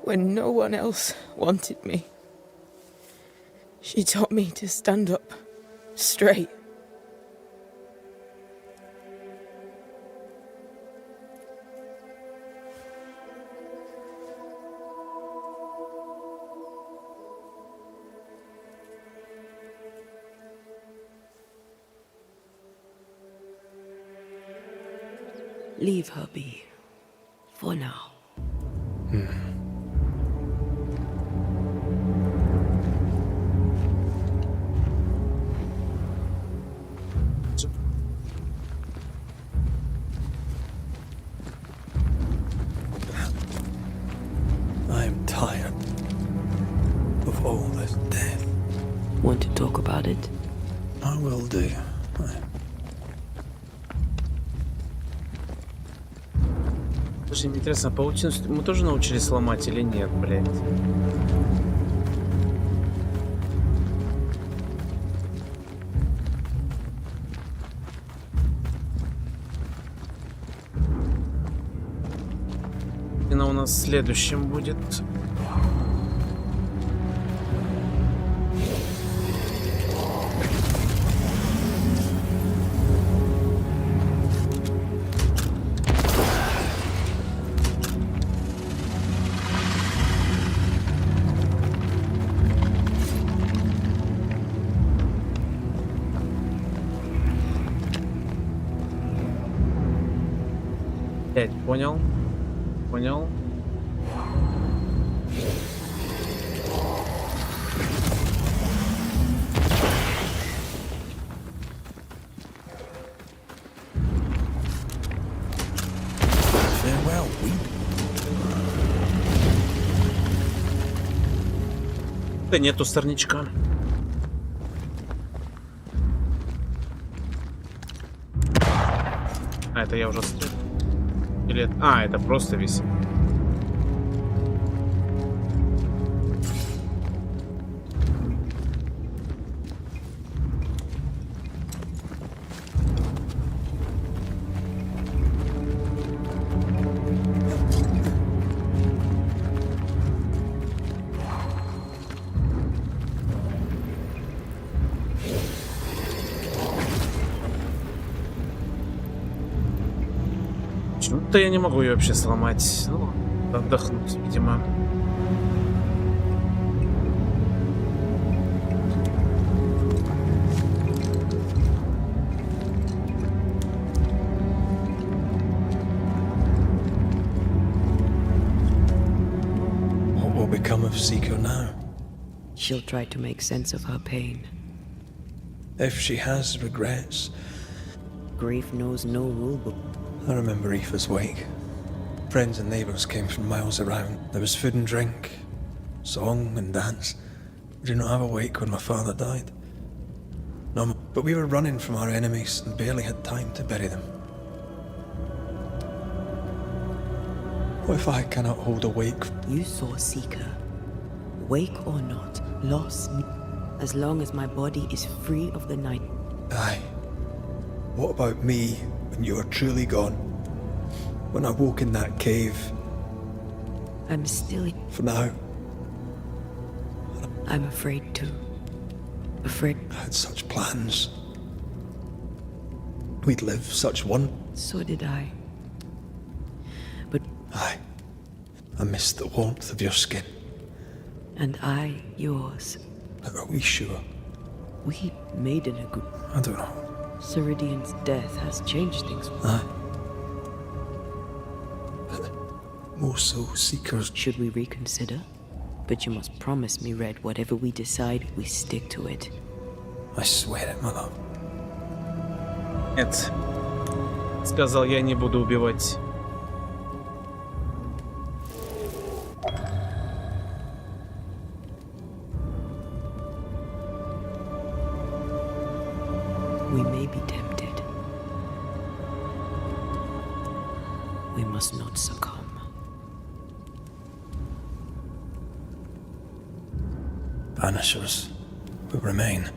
when no one else wanted me. She taught me to stand up straight. Leave her be. For now. I'm tired of all this death. Want to talk about it? I will do. Слушай, мне интересно, а паутину мы тоже научились ломать или нет, блядь? Она у нас следующим будет. Понял. Понял. Да нету сорнячка. А, это я уже стрелял. Или... А, это просто висит. Почему-то я не могу ее вообще сломать. Ну, отдохнуть, видимо. What will become of Seeker now? She'll try to make sense of her pain. If she has regrets. Grief knows no rule book. I remember Aoife's wake. Friends and neighbours came from miles around. There was food and drink, song and dance. We did not have a wake when my father died. No, but we were running from our enemies and barely had time to bury them. What if I cannot hold a wake? You saw Seeker. Wake or not, loss. As long as my body is free of the night. Aye. What about me when you are truly gone? When I woke in that cave? I'm still... For now. I'm afraid to. Afraid... I had such plans. We'd live such one... So did I. But... Aye. I missed the warmth of your skin. And I, yours. Are we sure? We made it a good... I don't know. Ceridian's death has changed things. Aye. But more so, Seekers... Should we reconsider? But you must promise me, Red, whatever we decide, we stick to it. I swear it, my love. Нет. Сказал, я не буду убивать. We may be tempted. We must not succumb. Banishers will remain.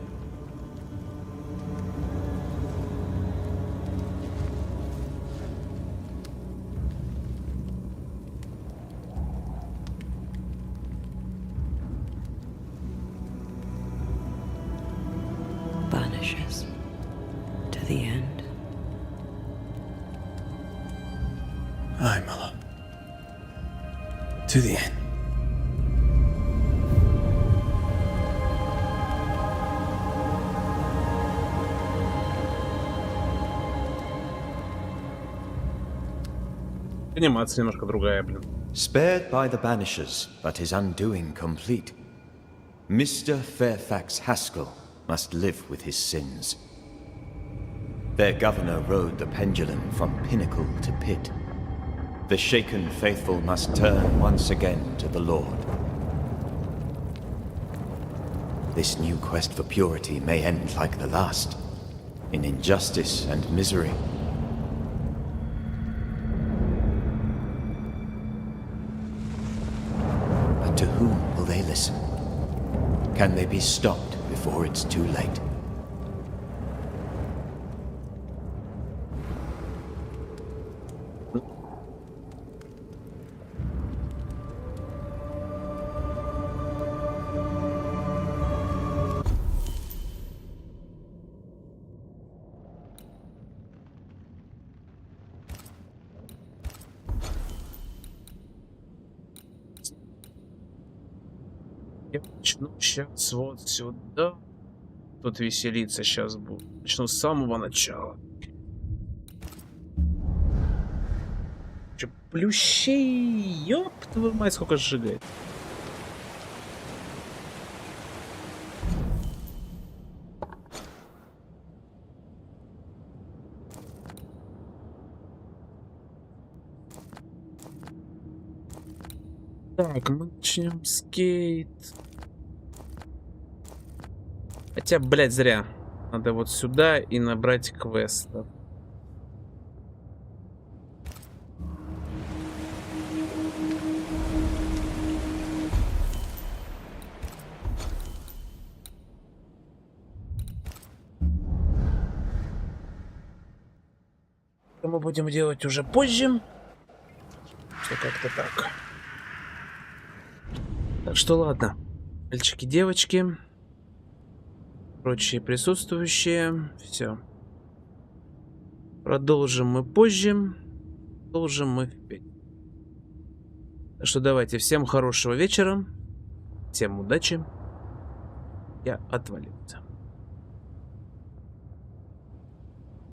Banishers. To the end. Aye, my love. To the end. Анимация немножко другая, блин. Spared by the banishers, but his undoing complete. Mr. Fairfax Haskell must live with his sins. Their governor rode the pendulum from pinnacle to pit. The shaken faithful must turn once again to the Lord. This new quest for purity may end like the last, in injustice and misery. But to whom will they listen? Can they be stopped before it's too late? Я начну сейчас вот сюда. Тут веселиться сейчас буду. Начну с самого начала. плющей. Ёп, твою мать, сколько сжигает. Так, мы начнем с Кейт. Хотя, блядь, зря. Надо вот сюда и набрать квестов. Это мы будем делать уже позже. Что как-то так. Так что ладно. Мальчики, девочки. Прочие присутствующие. Все. Продолжим мы позже. Продолжим мы впредь. Так что давайте. Всем хорошего вечера. Всем удачи. Я отвалился.